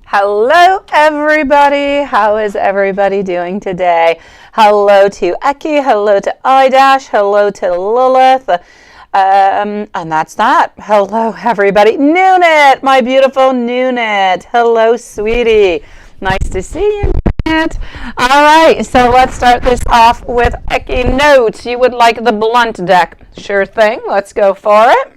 Hello, everybody. How is everybody doing today? Hello to Eki. Hello to Idash. Hello to Lilith. And that's that. Hello, everybody. Noonet, my beautiful Noonet. Hello, sweetie. Nice to see you, Noonet. All right, so let's start this off with Eki notes. You would like the blunt deck. Sure thing. Let's go for it.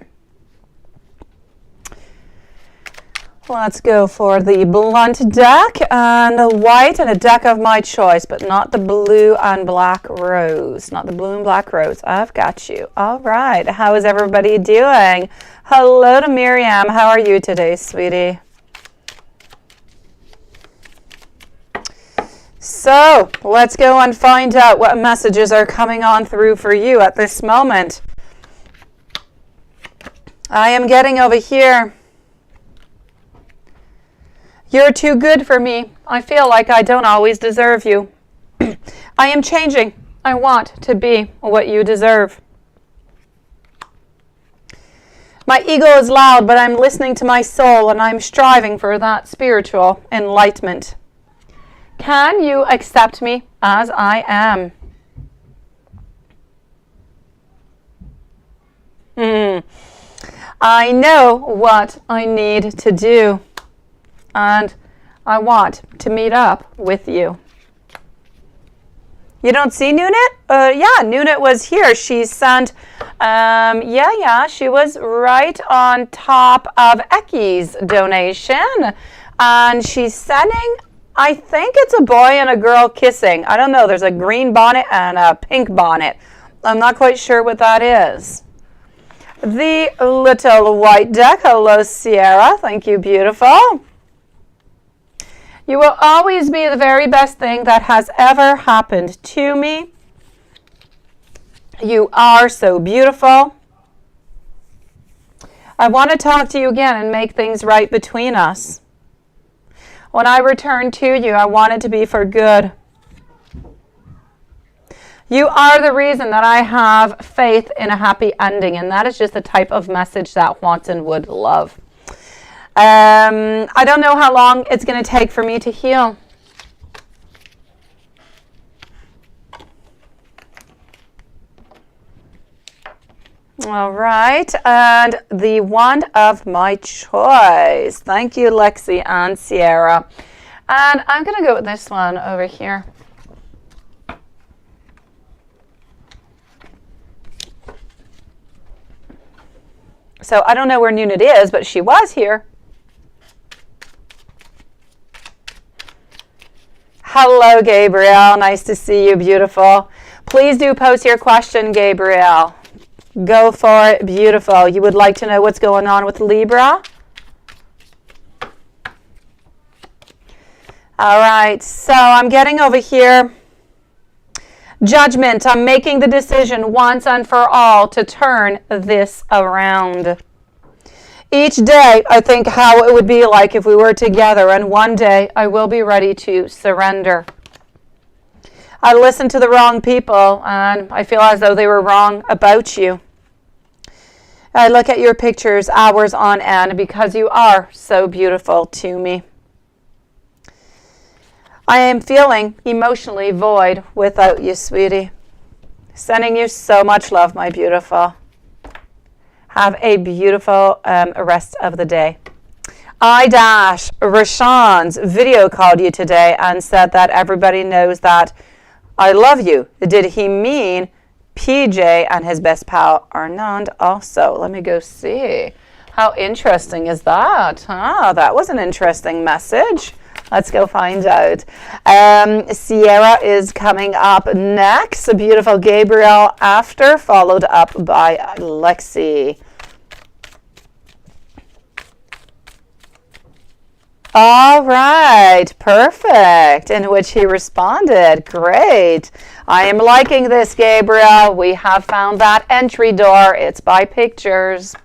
Let's go for the blunt deck and a white and a deck of my choice, but not the blue and black rose. Not the blue and black rose. I've got you. All right. How is everybody doing? Hello to Miriam. How are you today, sweetie? So let's go and find out what messages are coming on through for you at this moment. I am getting over here. You're too good for me. I feel like I don't always deserve you. I am changing. I want to be what you deserve. My ego is loud, but I'm listening to my soul and I'm striving for that spiritual enlightenment. Can you accept me as I am? I know what I need to do. And I want to meet up with you. You don't see Noonet? Yeah, Noonet was here. She sent, she was right on top of Eki's donation. And she's sending, I think it's a boy and a girl kissing. I don't know. There's a green bonnet and a pink bonnet. I'm not quite sure what that is. The little white deck. Hello, Sierra. Thank you, beautiful. You will always be the very best thing that has ever happened to me. You are so beautiful. I want to talk to you again and make things right between us. When I return to you, I want it to be for good. You are the reason that I have faith in a happy ending, and that is just the type of message that Watson would love. I don't know how long it's going to take for me to heal. All right, and the wand of my choice. Thank you, Lexi and Sierra. And I'm going to go with this one over here. So I don't know where Noonet is, but she was here. Hello, Gabrielle. Nice to see you, beautiful. Please do post your question, Gabrielle. Go for it, beautiful. You would like to know what's going on with Libra? All right, so I'm getting over here. Judgment. I'm making the decision once and for all to turn this around. Each day, I think how it would be like if we were together, and one day I will be ready to surrender. I listened to the wrong people, and I feel as though they were wrong about you. I look at your pictures hours on end because you are so beautiful to me. I am feeling emotionally void without you, sweetie. Sending you so much love, my beautiful. Have a beautiful rest of the day. Rashawn's video called you today and said that everybody knows that I love you. Did he mean PJ and his best pal Arnand also? Let me go see. How interesting is that? That was an interesting message. Let's go find out. Sierra is coming up next. A beautiful Gabrielle after, followed up by Lexi. All right, perfect. In which he responded, great. I am liking this, Gabrielle. We have found that entry door. It's by pictures.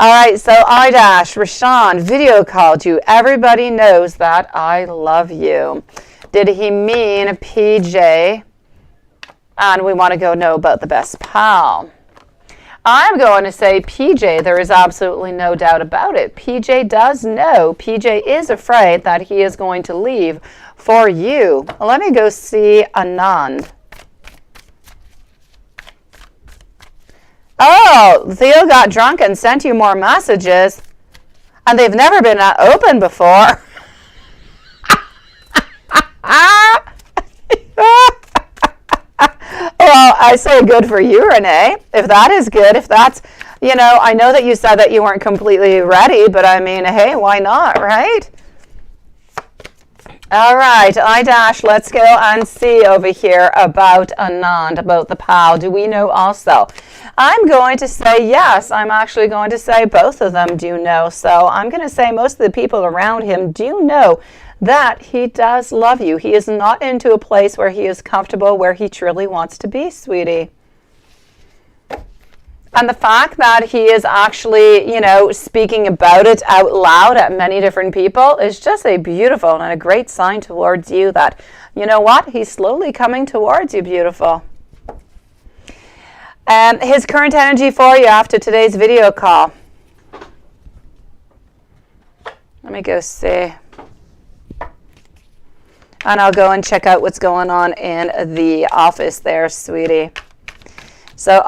All right, so Rashawn video called you. Everybody knows that I love you. Did he mean PJ? And we want to go know about the best pal. I'm going to say PJ, there is absolutely no doubt about it. PJ does know. PJ is afraid that he is going to leave for you. Let me go see Anand. Oh, Theo got drunk and sent you more messages. And they've never been open before. Well, I say good for you, Renee. If that is good, if that's, you know, I know that you said that you weren't completely ready, but I mean, hey, why not, right? All right, let's go and see over here about Anand, about the pal. Do we know also? I'm going to say yes. I'm actually going to say both of them do know. So I'm going to say most of the people around him do know that he does love you. He is not into a place where he is comfortable, where he truly wants to be, sweetie. And the fact that he is actually, you know, speaking about it out loud at many different people is just a beautiful and a great sign towards you that, you know what, he's slowly coming towards you, beautiful. And his current energy for you after today's video call. Let me go see. And I'll go and check out what's going on in the office there, sweetie. So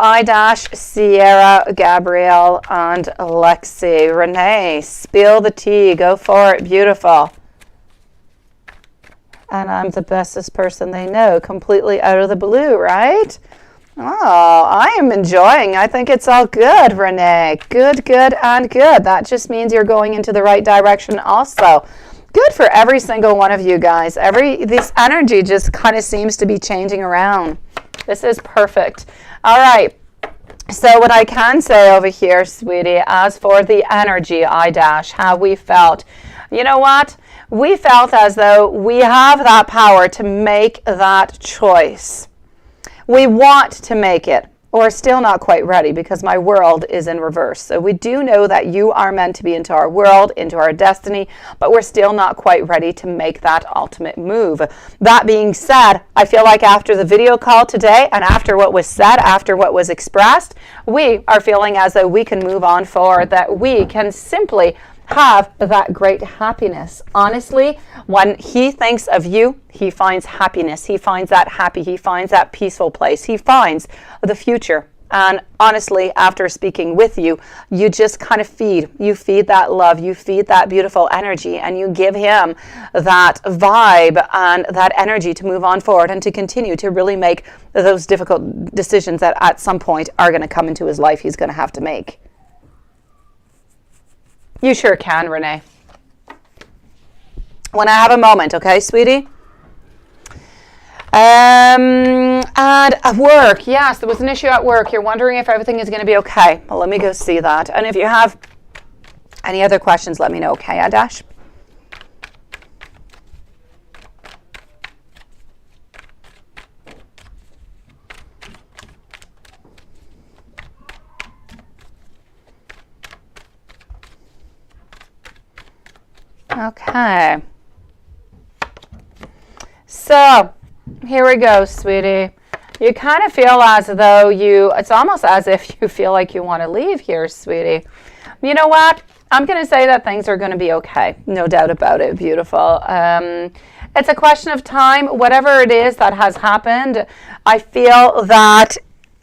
Sierra, Gabrielle, and Alexi. Renee, spill the tea. Go for it. Beautiful. And I'm the bestest person they know. Completely out of the blue, right? Oh, I am enjoying. I think it's all good, Renee. Good, good, and good. That just means you're going into the right direction also. Good for every single one of you guys. This energy just kind of seems to be changing around. This is perfect. All right. So what I can say over here, sweetie, as for the energy, how we felt. You know what? We felt as though we have that power to make that choice. We want to make it. Or still not quite ready because my world is in reverse. So we do know that you are meant to be into our world, into our destiny, but we're still not quite ready to make that ultimate move. That being said, I feel like after the video call today and after what was said, after what was expressed, we are feeling as though we can move on forward, that we can simply have that great happiness. Honestly, when he thinks of you, he finds happiness. He finds that happy. He finds that peaceful place. He finds the future. And honestly, after speaking with you, you just kind of feed. You feed that love. You feed that beautiful energy. And you give him that vibe and that energy to move on forward and to continue to really make those difficult decisions that at some point are going to come into his life he's going to have to make. You sure can, Renee. When I have a moment, okay, sweetie? And at work, yes, there was an issue at work. You're wondering if everything is going to be okay. Well, let me go see that. And if you have any other questions, let me know, okay, Adash? Okay. So, here we go, sweetie. You kind of feel as though it's almost as if you feel like you want to leave here, sweetie. You know what? I'm going to say that things are going to be okay. No doubt about it. Beautiful. It's a question of time. Whatever it is that has happened, I feel that,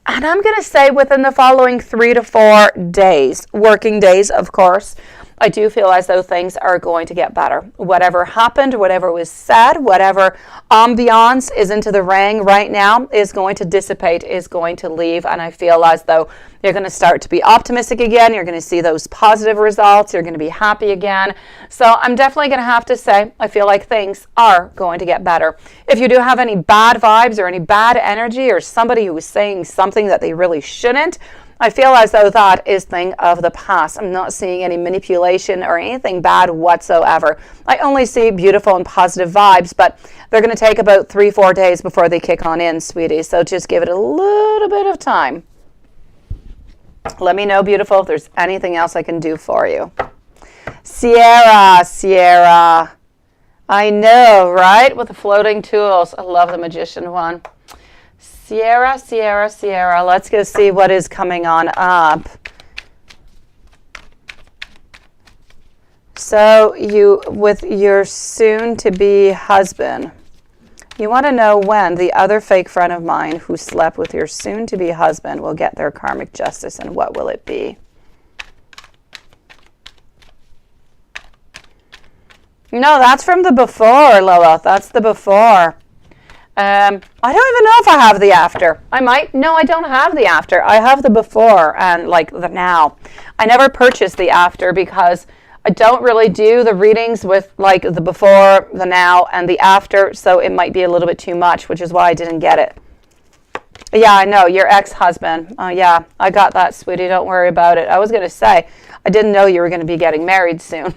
and I'm going to say within the following 3 to 4 days, working days, of course, I do feel as though things are going to get better. Whatever happened, whatever was said, whatever ambiance is into the ring right now is going to dissipate, is going to leave. And I feel as though you're going to start to be optimistic again. You're going to see those positive results. You're going to be happy again. So I'm definitely going to have to say, I feel like things are going to get better. If you do have any bad vibes or any bad energy or somebody who is saying something that they really shouldn't, I feel as though that is thing of the past. I'm not seeing any manipulation or anything bad whatsoever. I only see beautiful and positive vibes, but they're going to take about 3-4 days before they kick on in, sweetie. So just give it a little bit of time. Let me know, beautiful, if there's anything else I can do for you. Sierra. I know, right? With the floating tools. I love the magician one. Sierra, Sierra, Sierra. Let's go see what is coming on up. So you, with your soon-to-be husband, you want to know when the other fake friend of mine who slept with your soon-to-be husband will get their karmic justice, and what will it be? No, that's from the before, Lilith. That's the before. I don't even know if I have the after. I might. No, I don't have the after. I have the before and like the now. I never purchased the after because I don't really do the readings with like the before, the now, and the after, so it might be a little bit too much, which is why I didn't get it. Yeah, I know, your ex-husband. Oh, yeah, I got that, sweetie. Don't worry about it. I was going to say, I didn't know you were going to be getting married soon.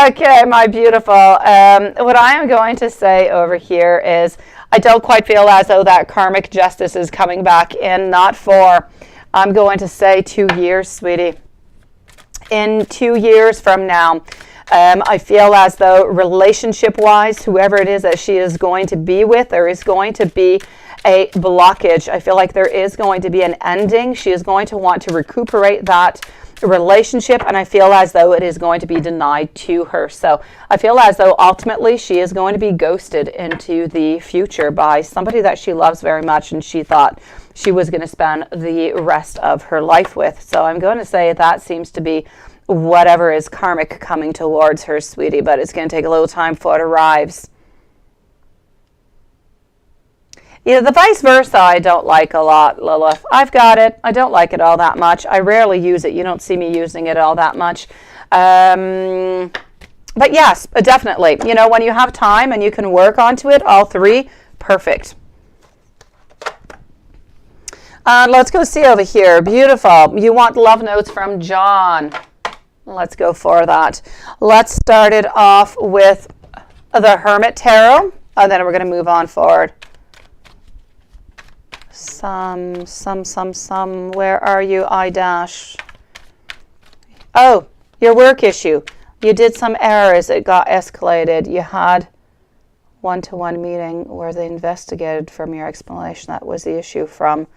Okay, my beautiful. What I am going to say over here is I don't quite feel as though that karmic justice is coming back in, not for... I'm going to say 2 years, sweetie. In 2 years from now, I feel as though relationship-wise, whoever it is that she is going to be with, there is going to be a blockage. I feel like there is going to be an ending. She is going to want to recuperate that relationship, and I feel as though it is going to be denied to her. So I feel as though ultimately she is going to be ghosted into the future by somebody that she loves very much and she thought she was going to spend the rest of her life with. So I'm going to say that seems to be whatever is karmic coming towards her, sweetie, but it's going to take a little time before it arrives. Yeah, the vice versa I don't like a lot, Lilith. I've got it. I don't like it all that much. I rarely use it. You don't see me using it all that much. But yes, definitely. You know, when you have time and you can work onto it, all three, perfect. Let's go see over here. Beautiful. You want love notes from John. Let's go for that. Let's start it off with the Hermit Tarot, and then we're going to move on forward. Where are you, I-dash? Oh, your work issue. You did some errors. It got escalated. You had one-to-one meeting where they investigated from your explanation. That was the issue from...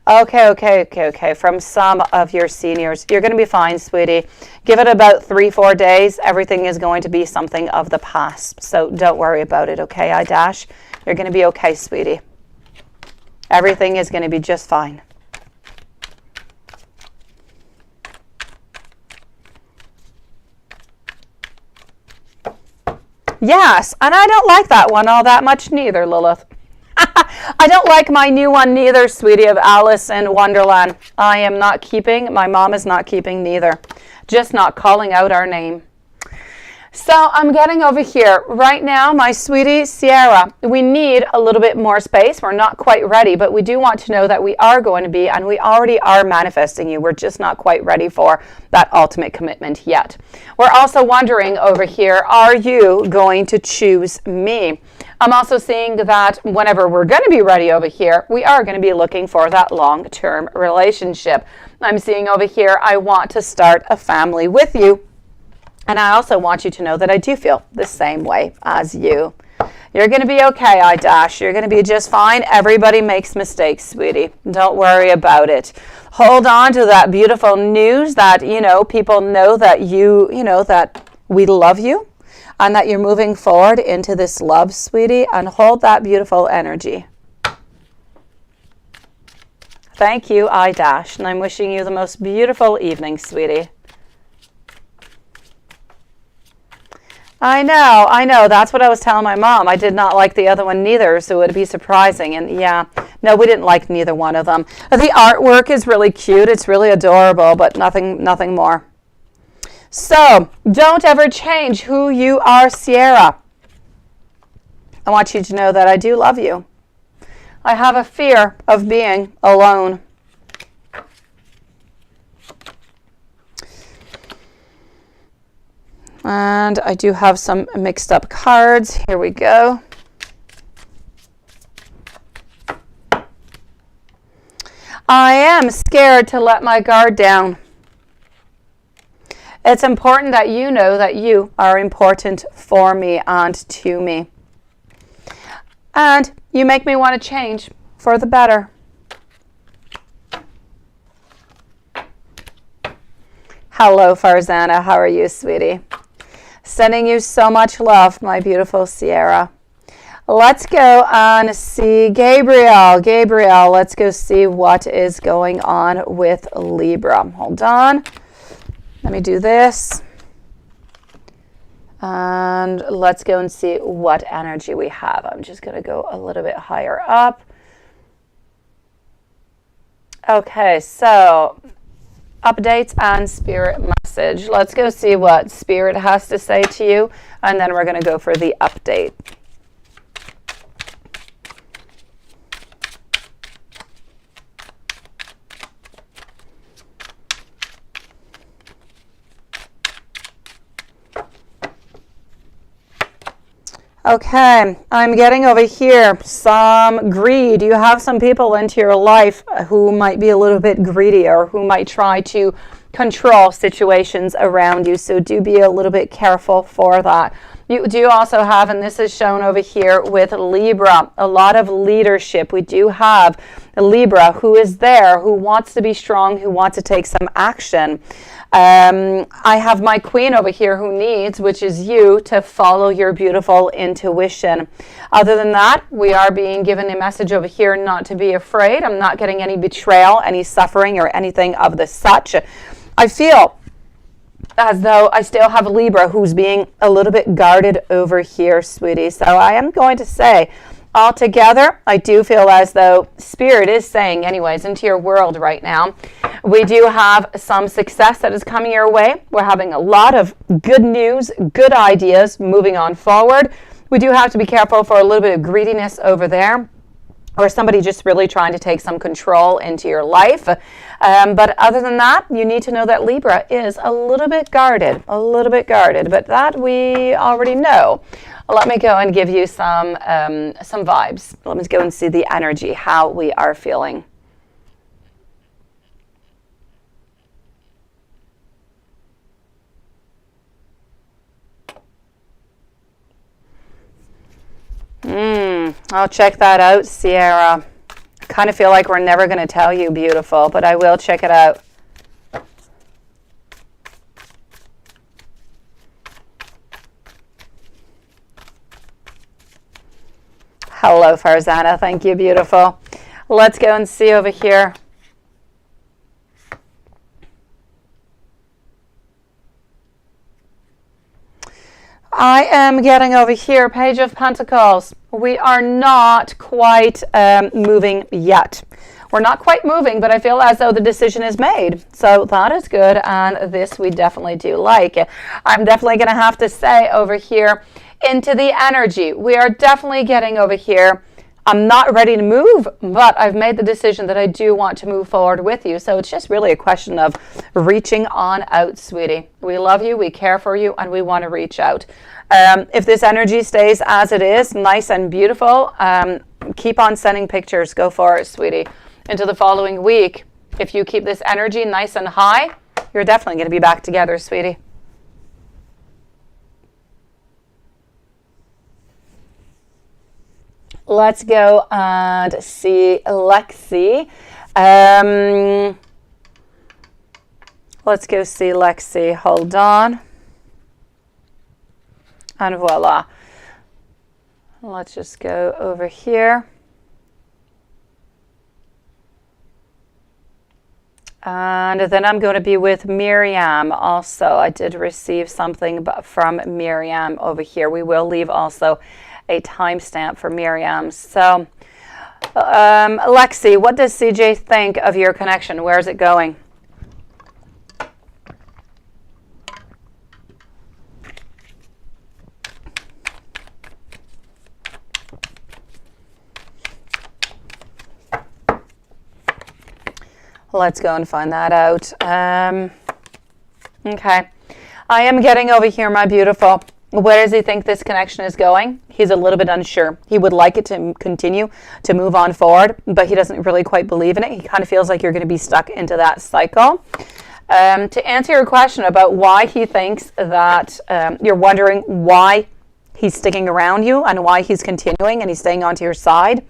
Okay. From some of your seniors. You're going to be fine, sweetie. Give it about 3-4 days. Everything is going to be something of the past. So don't worry about it, okay, I-dash? You're going to be okay, sweetie. Everything is going to be just fine. Yes, and I don't like that one all that much neither, Lilith. I don't like my new one neither, sweetie, of Alice in Wonderland. I am not keeping, my mom is not keeping neither. Just not calling out our name. So I'm getting over here. Right now, my sweetie Sierra, we need a little bit more space. We're not quite ready, but we do want to know that we are going to be, and we already are manifesting you. We're just not quite ready for that ultimate commitment yet. We're also wondering over here, are you going to choose me? I'm also seeing that whenever we're going to be ready over here, we are going to be looking for that long-term relationship. I'm seeing over here, I want to start a family with you. And I also want you to know that I do feel the same way as you. You're going to be okay, I-dash. You're going to be just fine. Everybody makes mistakes, sweetie. Don't worry about it. Hold on to that beautiful news that, you know, people know that that we love you and that you're moving forward into this love, sweetie, and hold that beautiful energy. Thank you, I-dash. And I'm wishing you the most beautiful evening, sweetie. I know. That's what I was telling my mom. I did not like the other one neither, so it would be surprising. And yeah, no, we didn't like neither one of them. The artwork is really cute. It's really adorable, but nothing more. So don't ever change who you are, Sierra. I want you to know that I do love you. I have a fear of being alone. And I do have some mixed up cards. Here we go. I am scared to let my guard down. It's important that you know that you are important for me and to me. And you make me want to change for the better. Hello, Farzana. How are you, sweetie? Sending you so much love, my beautiful Sierra. Let's go and see Gabriel. Gabriel, let's go see what is going on with Libra. Hold on. Let me do this. And let's go and see what energy we have. I'm just going to go a little bit higher up. Okay, so updates and spirit message. Let's go see what spirit has to say to you, and then we're going to go for the update. Okay, I'm getting over here some greed. You have some people into your life who might be a little bit greedy or who might try to control situations around you. So do be a little bit careful for that. You do also have, and this is shown over here with Libra, a lot of leadership. We do have Libra who is there, who wants to be strong, who wants to take some action. I have my queen over here who needs, which is you, to follow your beautiful intuition. Other than that, we are being given a message over here not to be afraid. I'm not getting any betrayal, any suffering, or anything of the such. I feel as though I still have Libra who's being a little bit guarded over here, sweetie. So I am going to say, altogether, I do feel as though Spirit is saying, anyways, into your world right now, we do have some success that is coming your way. We're having a lot of good news, good ideas moving on forward. We do have to be careful for a little bit of greediness over there, or somebody just really trying to take some control into your life. But other than that, you need to know that Libra is a little bit guarded, but that we already know. Let me go and give you some vibes. Let me go and see the energy, how we are feeling. I'll check that out, Sierra. I kind of feel like we're never going to tell you, beautiful, but I will check it out. Hello, Farzana. Thank you, beautiful. Let's go and see over here. I am getting over here, Page of Pentacles. We are not quite moving yet. We're not quite moving, but I feel as though the decision is made. So that is good, and this we definitely do like. I'm definitely going to have to say over here, into the energy, we are definitely getting over here. I'm not ready to move, but I've made the decision that I do want to move forward with you. So it's just really a question of reaching on out, sweetie. We love you, we care for you, and we want to reach out. If this energy stays as it is, nice and beautiful, keep on sending pictures. Go for it, sweetie. Into the following week, if you keep this energy nice and high, you're definitely going to be back together, sweetie. Let's go and see Lexi. Let's go see Lexi. Hold on. And voila. Let's just go over here. And then I'm going to be with Miriam also. I did receive something from Miriam over here. We will leave also a timestamp for Miriam. So, Lexi, what does CJ think of your connection? Where is it going? Let's go and find that out. Okay. I am getting over here, my beautiful. Where does he think this connection is going? He's a little bit unsure. He would like it to continue to move on forward, but he doesn't really quite believe in it. He kind of feels like you're going to be stuck into that cycle. To answer your question about why he thinks that, you're wondering why he's sticking around you and why he's continuing and he's staying onto your side.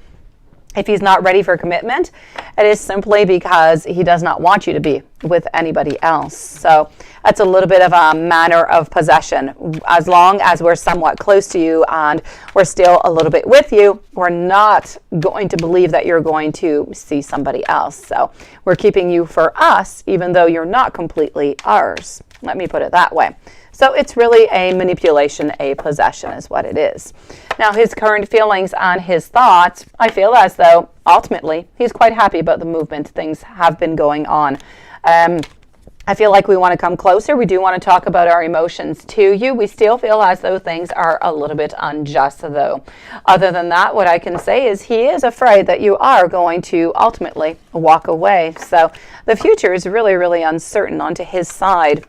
If he's not ready for commitment, it is simply because he does not want you to be with anybody else. So it's a little bit of a manner of possession. As long as we're somewhat close to you and we're still a little bit with you, we're not going to believe that you're going to see somebody else. So we're keeping you for us, even though you're not completely ours. Let me put it that way. So it's really a manipulation, a possession is what it is. Now, his current feelings and his thoughts, I feel as though ultimately he's quite happy about the movement. Things have been going on. I feel like we want to come closer. We do want to talk about our emotions to you. We still feel as though things are a little bit unjust, though. Other than that, what I can say is he is afraid that you are going to ultimately walk away. So the future is really, really uncertain onto his side.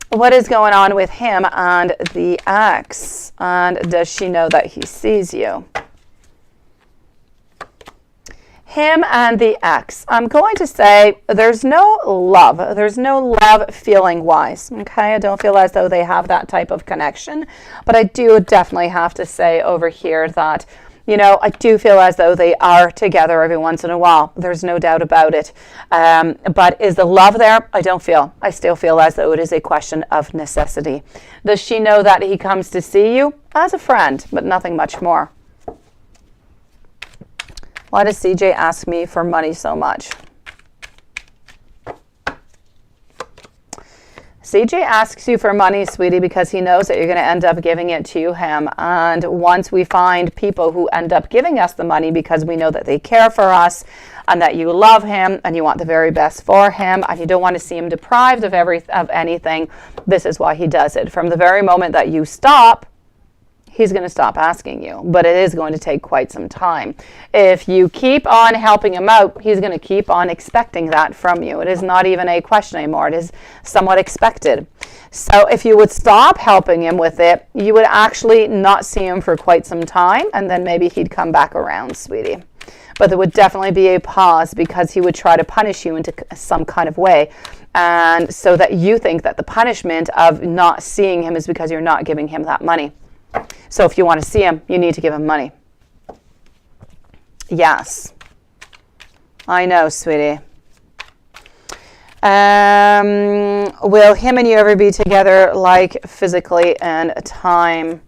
What is going on with him and the ex? And does she know that he sees you? Him and the ex. I'm going to say there's no love. There's no love feeling-wise. Okay, I don't feel as though they have that type of connection. But I do definitely have to say over here that, you know, I do feel as though they are together every once in a while. There's no doubt about it. But is the love there? I don't feel. I still feel as though it is a question of necessity. Does she know that he comes to see you? As a friend, but nothing much more. Why does CJ ask me for money so much? CJ asks you for money, sweetie, because he knows that you're going to end up giving it to him. And once we find people who end up giving us the money because we know that they care for us and that you love him and you want the very best for him and you don't want to see him deprived of anything, this is why he does it. From the very moment that you stop, he's going to stop asking you, but it is going to take quite some time. If you keep on helping him out, he's going to keep on expecting that from you. It is not even a question anymore. It is somewhat expected. So if you would stop helping him with it, you would actually not see him for quite some time, and then maybe he'd come back around, sweetie. But there would definitely be a pause because he would try to punish you into some kind of way. And so that you think that the punishment of not seeing him is because you're not giving him that money. So if you want to see him, you need to give him money. Yes. I know, sweetie. Will him and you ever be together, like physically and time?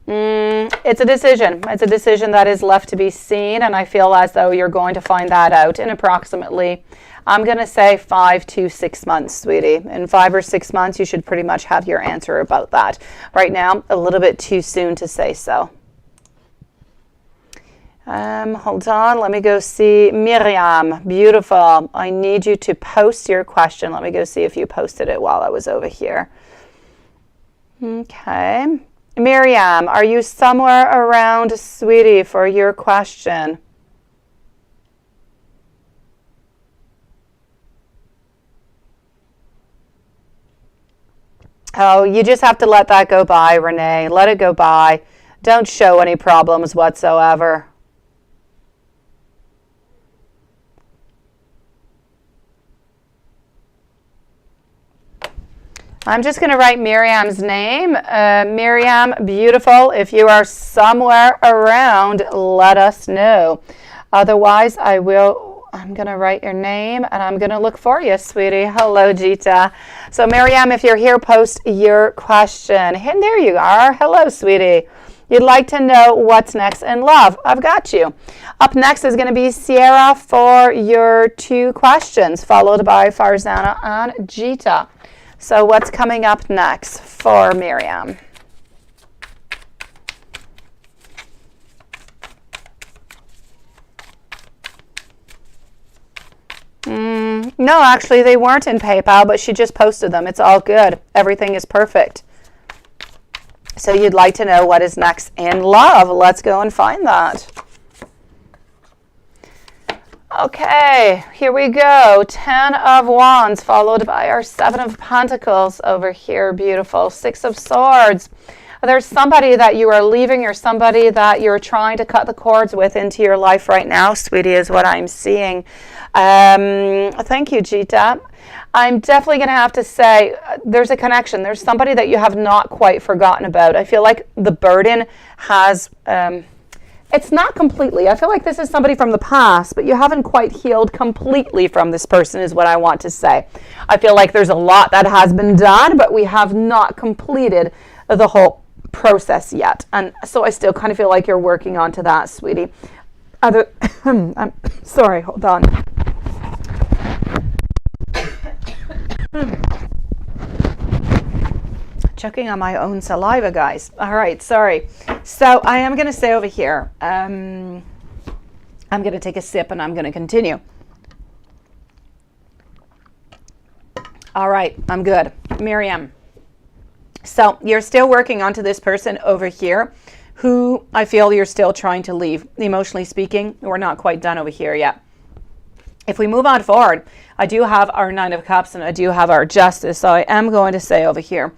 It's a decision. It's a decision that is left to be seen, and I feel as though you're going to find that out in approximately, I'm going to say 5 to 6 months, sweetie. In 5 or 6 months, you should pretty much have your answer about that. Right now, a little bit too soon to say so. Hold on. Let me go see Miriam. Beautiful. I need you to post your question. Let me go see if you posted it while I was over here. Okay. Miriam, are you somewhere around, sweetie, for your question? Oh, you just have to let that go by, Renee. Let it go by. Don't show any problems whatsoever. I'm just going to write Miriam's name. Miriam, beautiful. If you are somewhere around, let us know. Otherwise, I'm going to write your name and I'm going to look for you, sweetie. Hello, Jita. So, Miriam, if you're here, post your question. And there you are. Hello, sweetie. You'd like to know what's next in love. I've got you. Up next is going to be Sierra for your 2 questions, followed by Farzana and Jita. So what's coming up next for Miriam? No, actually, they weren't in PayPal, but she just posted them. It's all good. Everything is perfect. So you'd like to know what is next in love. Let's go and find that. Okay, here we go. 10 of Wands, followed by our 7 of Pentacles over here. Beautiful. 6 of Swords. There's somebody that you are leaving or somebody that you're trying to cut the cords with into your life right now, sweetie, is what I'm seeing. Thank you, Jita. I'm definitely going to have to say there's a connection. There's somebody that you have not quite forgotten about. I feel like the burden has... it's not completely. I feel like this is somebody from the past, but you haven't quite healed completely from this person is what I want to say. I feel like there's a lot that has been done, but we have not completed the whole process yet. And so I still kind of feel like you're working on to that, sweetie. I'm sorry, hold on. Choking on my own saliva, guys. All right, sorry. So I am going to say over here, I'm going to take a sip and I'm going to continue. All right, I'm good. Miriam. So you're still working onto this person over here who I feel you're still trying to leave. Emotionally speaking, we're not quite done over here yet. If we move on forward, I do have our Nine of Cups and I do have our Justice. So I am going to say over here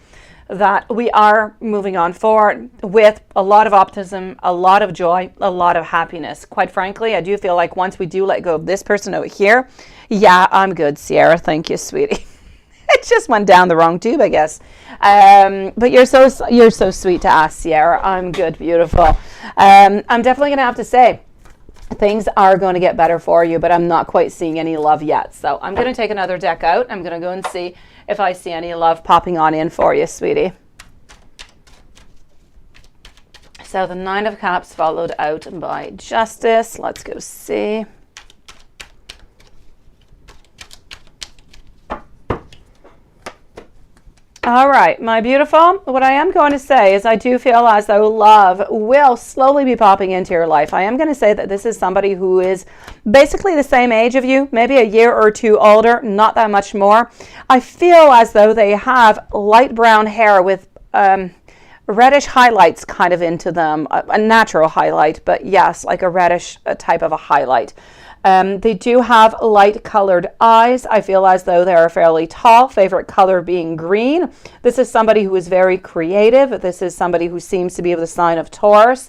that we are moving on forward with a lot of optimism, a lot of joy, a lot of happiness. Quite frankly, I do feel like once we do let go of this person over here, yeah, I'm good, Sierra. Thank you, sweetie. It just went down the wrong tube, I guess. But you're so sweet to ask, Sierra. I'm good, beautiful. I'm definitely going to have to say, things are going to get better for you, but I'm not quite seeing any love yet. So I'm going to take another deck out. I'm going to go and see if I see any love popping on in for you, sweetie. So the Nine of Cups followed out by Justice. Let's go see. All right, my beautiful, what I am going to say is I do feel as though love will slowly be popping into your life. I am going to say that this is somebody who is basically the same age of you, maybe a year or two older, not that much more. I feel as though they have light brown hair with reddish highlights kind of into them, a natural highlight, but yes, like a reddish type of a highlight. They do have light colored eyes. I feel as though they're fairly tall, favorite color being green. This is somebody who is very creative. This is somebody who seems to be of the sign of Taurus.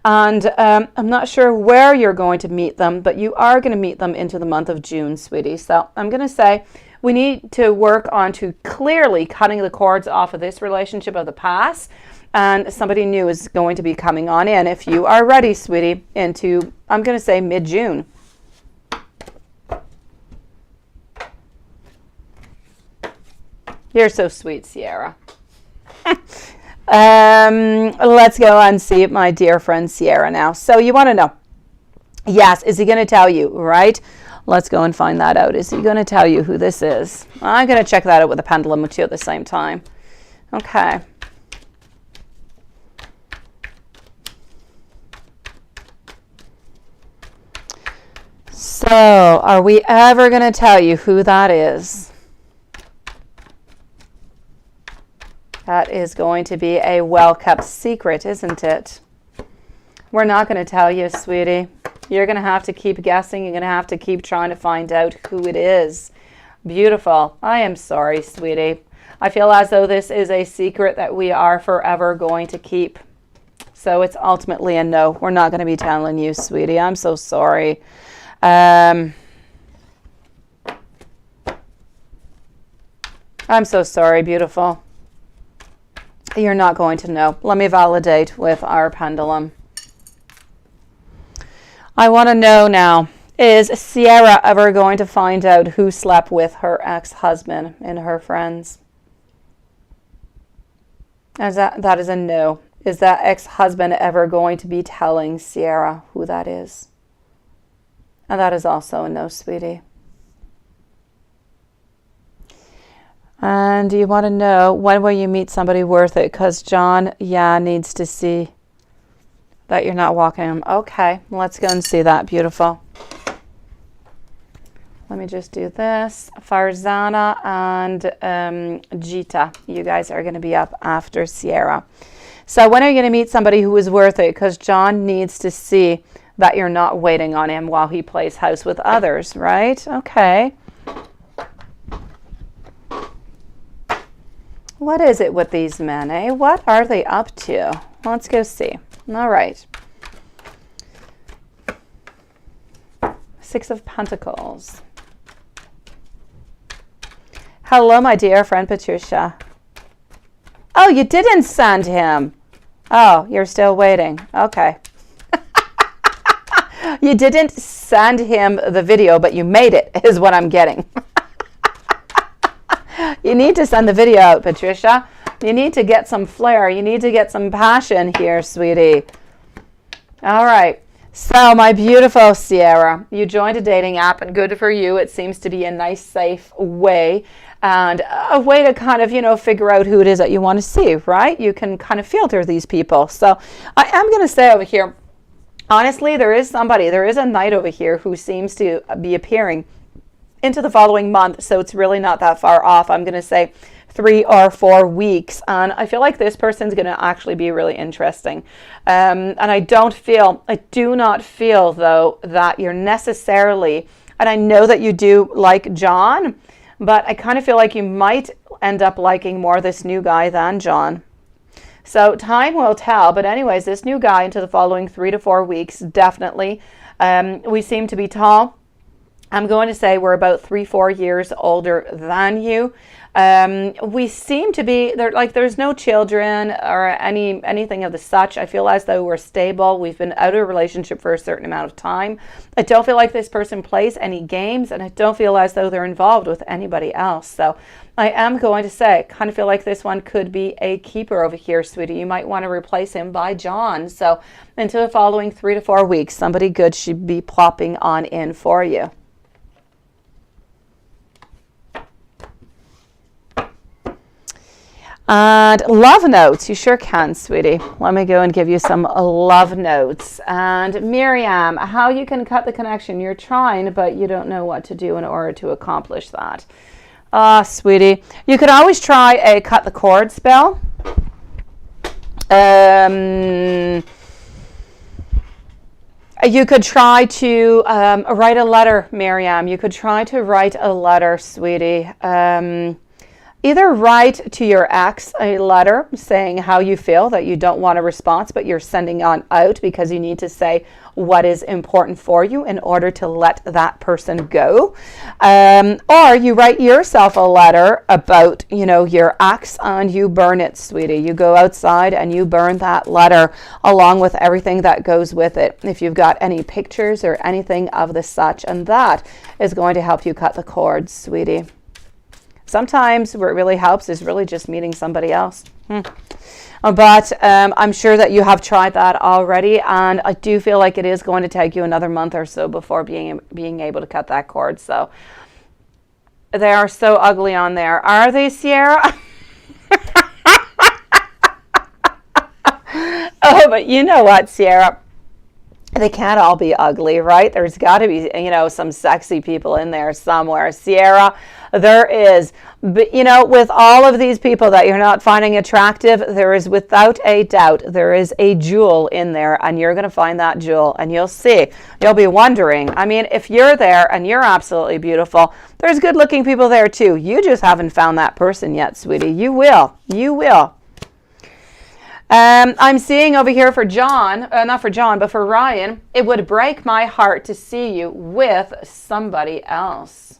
And I'm not sure where you're going to meet them, but you are going to meet them into the month of June, sweetie. So I'm going to say we need to work on to clearly cutting the cords off of this relationship of the past. And somebody new is going to be coming on in, if you are ready, sweetie, into, I'm going to say mid-June. You're so sweet, Sierra. Let's go and see my dear friend Sierra now. So you want to know, yes, is he going to tell you, right? Let's go and find that out. Is he going to tell you who this is? I'm going to check that out with a pendulum too at the same time. Okay. So are we ever going to tell you who that is? That is going to be a well-kept secret, isn't it? We're not going to tell you, sweetie. You're going to have to keep guessing. You're going to have to keep trying to find out who it is. Beautiful. I am sorry, sweetie. I feel as though this is a secret that we are forever going to keep. So it's ultimately a no. We're not going to be telling you, sweetie. I'm so sorry. I'm so sorry, beautiful. You're not going to know. Let me validate with our pendulum. I want to know now, is Sierra ever going to find out who slept with her ex-husband and her friends? That is a no. Is that ex-husband ever going to be telling Sierra who that is? And that is also a no, sweetie. And do you want to know when will you meet somebody worth it? Because John, yeah, needs to see that you're not walking him. Okay, let's go and see that. Beautiful. Let me just do this. Farzana and Jita, you guys are going to be up after Sierra. So when are you going to meet somebody who is worth it? Because John needs to see that you're not waiting on him while he plays house with others, right? Okay. What is it with these men, eh? What are they up to? Let's go see. All right. Six of Pentacles. Hello, my dear friend Patricia. Oh, you didn't send him. Oh, you're still waiting. Okay. You didn't send him the video, but you made it, is what I'm getting. You need to send the video out, Patricia. You need to get some flair. You need to get some passion here, sweetie. All right. So, my beautiful Sierra, you joined a dating app, and good for you. It seems to be a nice, safe way, and a way to kind of, you know, figure out who it is that you want to see, right? You can kind of filter these people. So, I am going to say over here, honestly, there is a knight over here who seems to be appearing into the following month, so it's really not that far off. I'm going to say 3 or 4 weeks, and I feel like this person's going to actually be really interesting. And I do not feel though that you're necessarily, and I know that you do like John, but I kind of feel like you might end up liking more this new guy than John. So time will tell, but anyways, this new guy into the following 3 to 4 weeks, definitely. We seem to be tall. I'm going to say we're about 3-4 years older than you. We seem to be there, like there's no children or anything of the such. I feel as though we're stable. We've been out of a relationship for a certain amount of time. I don't feel like this person plays any games, and I don't feel as though they're involved with anybody else. So I am going to say, kind of feel like this one could be a keeper over here, sweetie. You might want to replace him by John. So into the following 3 to 4 weeks, somebody good should be plopping on in for you. And love notes, you sure can, sweetie. Let me go and give you some love notes. And Miriam, how you can cut the connection. You're trying, but you don't know what to do in order to accomplish that. Sweetie, you could always try a cut the cord spell. You could try to write a letter, Miriam. You could try to write a letter, sweetie. Either write to your ex a letter saying how you feel, that you don't want a response, but you're sending on out because you need to say what is important for you in order to let that person go. Or you write yourself a letter about, you know, your ex, and you burn it, sweetie. You go outside and you burn that letter along with everything that goes with it. If you've got any pictures or anything of the such, and that is going to help you cut the cord, sweetie. Sometimes what really helps is really just meeting somebody else. But I'm sure that you have tried that already, and I do feel like it is going to take you another month or so before being able to cut that cord. So they are so ugly on there. Are they, Sierra? Oh, but you know what, Sierra? They can't all be ugly, right? There's got to be, you know, some sexy people in there somewhere. Sierra, there is. But, you know, with all of these people that you're not finding attractive, there is without a doubt, there is a jewel in there, and you're going to find that jewel, and you'll see. You'll be wondering. I mean, if you're there and you're absolutely beautiful, there's good-looking people there too. You just haven't found that person yet, sweetie. You will. You will. I'm seeing over here for John, not for John, but for Ryan, it would break my heart to see you with somebody else.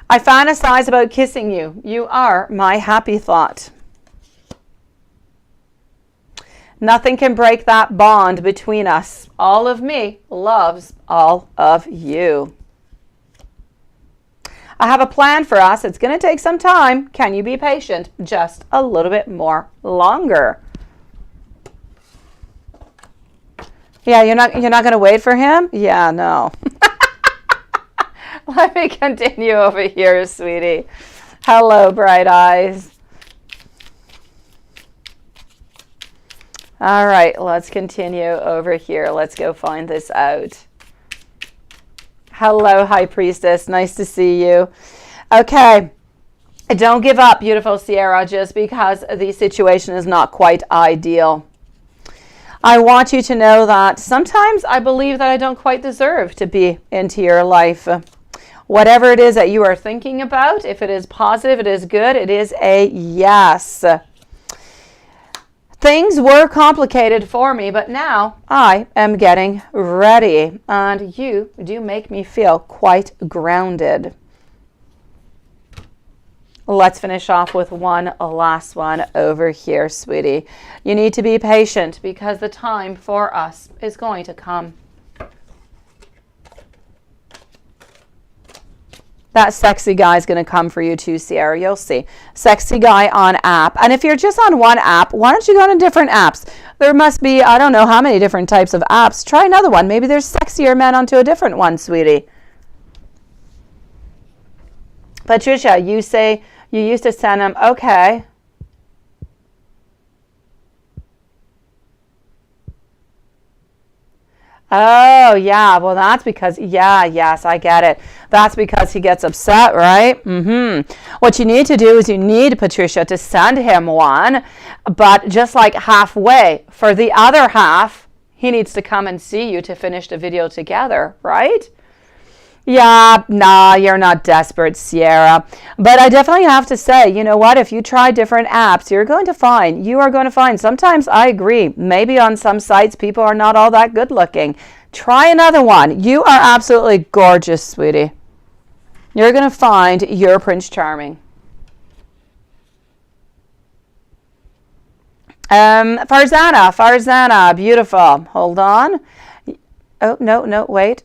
I fantasize about kissing you. You are my happy thought. Nothing can break that bond between us. All of me loves all of you. I have a plan for us. It's going to take some time. Can you be patient? Just a little bit more longer. Yeah, you're not going to wait for him? Yeah, no. Let me continue over here, sweetie. Hello, bright eyes. All right, let's continue over here. Let's go find this out. Hello, High Priestess. Nice to see you. Okay. Don't give up, beautiful Sierra, just because the situation is not quite ideal. I want you to know that sometimes I believe that I don't quite deserve to be into your life. Whatever it is that you are thinking about, if it is positive, it is good, it is a yes. Things were complicated for me, but now I am getting ready. And you do make me feel quite grounded. Let's finish off with one last one over here, sweetie. You need to be patient because the time for us is going to come. That sexy guy is going to come for you too, Sierra. You'll see. Sexy guy on app. And if you're just on one app, why don't you go to different apps? There must be, I don't know how many different types of apps. Try another one. Maybe there's sexier men onto a different one, sweetie. Patricia, you say you used to send them. Okay. Oh, yeah. Well, that's because, yes, I get it. That's because he gets upset, right? What you need to do is you need, Patricia, to send him one, but just like halfway. For the other half, he needs to come and see you to finish the video together, right? Yeah, nah, you're not desperate, Sierra. But I definitely have to say, you know what? If you try different apps, you are going to find, sometimes I agree, maybe on some sites people are not all that good looking. Try another one. You are absolutely gorgeous, sweetie. You're going to find your Prince Charming. Farzana, beautiful. Hold on. Oh, no, wait.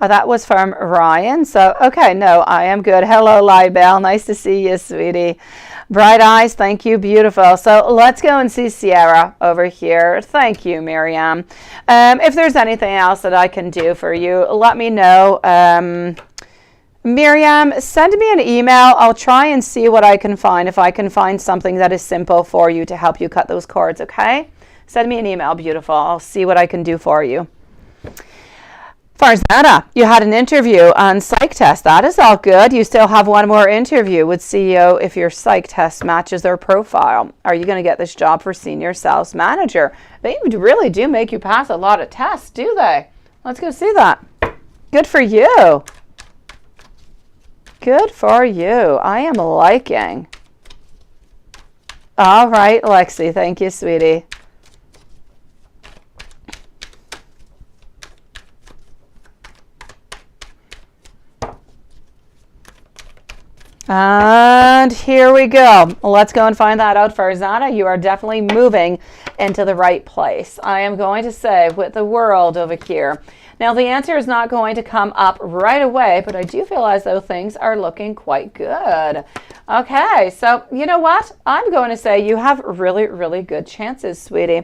Oh, that was from Ryan. So, okay, no, I am good. Hello, Libel. Nice to see you, sweetie. Bright eyes, thank you, beautiful. So let's go and see Sierra over here. Thank you, Miriam. If there's anything else that I can do for you, let me know. Miriam, send me an email. I'll try and see what I can find, if I can find something that is simple for you to help you cut those cords, okay? Send me an email, beautiful. I'll see what I can do for you. Farzana, you had an interview on psych test. That is all good. You still have one more interview with CEO if your psych test matches their profile. Are you going to get this job for senior sales manager? They really do make you pass a lot of tests, do they? Let's go see that. Good for you. Good for you. I am liking. All right, Lexi. Thank you, sweetie. And here we go. Let's go and find that out, Farzana. You are definitely moving into the right place. I am going to say with the world over here. Now, the answer is not going to come up right away, but I do feel as though things are looking quite good. Okay, so you know what? I'm going to say you have really, really good chances, sweetie.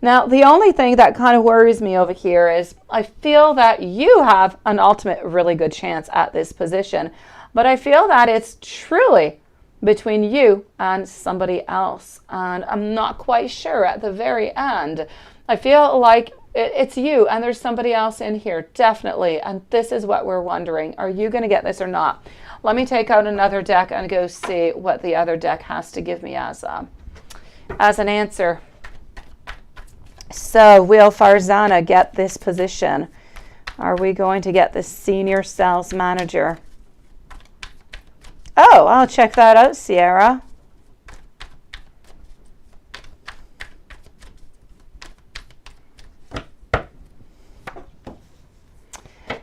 Now, the only thing that kind of worries me over here is I feel that you have an ultimate really good chance at this position. But I feel that it's truly between you and somebody else. And I'm not quite sure at the very end. I feel like it's you and there's somebody else in here, definitely. And this is what we're wondering. Are you going to get this or not? Let me take out another deck and go see what the other deck has to give me as an answer. So will Farzana get this position? Are we going to get the senior sales manager? Oh, I'll check that out, Sierra.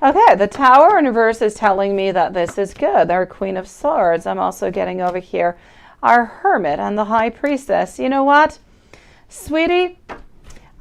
Okay, the Tower in reverse is telling me that this is good. They're Queen of Swords. I'm also getting over here our Hermit and the High Priestess. You know what, sweetie?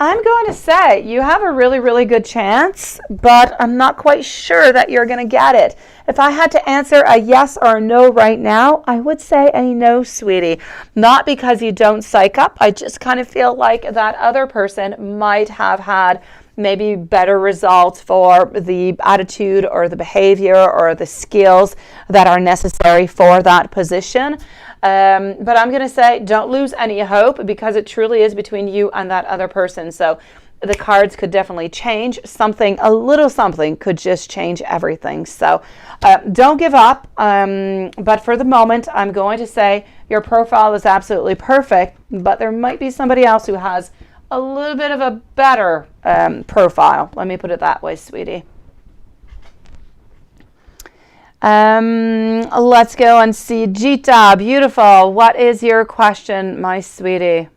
I'm going to say you have a really, really good chance, but I'm not quite sure that you're going to get it. If I had to answer a yes or a no right now, I would say a no, sweetie. Not because you don't psych up. I just kind of feel like that other person might have had maybe better results for the attitude or the behavior or the skills that are necessary for that position. But I'm going to say don't lose any hope because it truly is between you and that other person. So the cards could definitely change. A little something could just change everything. So don't give up. But for the moment, I'm going to say your profile is absolutely perfect, but there might be somebody else who has a little bit of a better profile. Let me put it that way, sweetie. Let's go and see Gita. Beautiful. What is your question, my sweetie?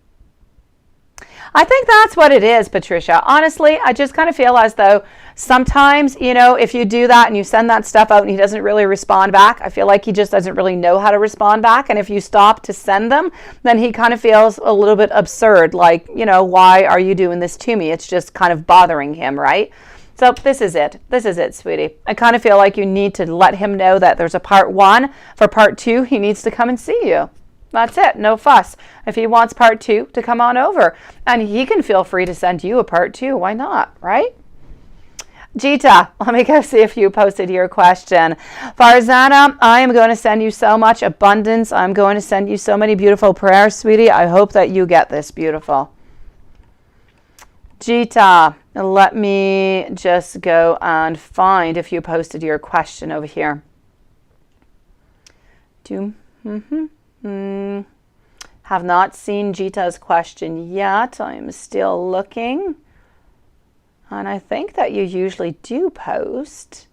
I think that's what it is, Patricia. Honestly, I just kind of feel as though sometimes, you know, if you do that and you send that stuff out and he doesn't really respond back, I feel like he just doesn't really know how to respond back. And if you stop to send them, then he kind of feels a little bit absurd. Like, you know, why are you doing this to me? It's just kind of bothering him, right? So this is it. This is it, sweetie. I kind of feel like you need to let him know that there's a part 1. For part 2, he needs to come and see you. That's it. No fuss. If he wants part 2, to come on over. And he can feel free to send you a part 2. Why not, right? Gita, let me go see if you posted your question. Farzana, I am going to send you so much abundance. I'm going to send you so many beautiful prayers, sweetie. I hope that you get this, beautiful. Gita, let me just go and find if you posted your question over here. Have not seen Gita's question yet. I'm still looking. And I think that you usually do post.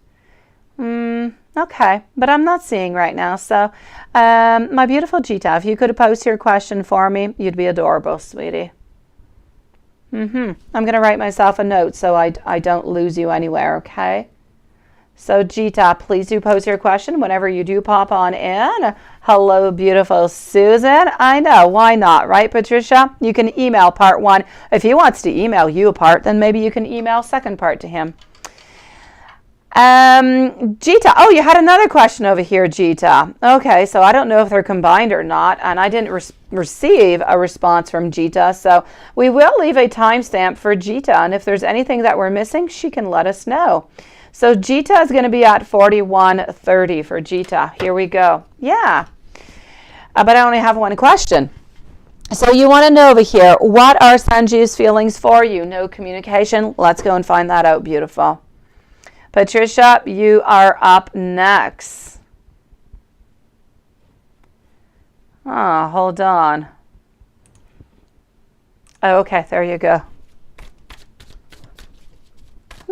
Okay, but I'm not seeing right now. So, my beautiful Gita, if you could post your question for me, you'd be adorable, sweetie. I'm going to write myself a note so I don't lose you anywhere, okay? So, Gita, please do post your question whenever you do pop on in. Hello, beautiful Susan. I know, why not, right, Patricia? You can email part 1. If he wants to email you a part, then maybe you can email second part to him. Gita, oh, you had another question over here, Gita. Okay, so I don't know if they're combined or not, and I didn't receive a response from Gita, so we will leave a timestamp for Gita, and if there's anything that we're missing, she can let us know. So Gita is going to be at 4130 for Gita. Here we go. Yeah. But I only have one question. So you want to know over here, what are Sanjeev's feelings for you? No communication. Let's go and find that out, beautiful. Patricia, you are up next. Oh, hold on. Oh, okay, there you go.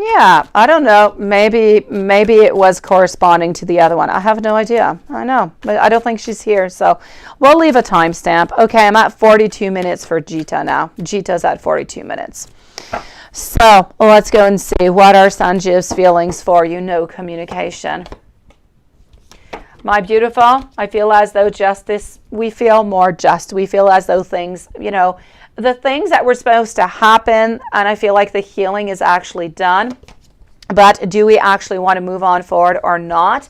Yeah, I don't know. Maybe it was corresponding to the other one. I have no idea. I know, but I don't think she's here. So we'll leave a timestamp. Okay, I'm at 42 minutes for Gita now. Gita's at 42 minutes. So let's go and see what are Sanjeev's feelings for you. No communication. My beautiful, I feel as though we feel more just. We feel as though things, you know, the things that were supposed to happen, and I feel like the healing is actually done. But do we actually want to move on forward or not?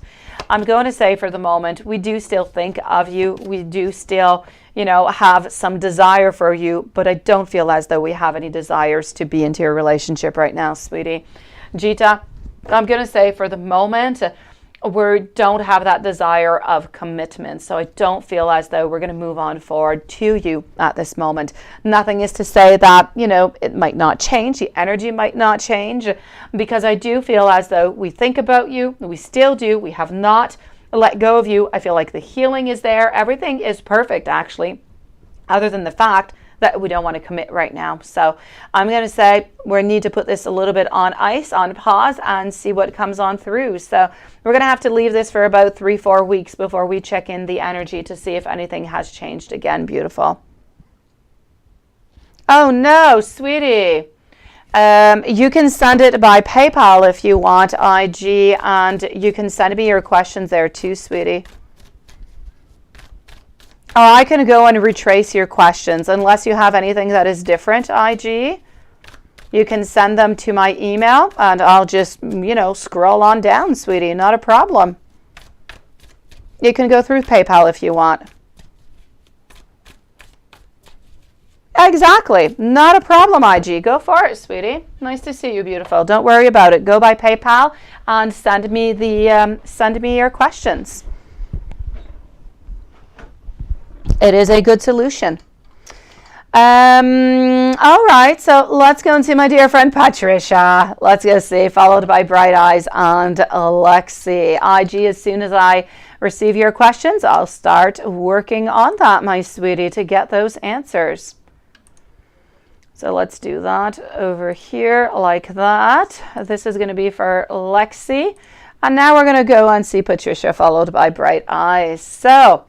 I'm going to say for the moment, we do still think of you. We do still, you know, have some desire for you, but I don't feel as though we have any desires to be into a relationship right now, sweetie. Gita, I'm going to say for the moment, we don't have that desire of commitment. So I don't feel as though we're going to move on forward to you at this moment. Nothing is to say that, you know, it might not change. The energy might not change, because I do feel as though we think about you. We still do. We have not let go of you. I feel like the healing is there. Everything is perfect, actually, other than the fact that we don't want to commit right now. So I'm going to say we need to put this a little bit on ice, on pause, and see what comes on through. So we're going to have to leave this for about 3-4 weeks before we check in the energy to see if anything has changed again, beautiful. Oh no, sweetie. You can send it by PayPal if you want, IG, and you can send me your questions there too, sweetie. Oh, I can go and retrace your questions unless you have anything that is different, IG. You can send them to my email and I'll just, you know, scroll on down, sweetie. Not a problem. You can go through PayPal if you want. Exactly. Not a problem, IG. Go for it, sweetie. Nice to see you, beautiful. Don't worry about it. Go by PayPal and send me your questions. It is a good solution. All right, so let's go and see my dear friend Patricia. Let's go see, followed by Bright Eyes and Alexi. IG, as soon as I receive your questions, I'll start working on that, my sweetie, to get those answers. So let's do that over here like that. This is going to be for Lexi. And now we're going to go and see Patricia, followed by Bright Eyes. So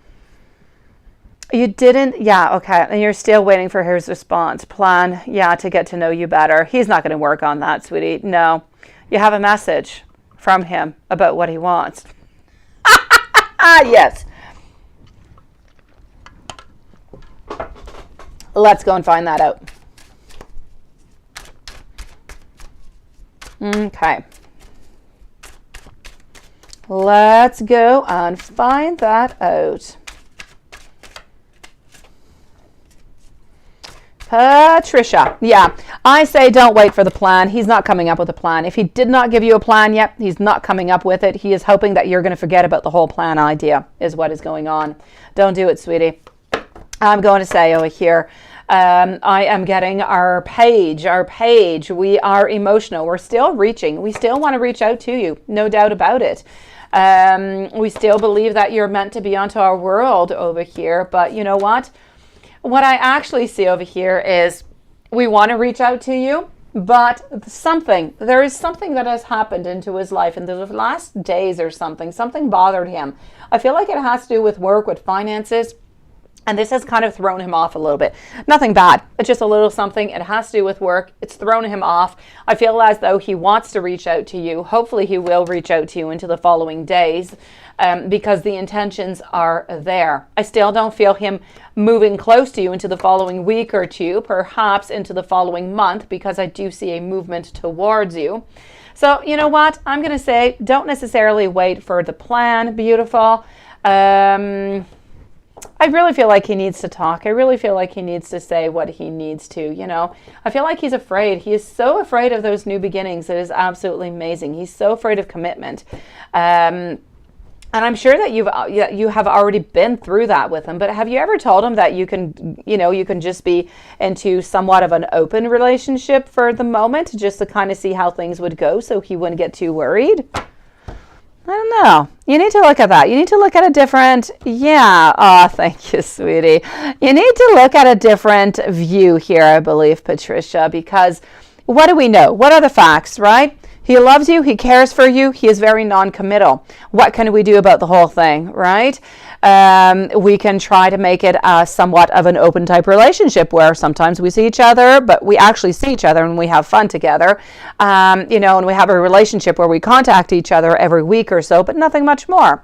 you didn't, yeah, okay. And you're still waiting for his response. Plan, yeah, to get to know you better. He's not going to work on that, sweetie. No. You have a message from him about what he wants. Yes. Let's go and find that out. Okay. Let's go and find that out. Patricia. Yeah, I say don't wait for the plan. He's not coming up with a plan. If he did not give you a plan yet, he's not coming up with it. He is hoping that you're going to forget about the whole plan idea is what is going on. Don't do it, sweetie. I'm going to say over here, I am getting our page. We are emotional. We're still reaching. We still want to reach out to you. No doubt about it. We still believe that you're meant to be onto our world over here. But you know what? What I actually see over here is we want to reach out to you, but there is something that has happened into his life in the last days or something bothered him. I feel like it has to do with work, with finances. And this has kind of thrown him off a little bit. Nothing bad. It's just a little something. It has to do with work. It's thrown him off. I feel as though he wants to reach out to you. Hopefully he will reach out to you into the following days because the intentions are there. I still don't feel him moving close to you into the following week or two, perhaps into the following month, because I do see a movement towards you. So you know what? I'm going to say don't necessarily wait for the plan, beautiful. I really feel like he needs to talk. I really feel like he needs to say what he needs to, you know. I feel like he's afraid. He is so afraid of those new beginnings. It is absolutely amazing. He's so afraid of commitment. And I'm sure that you have already been through that with him. But have you ever told him that you can just be into somewhat of an open relationship for the moment, just to kind of see how things would go so he wouldn't get too worried? I don't know. You need to look at that. You need to look at a different, yeah. Oh, thank you, sweetie. You need to look at a different view here, I believe, Patricia, because what do we know? What are the facts, right? He loves you. He cares for you. He is very non-committal. What can we do about the whole thing, right? We can try to make it somewhat of an open type relationship where sometimes we see each other, but we actually see each other and we have fun together, and we have a relationship where we contact each other every week or so, but nothing much more,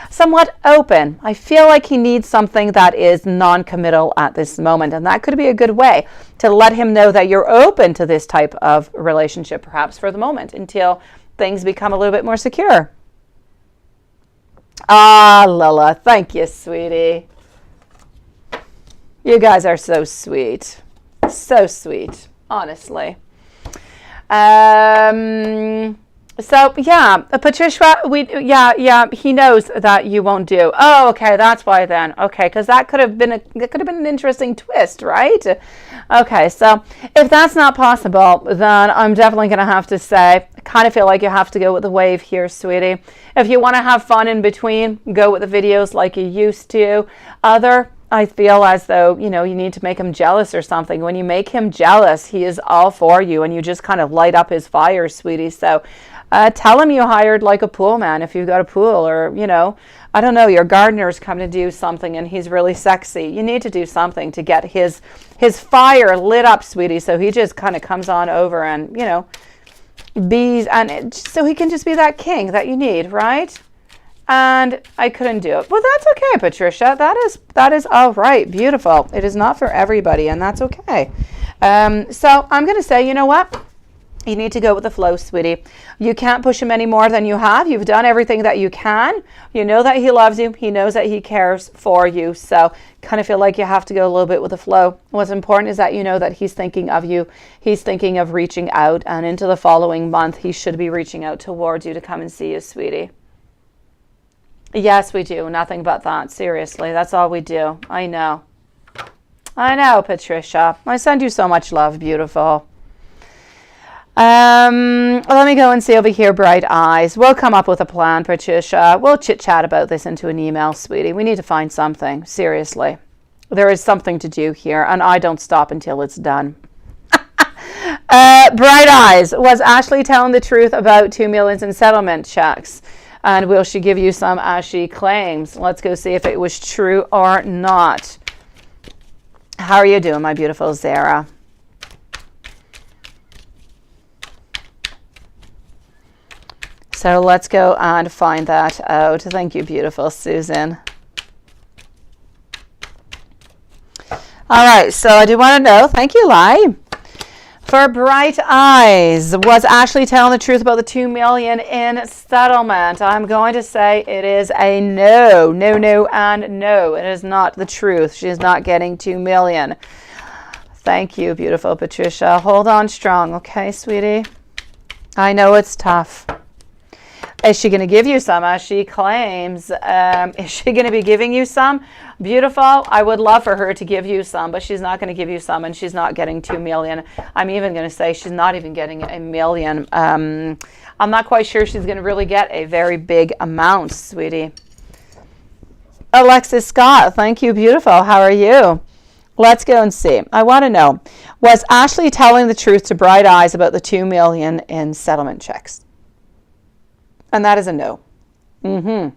somewhat open. I feel like he needs something that is non-committal at this moment, and that could be a good way to let him know that you're open to this type of relationship, perhaps for the moment, until things become a little bit more secure. Ah, Lila, thank you, sweetie. You guys are so sweet. So sweet, honestly. So yeah, Patricia, he knows that you won't do. Oh, okay, that's why then. Okay, because that could have been an interesting twist, right? Okay, so if that's not possible, then I'm definitely going to have to say, I kind of feel like you have to go with the wave here, sweetie. If you want to have fun in between, go with the videos like you used to. I feel as though, you need to make him jealous or something. When you make him jealous, he is all for you, and you just kind of light up his fire, sweetie. So tell him you hired like a pool man if you've got a pool, or, I don't know, your gardener's come to do something and he's really sexy. You need to do something to get his fire lit up, sweetie, so he just kind of comes on over and, so he can just be that king that you need, right? And I couldn't do it. Well, that's okay, Patricia. That is all right. Beautiful. It is not for everybody, and that's okay. So I'm going to say, you know what? You need to go with the flow, sweetie. You can't push him any more than you have. You've done everything that you can. You know that he loves you. He knows that he cares for you. So kind of feel like you have to go a little bit with the flow. What's important is that you know that he's thinking of you. He's thinking of reaching out. And into the following month, he should be reaching out towards you to come and see you, sweetie. Yes, we do. Nothing but that. Seriously. That's all we do. I know. I know, Patricia. I send you so much love, beautiful. Let me go and see over here, Bright Eyes. We'll come up with a plan, Patricia. We'll chit-chat about this into an email, sweetie. We need to find something. Seriously. There is something to do here, and I don't stop until it's done. Bright Eyes, was Ashley telling the truth about 2 million in settlement checks? And will she give you some as she claims? Let's go see if it was true or not. How are you doing, my beautiful Zara? So let's go and find that out. Thank you, beautiful Susan. All right, so I do want to know, thank you, Lai. For Bright Eyes, was Ashley telling the truth about the 2 million in settlement? I'm going to say it is a no. No, no, and no. It is not the truth. She is not getting 2 million. Thank you, beautiful Patricia. Hold on strong, okay, sweetie? I know it's tough. Is she going to give you some, as she claims? Is she going to be giving you some? Beautiful. I would love for her to give you some, but she's not going to give you some, and she's not getting 2 million. I'm even going to say she's not even getting 1 million. I'm not quite sure she's going to really get a very big amount, sweetie. Alexis Scott, thank you, beautiful. How are you? Let's go and see. I want to know, was Ashley telling the truth to Bright Eyes about the 2 million in settlement checks? And that is a no. And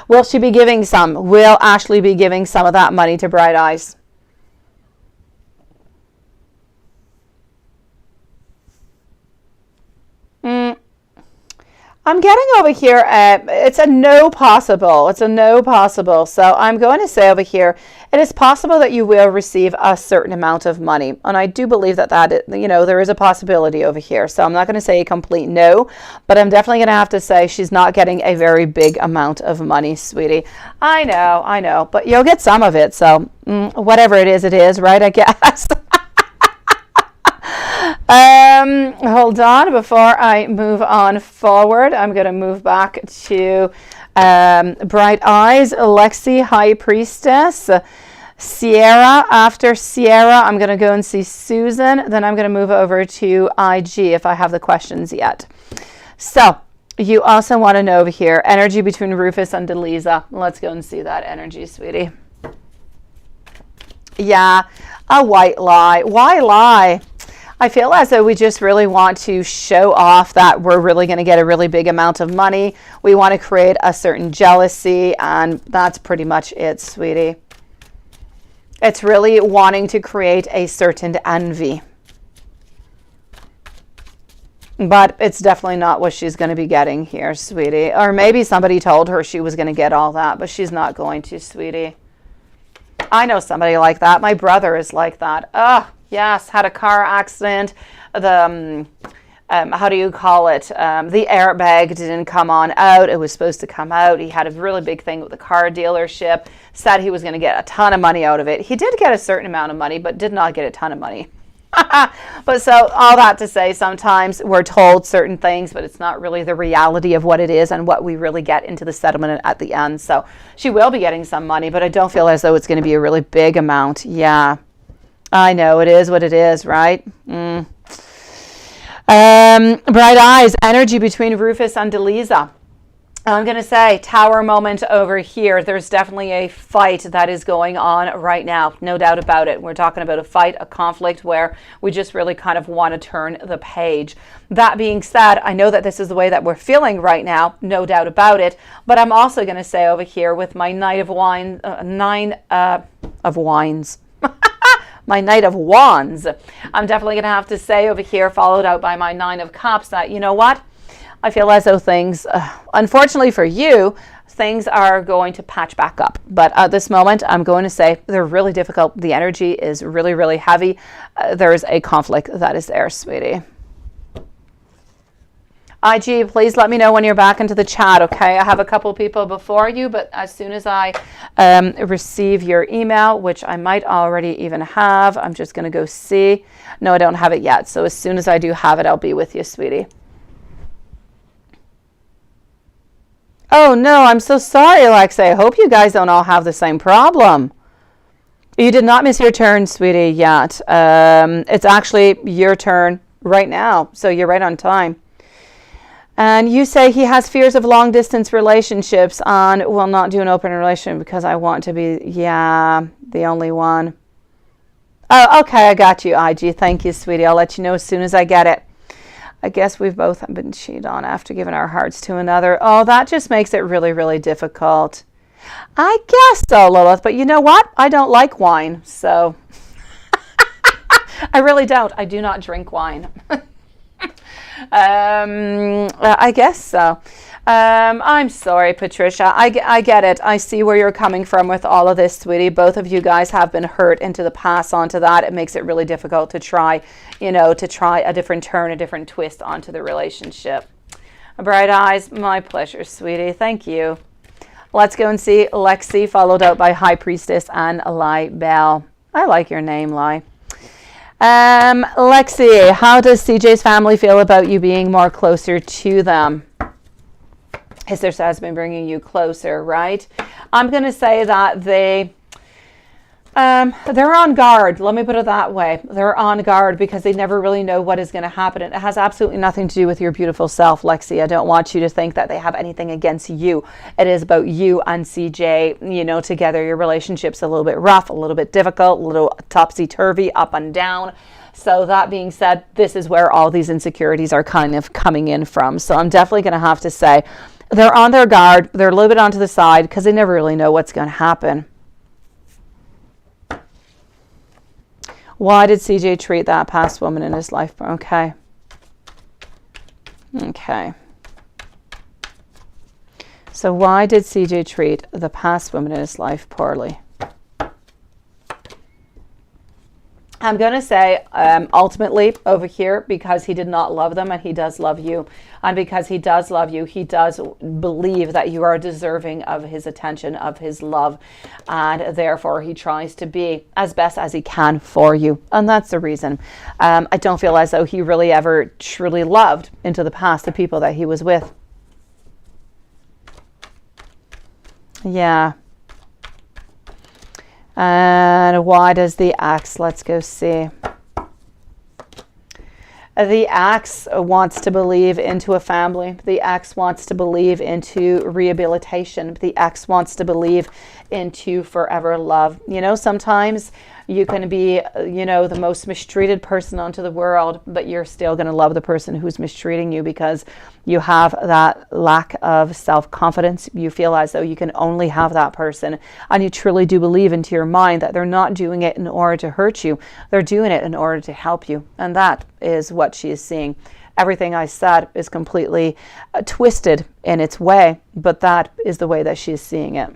will she be giving some? Will Ashley be giving some of that money to Bright Eyes? I'm getting over here, it's a no possible. It's a no possible. So I'm going to say over here, it is possible that you will receive a certain amount of money. And I do believe that there is a possibility over here. So I'm not going to say a complete no, but I'm definitely going to have to say she's not getting a very big amount of money, sweetie. I know, but you'll get some of it. So whatever it is, right, I guess. Hold on, before I move on forward, I'm going to move back to Bright Eyes, Lexi, High Priestess, Sierra. After Sierra, I'm going to go and see Susan. Then I'm going to move over to IG if I have the questions yet. So you also want to know over here, energy between Rufus and Delisa. Let's go and see that energy, sweetie. Yeah, a white lie. Why lie? I feel as though we just really want to show off that we're really going to get a really big amount of money. We want to create a certain jealousy, and that's pretty much it, sweetie. It's really wanting to create a certain envy. But it's definitely not what she's going to be getting here, sweetie. Or maybe somebody told her she was going to get all that, but she's not going to, sweetie. I know somebody like that. My brother is like that. Oh, yes, had a car accident. The, how do you call it? The airbag didn't come on out. It was supposed to come out. He had a really big thing with the car dealership. Said he was going to get a ton of money out of it. He did get a certain amount of money, but did not get a ton of money. But so all that to say, sometimes we're told certain things, but it's not really the reality of what it is and what we really get into the settlement at the end. So she will be getting some money, but I don't feel as though it's going to be a really big amount. Yeah, I know, it is what it is, right? Bright Eyes, energy between Rufus and Delisa. I'm going to say tower moment over here. There's definitely a fight that is going on right now. No doubt about it. We're talking about a fight, a conflict where we just really kind of want to turn the page. That being said, I know that this is the way that we're feeling right now. No doubt about it. But I'm also going to say over here with my Knight of Wine, Nine of Wines. My Knight of Wands. I'm definitely going to have to say over here, followed out by my Nine of Cups, that, you know what? I feel as though things, unfortunately for you, things are going to patch back up. But at this moment, I'm going to say they're really difficult. The energy is really, really heavy. There's a conflict that is there, sweetie. IG, please let me know when you're back into the chat, okay? I have a couple people before you, but as soon as I receive your email, which I might already even have, I'm just going to go see. No, I don't have it yet. So as soon as I do have it, I'll be with you, sweetie. Oh, no, I'm so sorry, Alexa. I hope you guys don't all have the same problem. You did not miss your turn, sweetie, yet. It's actually your turn right now, so you're right on time. And you say he has fears of long-distance relationships and will not do an open relationship because I want to be, yeah, the only one. Oh, okay, I got you, IG. Thank you, sweetie. I'll let you know as soon as I get it. I guess we've both been cheated on after giving our hearts to another. Oh, that just makes it really, really difficult. I guess so, Lilith. But you know what? I don't like wine, so I really don't. I do not drink wine. I guess so. I'm sorry, Patricia. I get it. I see where you're coming from with all of this, sweetie. Both of you guys have been hurt, and to the pass onto that, it makes it really difficult to try, to try a different turn, a different twist onto the relationship. Bright eyes, my pleasure, sweetie. Thank you. Let's go and see Lexi, followed out by High Priestess and Lai Bell. I like your name, Lai. Lexi, how does CJ's family feel about you being more closer to them? His sister has been bringing you closer, right? I'm going to say that they're on guard. Let me put it that way. They're on guard because they never really know what is going to happen. And it has absolutely nothing to do with your beautiful self, Lexi. I don't want you to think that they have anything against you. It is about you and CJ, together. Your relationship's a little bit rough, a little bit difficult, a little topsy-turvy, up and down. So that being said, this is where all these insecurities are kind of coming in from. So I'm definitely going to have to say they're on their guard. They're a little bit onto the side because they never really know what's going to happen. Why did CJ treat that past woman in his life? Okay. So why did CJ treat the past woman in his life poorly? I'm going to say ultimately over here because he did not love them and he does love you. And because he does love you, he does believe that you are deserving of his attention, of his love. And therefore, he tries to be as best as he can for you. And that's the reason. I don't feel as though he really ever truly loved into the past the people that he was with. Yeah. And why does the axe? Let's go see. The axe wants to believe into a family. The axe wants to believe into rehabilitation. The axe wants to believe into forever love. Sometimes you can be, the most mistreated person onto the world, but you're still going to love the person who's mistreating you because you have that lack of self-confidence. You feel as though you can only have that person, and you truly do believe into your mind that they're not doing it in order to hurt you. They're doing it in order to help you, and that is what she is seeing. Everything I said is completely twisted in its way, but that is the way that she is seeing it.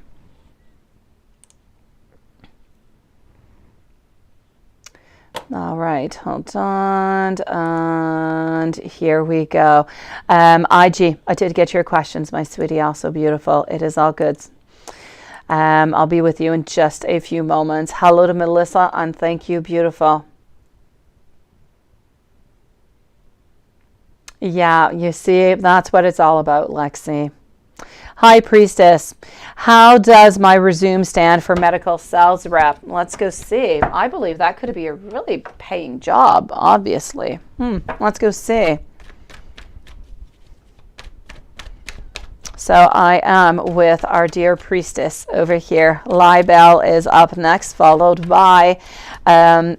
All right, hold on, and here we go. IG, I did get your questions, my sweetie, also beautiful. It is all good. I'll be with you in just a few moments. Hello to Melissa, and thank you, beautiful. Yeah, you see, that's what it's all about, Lexi. High Priestess, how does my resume stand for medical sales rep? Let's go see. I believe that could be a really paying job, obviously. Let's go see. So I am with our dear priestess over here. Libel is up next, followed by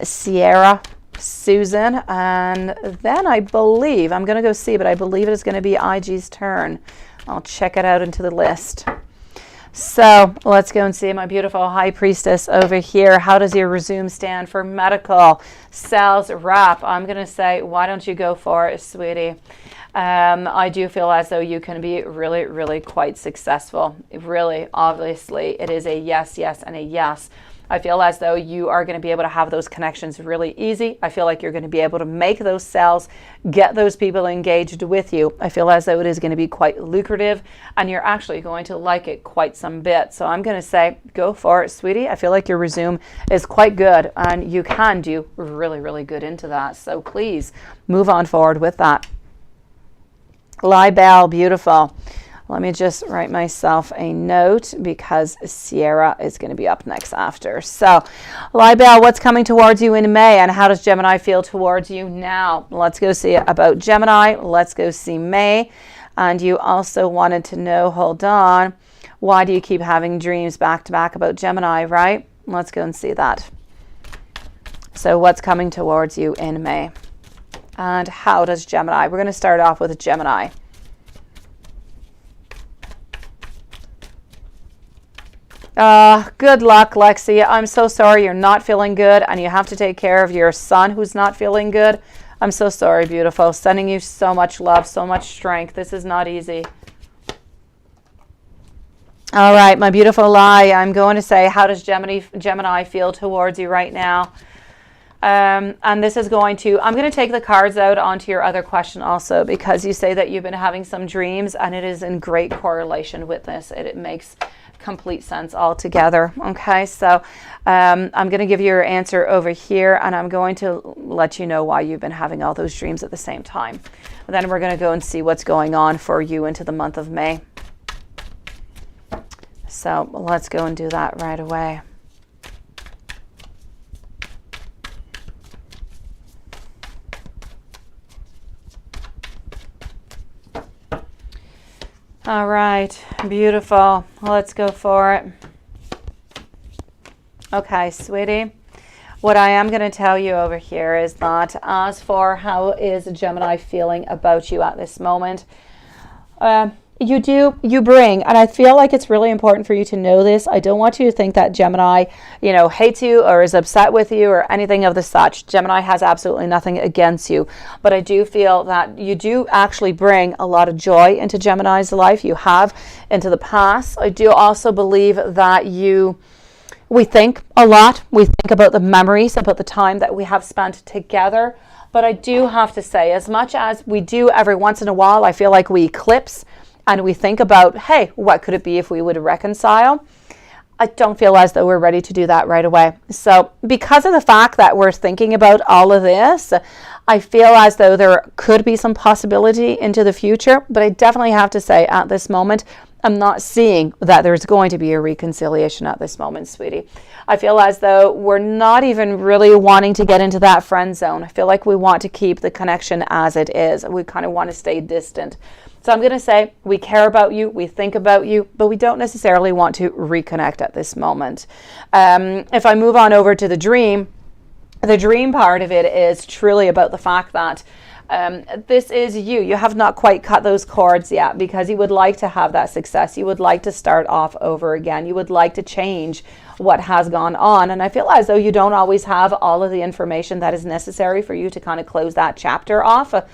Sierra, Susan, and then I believe, I'm going to go see, but I believe it is going to be IG's turn. I'll check it out into the list. So let's go and see my beautiful High Priestess over here. How does your resume stand for medical sales rep? I'm going to say, why don't you go for it, sweetie? I do feel as though you can be really, really quite successful. Really, obviously, it is a yes, yes, and a yes. I feel as though you are going to be able to have those connections really easy. I feel like you're going to be able to make those sales, get those people engaged with you. I feel as though it is going to be quite lucrative, and you're actually going to like it quite some bit. So I'm going to say, go for it, sweetie. I feel like your resume is quite good, and you can do really, really good into that. So please move on forward with that. Libel, beautiful. Let me just write myself a note because Sierra is going to be up next after. So, Libel, what's coming towards you in May, and how does Gemini feel towards you now? Let's go see about Gemini. Let's go see May. And you also wanted to know, hold on, why do you keep having dreams back to back about Gemini, right? Let's go and see that. So what's coming towards you in May? And how does Gemini? We're going to start off with Gemini. Good luck, Lexi. I'm so sorry you're not feeling good and you have to take care of your son who's not feeling good. I'm so sorry, beautiful. Sending you so much love, so much strength. This is not easy. All right, my beautiful lie. I'm going to say, how does Gemini feel towards you right now? And this is going to, I'm going to take the cards out onto your other question also, because you say that you've been having some dreams and it is in great correlation with this. It makes complete sense altogether. Okay, so I'm going to give you your answer over here, and I'm going to let you know why you've been having all those dreams at the same time. And then we're going to go and see what's going on for you into the month of May. So let's go and do that right away. All right, beautiful. Let's go for it. Okay, sweetie. What I am going to tell you over here is that as for how is Gemini feeling about you at this moment, you bring, and I feel like it's really important for you to know this. I don't want you to think that Gemini, hates you or is upset with you or anything of the such. Gemini has absolutely nothing against you, but I do feel that you do actually bring a lot of joy into Gemini's life. You have into the past. I do also believe that we think a lot. We think about the memories, about the time that we have spent together. But I do have to say, as much as we do every once in a while, I feel like we eclipse and we think about, hey, what could it be if we would reconcile? I don't feel as though we're ready to do that right away. So because of the fact that we're thinking about all of this, I feel as though there could be some possibility into the future. But I definitely have to say at this moment, I'm not seeing that there's going to be a reconciliation at this moment, sweetie. I feel as though we're not even really wanting to get into that friend zone. I feel like we want to keep the connection as it is. We kind of want to stay distant. So I'm going to say we care about you, we think about you, but we don't necessarily want to reconnect at this moment. If I move on over to the dream part of it is truly about the fact that this is you. You have not quite cut those cords yet because you would like to have that success. You would like to start off over again. You would like to change what has gone on. And I feel as though you don't always have all of the information that is necessary for you to kind of close that chapter off. So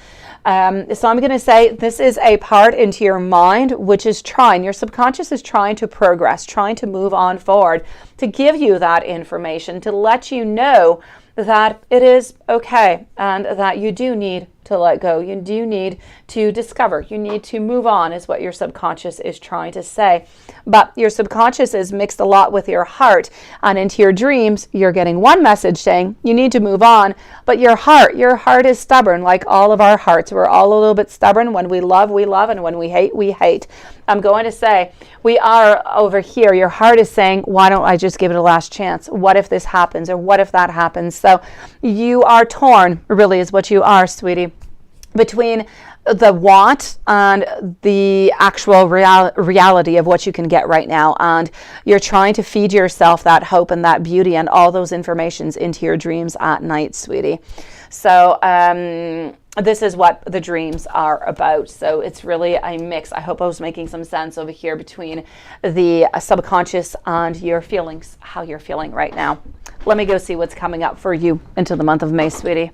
I'm going to say this is a part into your mind which is trying, your subconscious is trying to progress, trying to move on forward, to give you that information, to let you know that it is okay and that you do need to let go. You do need to discover. You need to move on is what your subconscious is trying to say. But your subconscious is mixed a lot with your heart, and into your dreams, you're getting one message saying you need to move on, but your heart is stubborn, like all of our hearts. We're all a little bit stubborn. When we love, and when we hate, we hate. I'm going to say we are over here. Your heart is saying, why don't I just give it a last chance? What if this happens? Or what if that happens? So you are torn, really is what you are, sweetie, between the want and the actual reality of what you can get right now. And you're trying to feed yourself that hope and that beauty and all those informations into your dreams at night, sweetie. So this is what the dreams are about. So it's really a mix. I hope I was making some sense over here between the subconscious and your feelings, how you're feeling right now. Let me go see what's coming up for you into the month of May, sweetie.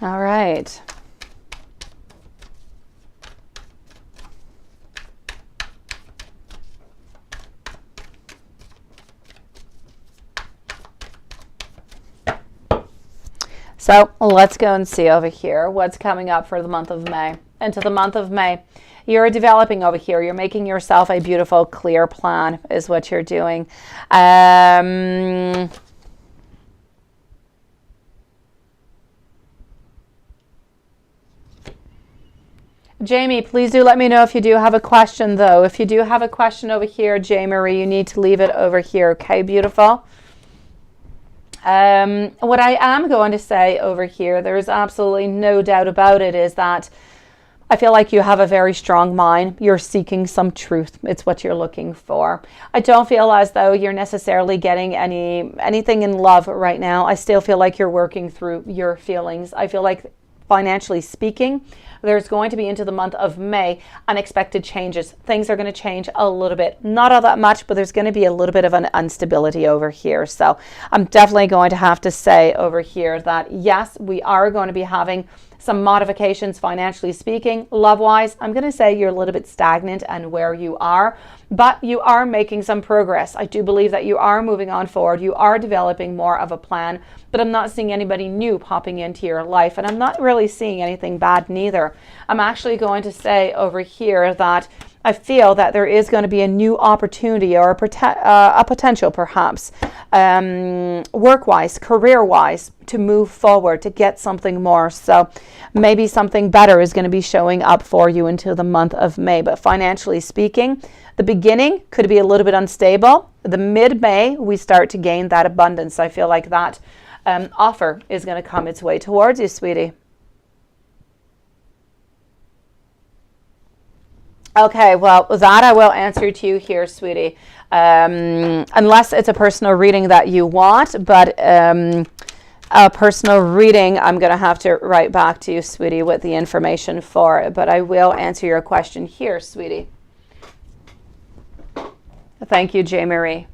All right. So let's go and see over here what's coming up for the month of May. Into the month of May, you're developing over here. You're making yourself a beautiful, clear plan is what you're doing. Jamie, please do let me know if you do have a question, though. If you do have a question over here, J. Marie, you need to leave it over here. Okay, beautiful. What I am going to say over here, there's absolutely no doubt about it, is that I feel like you have a very strong mind. You're seeking some truth. It's what you're looking for. I don't feel as though you're necessarily getting anything in love right now. I still feel like you're working through your feelings. I feel like, financially speaking, there's going to be, into the month of May, unexpected changes. Things are going to change a little bit. Not all that much, but there's going to be a little bit of an instability over here. So I'm definitely going to have to say over here that yes, we are going to be having some modifications financially speaking. Love-wise, I'm going to say you're a little bit stagnant and where you are, but you are making some progress. I do believe that you are moving on forward. You are developing more of a plan, but I'm not seeing anybody new popping into your life, and I'm not really seeing anything bad neither. I'm actually going to say over here that I feel that there is going to be a new opportunity, or a potential perhaps, work-wise, career-wise, to move forward, to get something more. So maybe something better is going to be showing up for you until the month of May. But financially speaking, the beginning could be a little bit unstable. The mid-May, we start to gain that abundance. I feel like that offer is going to come its way towards you, sweetie. Okay, well, that I will answer to you here, sweetie. Unless it's a personal reading that you want, but a personal reading, I'm going to have to write back to you, sweetie, with the information for it. But I will answer your question here, sweetie. Thank you, J. Marie.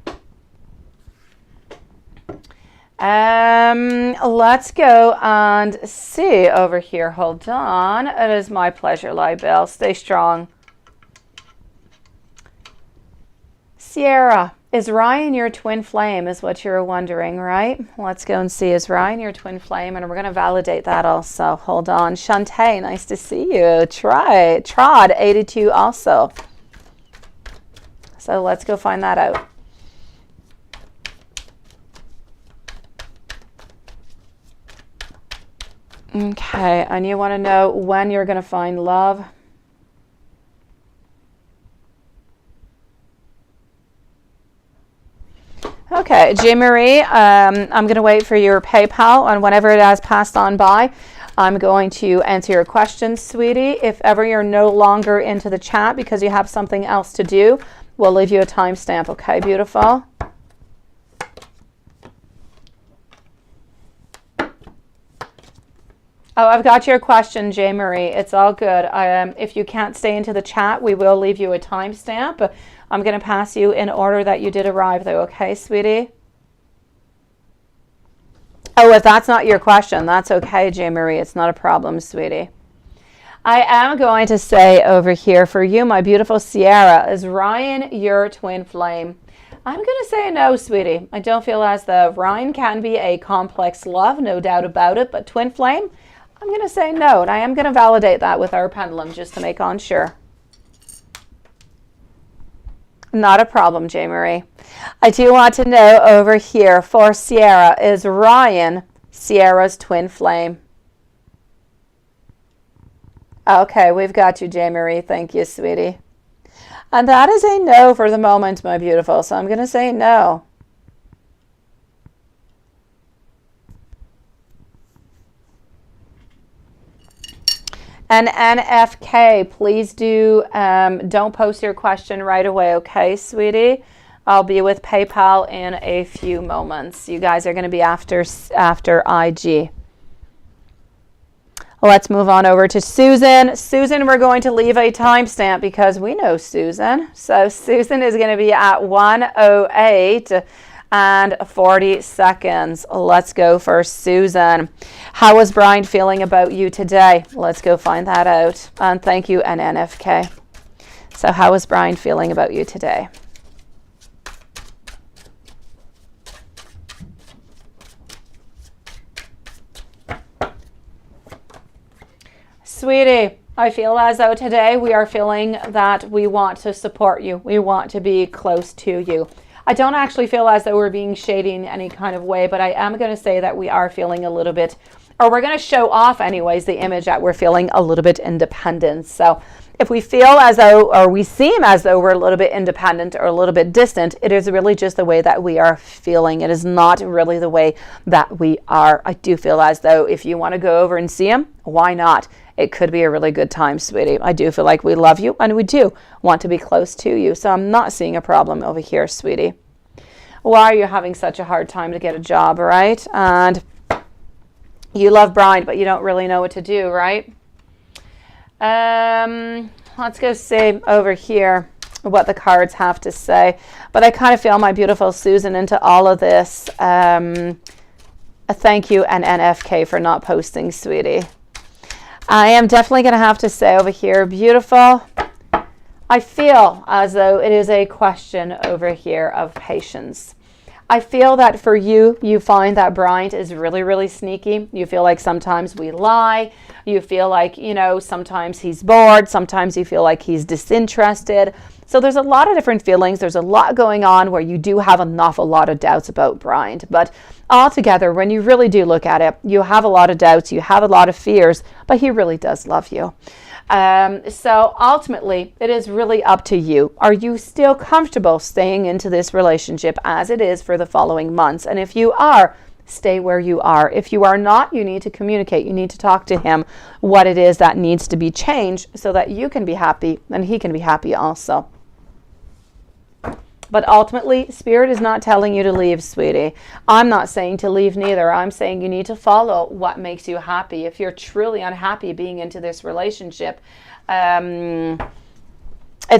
Let's go and see over here. Hold on. It is my pleasure, Libel. Stay strong. Sierra, is Ryan your twin flame, is what you're wondering, right? Let's go and see, is Ryan your twin flame? And we're going to validate that also. Hold on. Shantae, nice to see you. Trod 82 also. So let's go find that out. Okay, and you want to know when you're going to find love? Okay, J. Marie, I'm going to wait for your PayPal, and whenever it has passed on by, I'm going to answer your questions, sweetie. If ever you're no longer into the chat because you have something else to do, we'll leave you a timestamp, okay, beautiful? Oh, I've got your question, J. Marie. It's all good. If you can't stay into the chat, we will leave you a timestamp. I'm going to pass you in order that you did arrive, though. Okay, sweetie? Oh, if that's not your question, that's okay, J. Marie. It's not a problem, sweetie. I am going to say over here for you, my beautiful Sierra, is Ryan your twin flame? I'm going to say no, sweetie. I don't feel as though Ryan can be a complex love, no doubt about it, but twin flame, I'm going to say no, and I am going to validate that with our pendulum just to make on sure. Not a problem, J. Marie. I do want to know over here for Sierra, is Ryan Sierra's twin flame? Okay, we've got you, J. Marie. Thank you, sweetie. And that is a no for the moment, my beautiful. So I'm going to say no. And NFK, please do, don't post your question right away, okay, sweetie? I'll be with PayPal in a few moments. You guys are going to be after IG. Let's move on over to Susan. Susan, we're going to leave a timestamp because we know Susan. So Susan is going to be at 1:08 and 40 seconds. Let's go for Susan. How is Brian feeling about you today? Let's go find that out. And thank you, NNFK. So how is Brian feeling about you today? Sweetie, I feel as though today we are feeling that we want to support you. We want to be close to you. I don't actually feel as though we're being shady in any kind of way, but I am going to say that we are feeling a little bit or we're going to show off anyways the image that we're feeling a little bit independent. So if we feel as though, or we seem as though we're a little bit independent or a little bit distant, it is really just the way that we are feeling. It is not really the way that we are. I do feel as though if you want to go over and see him, why not? It could be a really good time, sweetie. I do feel like we love you and we do want to be close to you. So I'm not seeing a problem over here, sweetie. Why are you having such a hard time to get a job, right? And you love Brian, but you don't really know what to do, right? Let's go see over here what the cards have to say. But I kind of feel, my beautiful Susan, into all of this. A thank you and NFK for not posting, sweetie. I am definitely going to have to say over here, beautiful. I feel as though it is a question over here of patience. I feel that for you, you find that Brian is really, really sneaky. You feel like sometimes we lie. You feel like, you know, sometimes he's bored. Sometimes you feel like he's disinterested. So there's a lot of different feelings. There's a lot going on where you do have an awful lot of doubts about Brian. But altogether, when you really do look at it, you have a lot of doubts. You have a lot of fears, but he really does love you. So ultimately, it is really up to you. Are you still comfortable staying into this relationship as it is for the following months? And if you are, stay where you are. If you are not, you need to communicate. You need to talk to him what it is that needs to be changed so that you can be happy and he can be happy also. But ultimately, Spirit is not telling you to leave, sweetie. I'm not saying to leave neither. I'm saying you need to follow what makes you happy. If you're truly unhappy being into this relationship, it's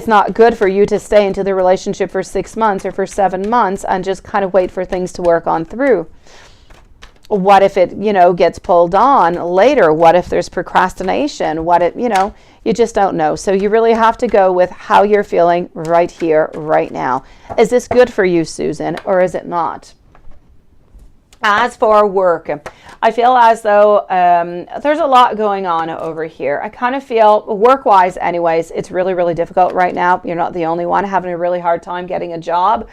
not good for you to stay into the relationship for 6 months or for 7 months and just kind of wait for things to work on through. What if it, you know, gets pulled on later? What if there's procrastination? What if, you know, you just don't know. So you really have to go with how you're feeling right here, right now. Is this good for you, Susan, or is it not? As for work, I feel as though there's a lot going on over here. I kind of feel, work-wise anyways, it's really, really difficult right now. You're not the only one having a really hard time getting a job.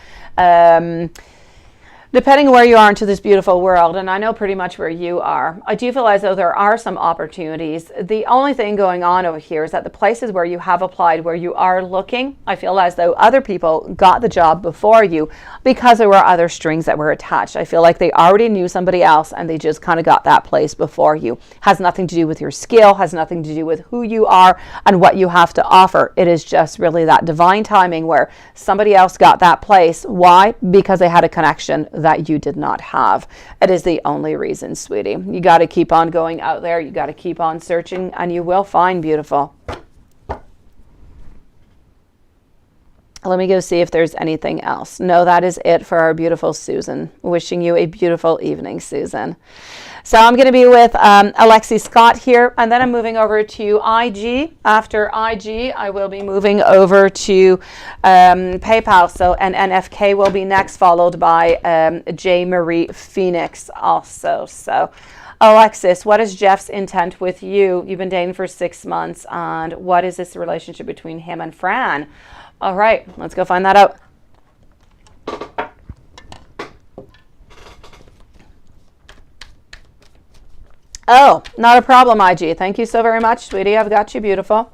Depending where you are into this beautiful world, and I know pretty much where you are, I do feel as though there are some opportunities. The only thing going on over here is that the places where you have applied, where you are looking, I feel as though other people got the job before you because there were other strings that were attached. I feel like they already knew somebody else and they just kind of got that place before you. Has nothing to do with your skill, has nothing to do with who you are and what you have to offer. It is just really that divine timing where somebody else got that place. Why? Because they had a connection that you did not have. It is the only reason, sweetie. You got to keep on going out there. You got to keep on searching and you will find, beautiful. Let me go see if there's anything else. No, that is it for our beautiful Susan. Wishing you a beautiful evening, Susan. So I'm going to be with Alexi Scott here, and then I'm moving over to IG. After IG, I will be moving over to PayPal. So an NFK will be next, followed by J. Marie Phoenix also. So Alexis, what is Jeff's intent with you? You've been dating for 6 months, and what is this relationship between him and Fran? All right, let's go find that out. Oh, not a problem, IG. Thank you so very much, sweetie. I've got you, beautiful.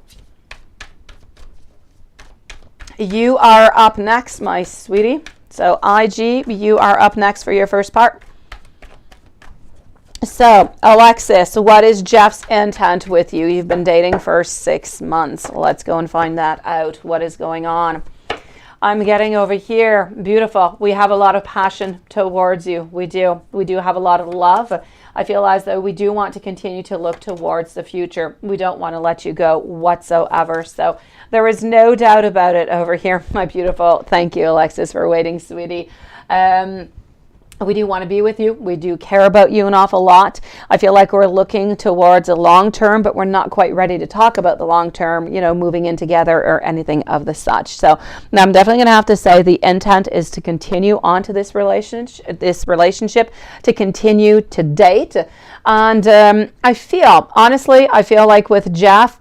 You are up next, my sweetie. So IG, you are up next for your first part. So, Alexis, what is Jeff's intent with you? You've been dating for 6 months. Let's go and find that out. What is going on? I'm getting over here. Beautiful. We have a lot of passion towards you. We do. We do have a lot of love. I feel as though we do want to continue to look towards the future. We don't want to let you go whatsoever. So there is no doubt about it over here, my beautiful. Thank you, Alexis, for waiting, sweetie. We do want to be with you. We do care about you an awful lot. I feel like we're looking towards a long term, but we're not quite ready to talk about the long term, you know, moving in together or anything of the such. So now I'm definitely going to have to say the intent is to continue on to this relationship, to continue to date. And I feel, honestly, I feel like with Jeff,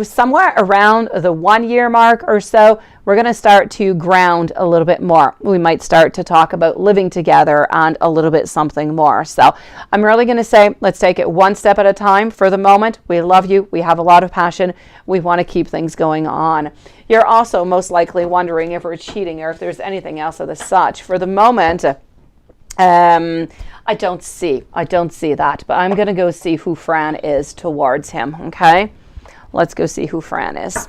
somewhere around the 1 year mark or so, we're going to start to ground a little bit more. We might start to talk about living together and a little bit something more. So I'm really going to say, let's take it one step at a time for the moment. We love you. We have a lot of passion. We want to keep things going on. You're also most likely wondering if we're cheating or if there's anything else of the such. For the moment, I don't see that, but I'm going to go see who Fran is towards him. Okay. Let's go see who Fran is.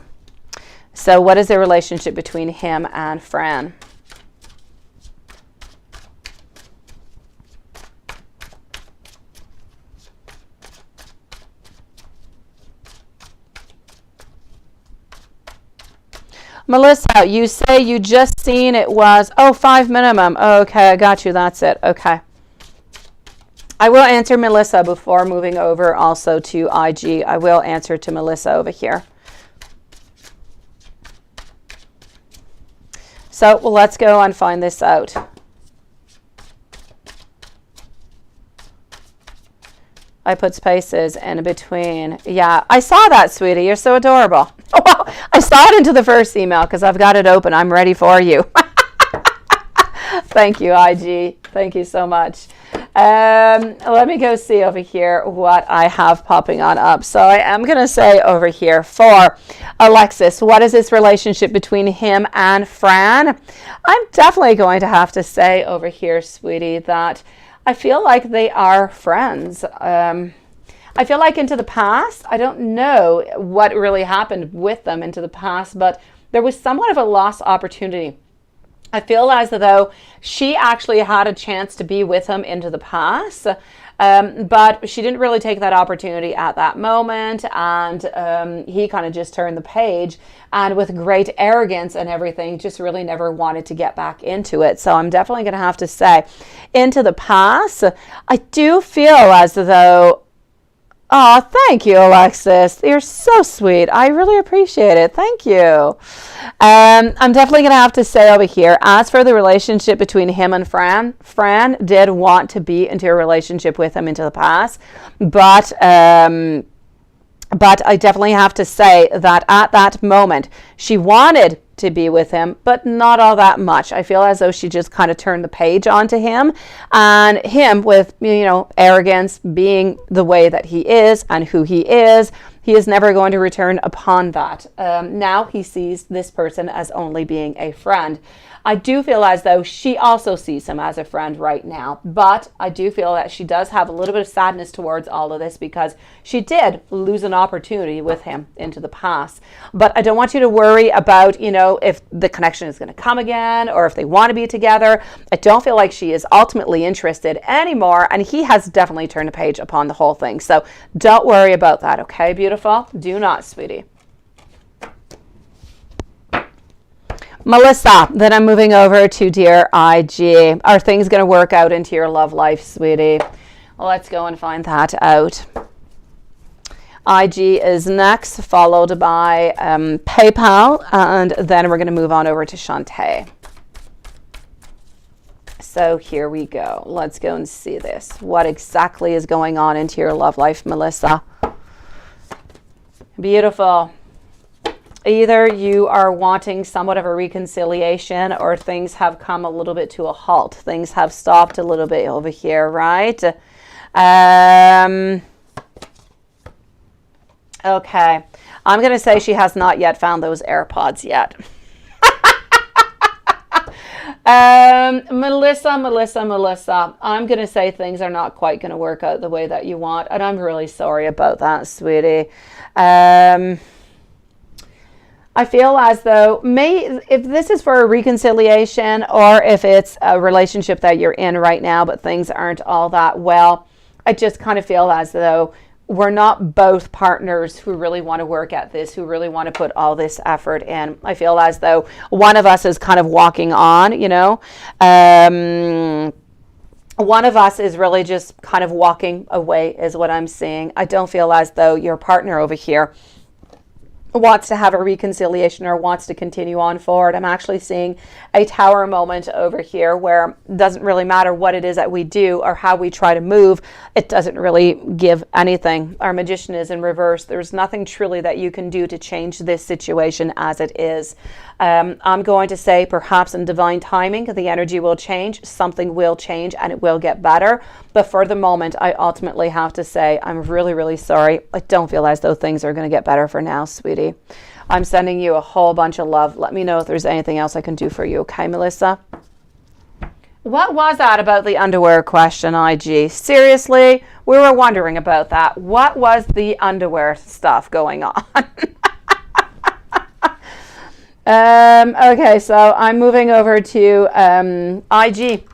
So what is the relationship between him and Fran? Melissa, you say you just seen it was, 5 minimum. Okay, I got you. That's it. Okay. I will answer Melissa before moving over also to IG. I will answer to Melissa over here. So let's go and find this out. I put spaces in between. Yeah, I saw that, sweetie. You're so adorable. Oh, well, I saw it into the first email because I've got it open. I'm ready for you. Thank you, IG. Thank you so much. Let me go see over here what I have popping on up. So I am going to say over here for Alexis, what is this relationship between him and Fran? I'm definitely going to have to say over here, sweetie, that I feel like they are friends. I feel like into the past, I don't know what really happened with them into the past, but there was somewhat of a lost opportunity. I feel as though she actually had a chance to be with him into the past, but she didn't really take that opportunity at that moment, and he kind of just turned the page, and with great arrogance and everything, just really never wanted to get back into it. So I'm definitely going to have to say, into the past, I do feel as though, oh, thank you, Alexis. You're so sweet. I really appreciate it. Thank you. I'm definitely going to have to say over here, as for the relationship between him and Fran, Fran did want to be into a relationship with him into the past, but I definitely have to say that at that moment, she wanted to be with him, but not all that much. I feel as though she just kind of turned the page onto him, and him with, arrogance, being the way that he is and who he is never going to return upon that. Now he sees this person as only being a friend. I do feel as though she also sees him as a friend right now, but I do feel that she does have a little bit of sadness towards all of this because she did lose an opportunity with him into the past. But I don't want you to worry about, if the connection is going to come again or if they want to be together. I don't feel like she is ultimately interested anymore, and he has definitely turned a page upon the whole thing. So don't worry about that, okay, beautiful? Do not, sweetie. Melissa, then I'm moving over to dear IG. Are things going to work out into your love life, sweetie? Well, let's go and find that out. IG is next, followed by PayPal, and then we're going to move on over to Shantae. So here we go. Let's go and see this. What exactly is going on into your love life, Melissa? Beautiful. Either you are wanting somewhat of a reconciliation, or things have come a little bit to a halt. Things have stopped a little bit over here, right? Okay. I'm going to say she has not yet found those AirPods yet. Melissa, I'm going to say things are not quite going to work out the way that you want, and I'm really sorry about that, sweetie. I feel as though if this is for a reconciliation, or if it's a relationship that you're in right now but things aren't all that well, I just kind of feel as though we're not both partners who really want to work at this, who really want to put all this effort in. I feel as though one of us is kind of walking on, one of us is really just kind of walking away is what I'm seeing. I don't feel as though your partner over here wants to have a reconciliation or wants to continue on forward. I'm actually seeing a tower moment over here where it doesn't really matter what it is that we do or how we try to move. It doesn't really give anything. Our Magician is in reverse. There's nothing truly that you can do to change this situation as it is. I'm going to say perhaps in divine timing, the energy will change, something will change, and it will get better. But for the moment, I ultimately have to say, I'm really, really sorry. I don't feel as though things are going to get better for now, sweetie. I'm sending you a whole bunch of love. Let me know if there's anything else I can do for you. Okay, Melissa? What was that about the underwear question, IG? Seriously? We were wondering about that. What was the underwear stuff going on? Okay, so I'm moving over to IG.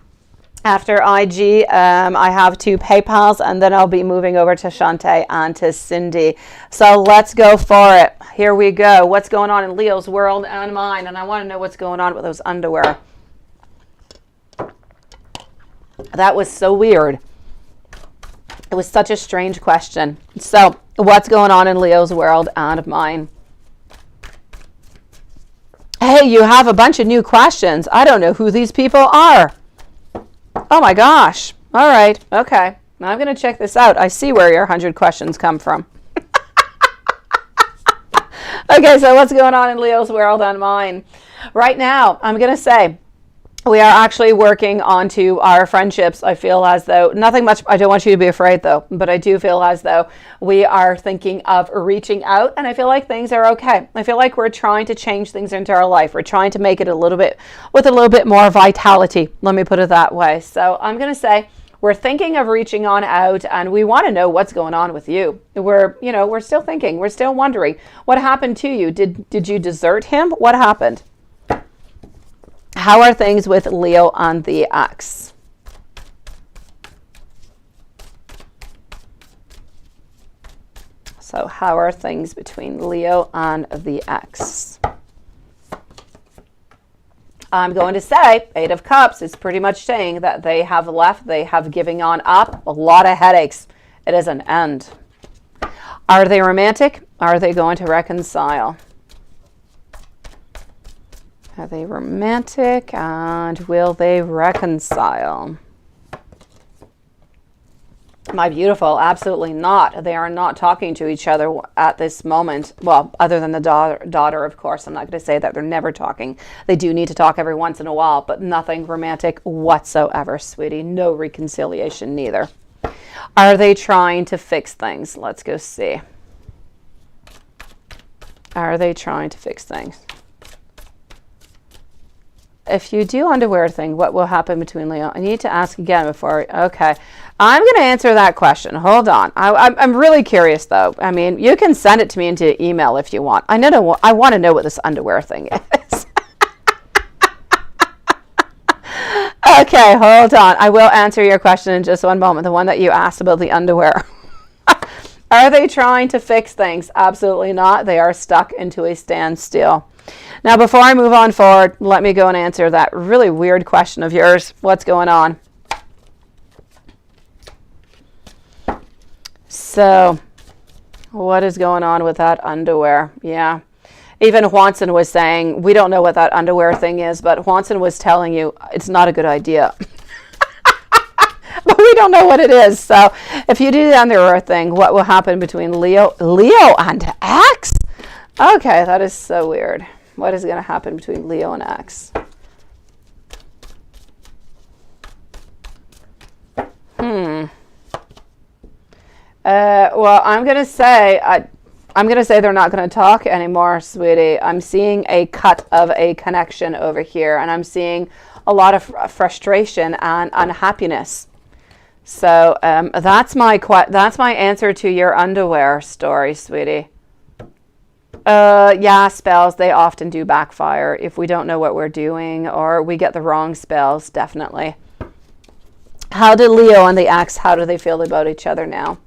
After IG, I have 2 PayPals, and then I'll be moving over to Shantae and to Cindy. So let's go for it. Here we go. What's going on in Leo's world and mine? And I want to know what's going on with those underwear. That was so weird. It was such a strange question. So what's going on in Leo's world and mine? Hey, you have a bunch of new questions. I don't know who these people are. Oh my gosh. All right. Okay. I'm going to check this out. I see where your 100 questions come from. Okay, so what's going on in Leo's world and mine? Right now, I'm going to say we are actually working onto our friendships. I feel as though nothing much. I don't want you to be afraid though, but I do feel as though we are thinking of reaching out, and I feel like things are okay. I feel like we're trying to change things into our life. We're trying to make it a little bit more vitality. Let me put it that way. So I'm going to say we're thinking of reaching on out, and we want to know what's going on with you. We're still thinking. We're still wondering what happened to you. Did you desert him? What happened? How are things with Leo and the ex? So how are things between Leo and the ex? I'm going to say 8 of Cups is pretty much saying that they have left, they have given on up, a lot of headaches. It is an end. Are they romantic? Are they going to reconcile? Are they romantic, and will they reconcile? My beautiful, absolutely not. They are not talking to each other at this moment. Well, other than the daughter, of course. I'm not going to say that they're never talking. They do need to talk every once in a while, but nothing romantic whatsoever, sweetie. No reconciliation neither. Are they trying to fix things? Let's go see. Are they trying to fix things? If you do underwear thing, what will happen between Leo? I need to ask again before. Okay. I'm going to answer that question. Hold on. I'm really curious, though. I mean, you can send it to me into email if you want. I want to know what this underwear thing is. Okay, hold on. I will answer your question in just one moment. The one that you asked about the underwear. Are they trying to fix things? Absolutely not. They are stuck into a standstill. Now, before I move on forward, let me go and answer that really weird question of yours. What's going on? So, what is going on with that underwear? Yeah. Even Juanson was saying, we don't know what that underwear thing is, but Juanson was telling you it's not a good idea. But we don't know what it is. So, if you do the underwear thing, what will happen between Leo and X? Okay, that is so weird. What is going to happen between Leo and X? Well, I'm going to say they're not going to talk anymore, sweetie. I'm seeing a cut of a connection over here, and I'm seeing a lot of frustration and unhappiness. So that's my answer to your underwear story, sweetie. Yeah, spells, they often do backfire if we don't know what we're doing or we get the wrong spells, definitely. How did Leo and the ex, how do they feel about each other now?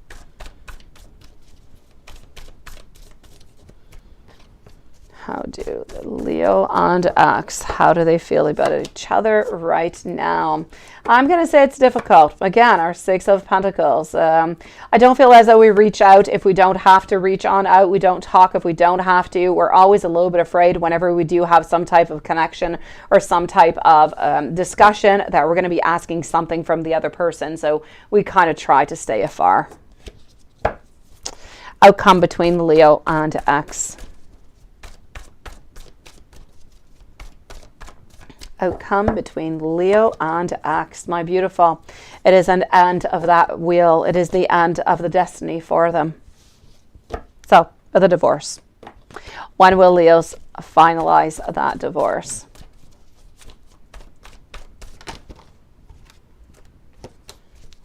How do the Leo and X, how do they feel about each other right now? I'm going to say it's difficult. Again, our Six of Pentacles. I don't feel as though we reach out if we don't have to reach on out. We don't talk if we don't have to. We're always a little bit afraid whenever we do have some type of connection or some type of discussion that we're going to be asking something from the other person. So we kind of try to stay afar. Outcome between Leo and X. Outcome between Leo and X. My beautiful. It is an end of that wheel. It is the end of the destiny for them. So, the divorce. When will Leo's finalize that divorce?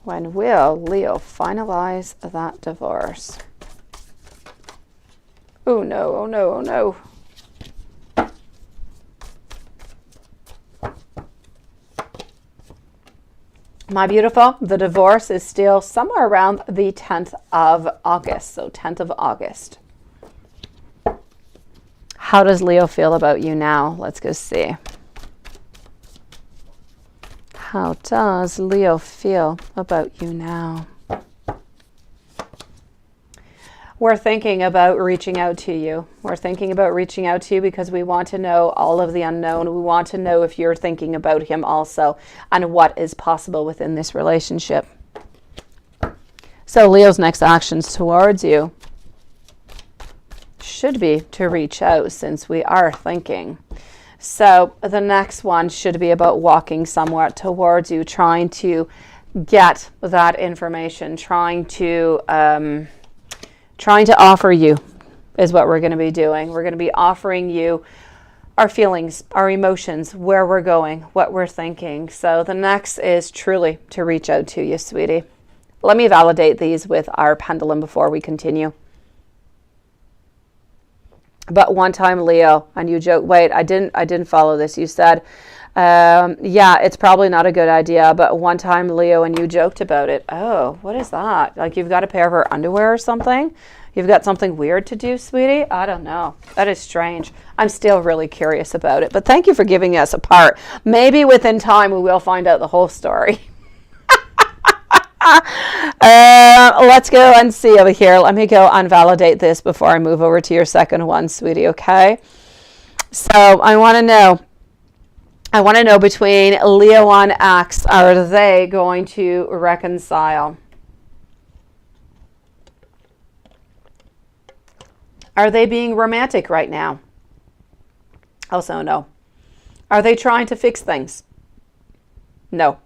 When will Leo finalize that divorce? Oh no, oh no, oh no. My beautiful, the divorce is still somewhere around the 10th of August. So 10th of August. How does Leo feel about you now? Let's go see. How does Leo feel about you now? We're thinking about reaching out to you. We're thinking about reaching out to you because we want to know all of the unknown. We want to know if you're thinking about him also and what is possible within this relationship. So Leo's next actions towards you should be to reach out since we are thinking. So the next one should be about walking somewhere towards you, trying to get that information, trying to offer you is what we're going to be doing. We're going to be offering you our feelings, our emotions, where we're going, what we're thinking. So the next is truly to reach out to you, sweetie. Let me validate these with our pendulum before we continue. But one time, Leo, and you joke, wait, I didn't follow this. You said, yeah, it's probably not a good idea, but one time, Leo, and you joked about it. Oh, what is that? Like you've got a pair of her underwear or something? You've got something weird to do, sweetie? I don't know. That is strange. I'm still really curious about it, but thank you for giving us a part. Maybe within time, we will find out the whole story. Let's go and see over here. Let me go and validate this before I move over to your second one, sweetie, okay? So I want to know between Leo and X, are they going to reconcile? Are they being romantic right now? Also, no. Are they trying to fix things? No.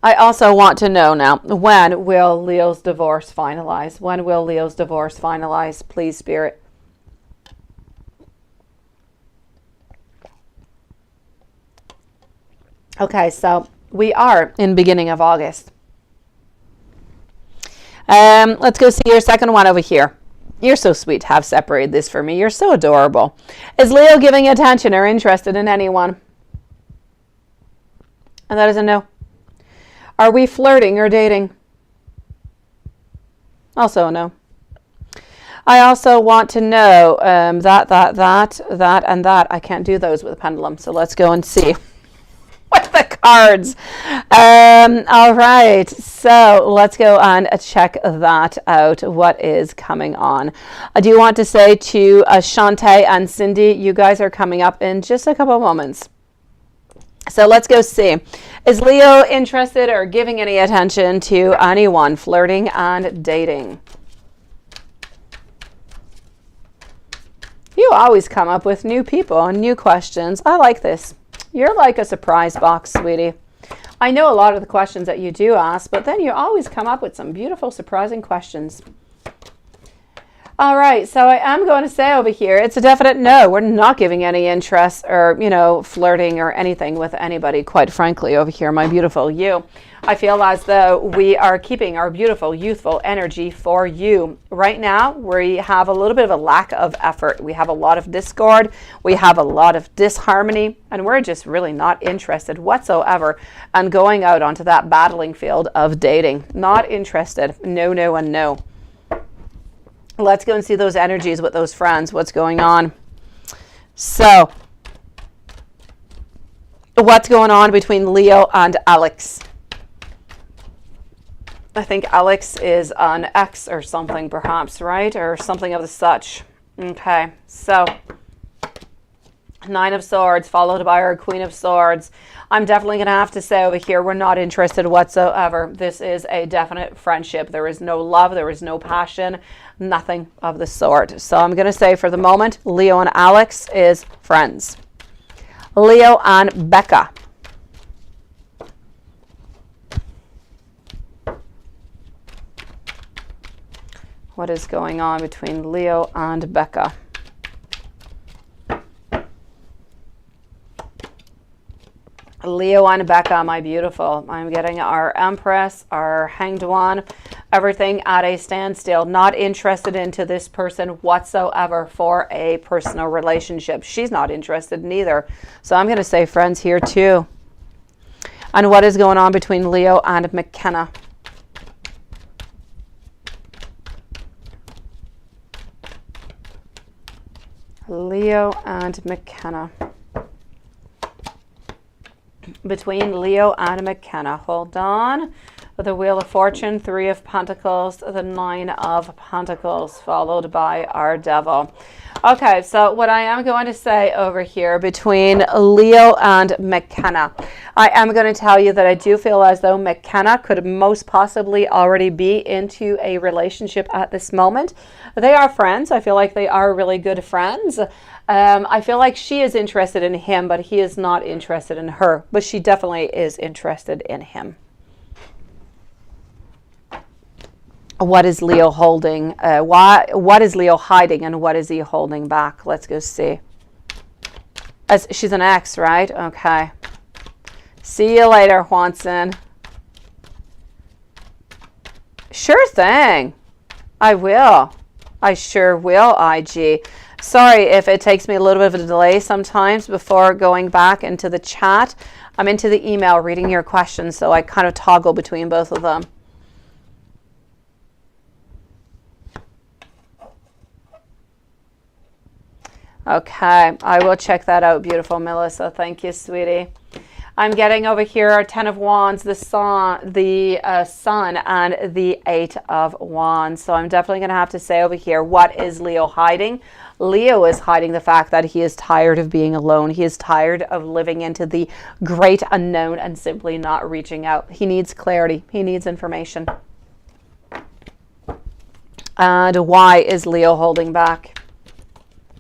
I also want to know now, when will Leo's divorce finalize? When will Leo's divorce finalize? Please, Spirit. Okay, so we are in beginning of August. Let's go see your second one over here. You're so sweet to have separated this for me. You're so adorable. Is Leo giving attention or interested in anyone? And that is a no. Are we flirting or dating? Also a no. I also want to know that, and that. I can't do those with a pendulum, so let's go and see. With the cards. All right, so let's go and check that out. What is coming on? I do want to say to Shantae and Cindy, you guys are coming up in just a couple of moments. So let's go see. Is Leo interested or giving any attention to anyone flirting and dating? You always come up with new people and new questions. I like this. You're like a surprise box, sweetie. I know a lot of the questions that you do ask, but then you always come up with some beautiful, surprising questions. All right, so I am going to say over here, it's a definite no. We're not giving any interest or, flirting or anything with anybody, quite frankly, over here, my beautiful you. I feel as though we are keeping our beautiful, youthful energy for you. Right now, we have a little bit of a lack of effort. We have a lot of discord. We have a lot of disharmony, and we're just really not interested whatsoever in going out onto that battling field of dating. Not interested. No, no, and no. Let's go and see those energies with those friends. What's going on? So, what's going on between Leo and Alex? I think Alex is an ex or something, perhaps, right? Or something of the such. Okay, so Nine of Swords followed by our Queen of Swords. I'm definitely going to have to say over here, we're not interested whatsoever. This is a definite friendship. There is no love. There is no passion. Nothing of the sort. So I'm going to say for the moment, Leo and Alex is friends. Leo and Becca. What is going on between Leo and Becca? Leo and Becca, my beautiful. I'm getting our Empress, our Hanged One, everything at a standstill. Not interested into this person whatsoever for a personal relationship. She's not interested neither. So I'm going to say friends here too. And what is going on between Leo and McKenna? Leo and McKenna. Between Leo and McKenna. Hold on. With the Wheel of Fortune, Three of Pentacles, the Nine of Pentacles, followed by our Devil. Okay, so what I am going to say over here between Leo and McKenna, I am going to tell you that I do feel as though McKenna could most possibly already be into a relationship at this moment. They are friends. I feel like they are really good friends. I feel like she is interested in him, but he is not interested in her. But she definitely is interested in him. What is Leo holding? What is Leo hiding and what is he holding back? Let's go see. As she's an ex, right? Okay. See you later, Juanson. Sure thing. I will. I sure will, IG. Sorry if it takes me a little bit of a delay sometimes before going back into the chat. I'm into the email reading your questions, so I kind of toggle between both of them. Okay, I will check that out, beautiful Melissa. Thank you, sweetie. I'm getting over here 10 of Wands, the Sun, and the 8 of Wands. So I'm definitely going to have to say over here, what is Leo hiding? Leo is hiding the fact that he is tired of being alone. He is tired of living into the great unknown and simply not reaching out. He needs clarity. He needs information. And why is Leo holding back?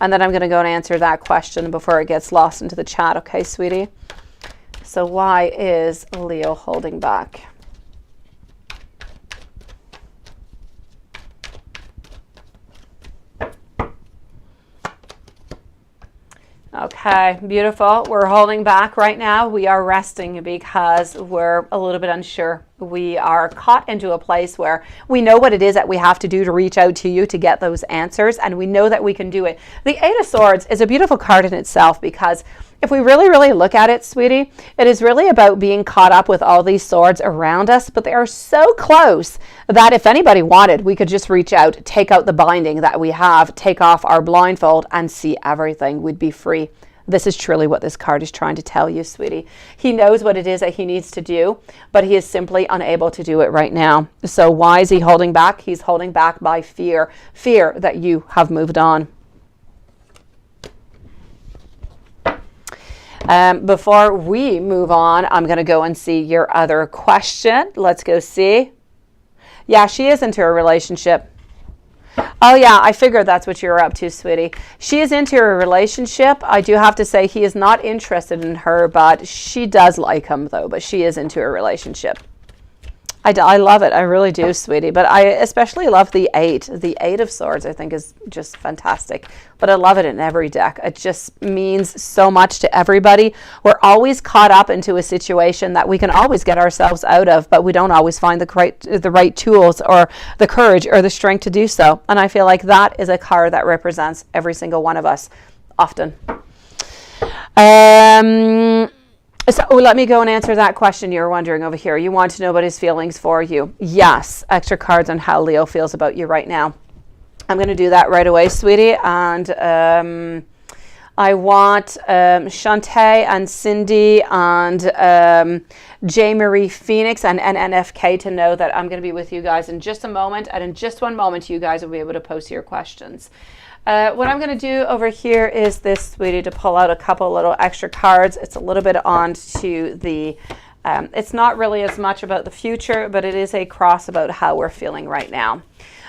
And then I'm going to go and answer that question before it gets lost into the chat. Okay, sweetie? So why is Leo holding back? Okay, beautiful. We're holding back right now. We are resting because we're a little bit unsure. We are caught into a place where we know what it is that we have to do to reach out to you to get those answers, and we know that we can do it. The Eight of Swords is a beautiful card in itself because if we really, really look at it, sweetie, it is really about being caught up with all these swords around us, but they are so close that if anybody wanted, we could just reach out, take out the binding that we have, take off our blindfold, and see everything. We'd be free. This is truly what this card is trying to tell you, sweetie. He knows what it is that he needs to do, but he is simply unable to do it right now. So why is he holding back? He's holding back by fear. Fear that you have moved on. Before we move on, I'm going to go and see your other question. Let's go see. Yeah, she is into a relationship. Oh yeah, I figured that's what you're up to, sweetie. She is into a relationship. I do have to say he is not interested in her, but she does like him though, but she is into a relationship. I love it. I really do, sweetie. But I especially love the 8. The 8 of Swords, I think, is just fantastic. But I love it in every deck. It just means so much to everybody. We're always caught up into a situation that we can always get ourselves out of, but we don't always find the right tools or the courage or the strength to do so. And I feel like that is a card that represents every single one of us often. So let me go and answer that question you're wondering over here. You want to know about his feelings for you. Yes, extra cards on how Leo feels about you right now. I'm going to do that right away, sweetie. And I want Shantae and Cindy and J. Marie Phoenix and NNFK to know that I'm going to be with you guys in just a moment. And in just one moment, you guys will be able to post your questions. What I'm going to do over here is this, sweetie, to pull out a couple little extra cards. It's a little bit on to the, it's not really as much about the future, but it is a cross about how we're feeling right now.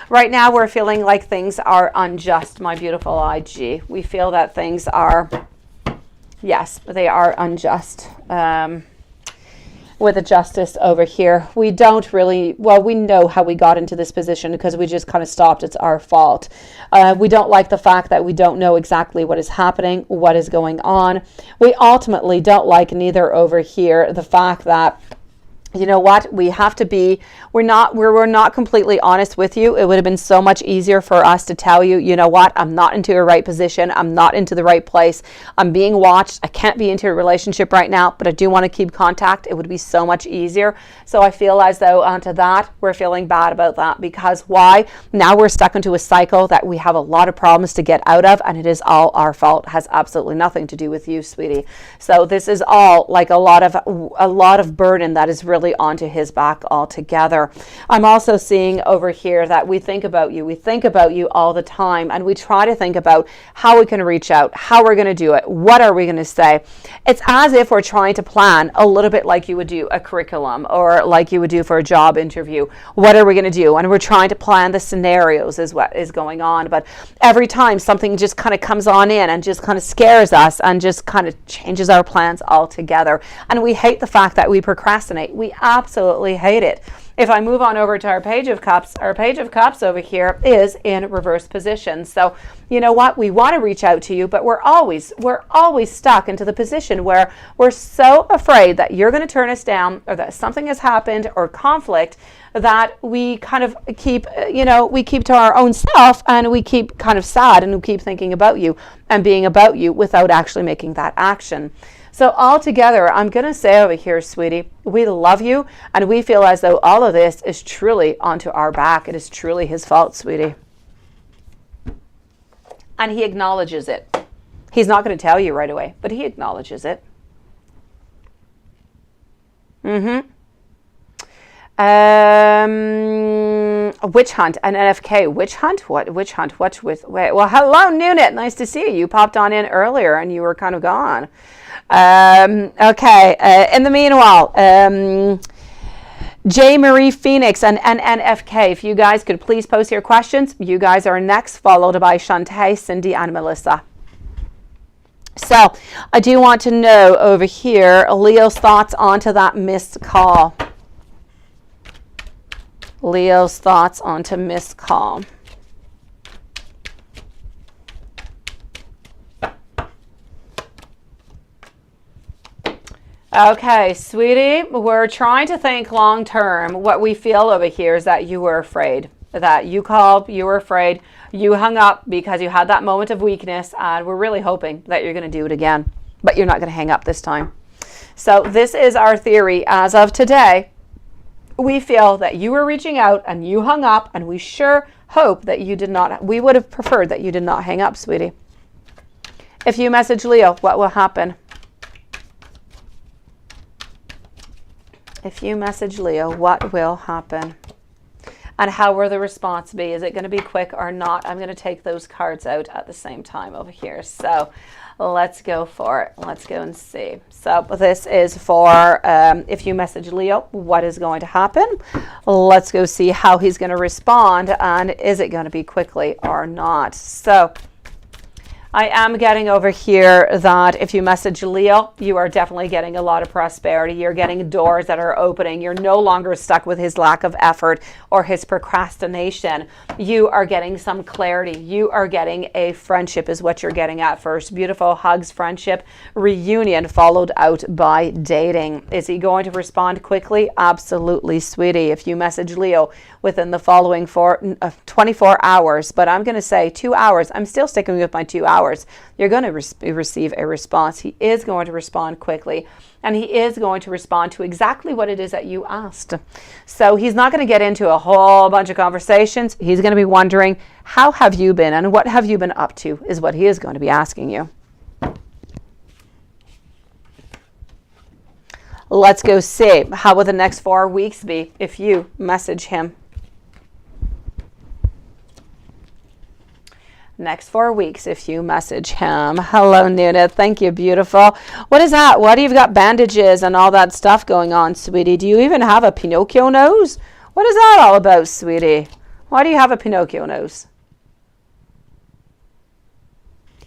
Right now, we're feeling like things are unjust, my beautiful IG. We feel that things are, yes, they are unjust. With the justice over here, we don't really, well, we know how we got into this position because we just kind of stopped. It's our fault. We don't like the fact that we don't know exactly what is happening, what is going on. We ultimately don't like neither over here the fact that, you know what, we have to be, we're not completely honest with you. It would have been so much easier for us to tell you, you know what, I'm not into a right position. I'm not into the right place. I'm being watched. I can't be into a relationship right now, but I do want to keep contact. It would be so much easier. So I feel as though onto that, we're feeling bad about that because why? Now we're stuck into a cycle that we have a lot of problems to get out of, and it is all our fault. It has absolutely nothing to do with you, sweetie. So this is all like a lot of burden that is really onto his back altogether. I'm also seeing over here that we think about you. We think about you all the time, and we try to think about how we can reach out, how we're going to do it, what are we going to say. It's as if we're trying to plan a little bit like you would do a curriculum or like you would do for a job interview. What are we going to do? And we're trying to plan the scenarios is what is going on. But every time something just kind of comes on in and just kind of scares us and just kind of changes our plans altogether. And we hate the fact that we procrastinate. We absolutely hate it. If I move on over to our Page of Cups, our Page of Cups over here is in reverse position. So, you know what? We want to reach out to you, but we're always stuck into the position where we're so afraid that you're going to turn us down or that something has happened or conflict that we kind of keep, we keep to our own self and we keep kind of sad and we keep thinking about you and being about you without actually making that action. So altogether, I'm going to say over here, sweetie, we love you, and we feel as though all of this is truly onto our back. It is truly his fault, sweetie. And he acknowledges it. He's not going to tell you right away, but he acknowledges it. Witch hunt and NFK. Witch hunt? What? Witch hunt? What's with? Wait. Well, hello, Nunit. Nice to see you. You popped on in earlier, and you were kind of gone. Okay. In the meanwhile, J. Marie Phoenix and NNFK, if you guys could please post your questions. You guys are next, followed by Shantae, Cindy, and Melissa. So I do want to know over here, Leo's thoughts onto that missed call. Leo's thoughts onto missed call. Okay, sweetie, we're trying to think long term. What we feel over here is that you were afraid, that you called, you were afraid, you hung up because you had that moment of weakness, and we're really hoping that you're going to do it again, but you're not going to hang up this time. So this is our theory as of today. We feel that you were reaching out and you hung up, and we sure hope that you did not. We would have preferred that you did not hang up, sweetie. If you message Leo, what will happen? If you message Leo, what will happen? And how will the response be? Is it going to be quick or not? I'm going to take those cards out at the same time over here. So let's go for it. Let's go and see. So this is for if you message Leo, what is going to happen? Let's go see how he's going to respond, and is it going to be quickly or not? So I am getting over here that if you message Leo, you are definitely getting a lot of prosperity. You're getting doors that are opening. You're no longer stuck with his lack of effort or his procrastination. You are getting some clarity. You are getting a friendship is what you're getting at first. Beautiful hugs, friendship, reunion followed out by dating. Is he going to respond quickly? Absolutely, sweetie. If you message Leo within the following 24 hours, but I'm going to say 2 hours. I'm still sticking with my 2 hours. You're going to receive a response. He is going to respond quickly, and he is going to respond to exactly what it is that you asked. So he's not going to get into a whole bunch of conversations. He's going to be wondering, how have you been and what have you been up to is what he is going to be asking you. Let's go see. How will the next 4 weeks be if you message him? Next 4 weeks if you message him. Hello, Nuna. Thank you, beautiful. What is that? Why do you've got bandages and all that stuff going on, sweetie? Do you even have a Pinocchio nose? What is that all about, sweetie? Why do you have a Pinocchio nose?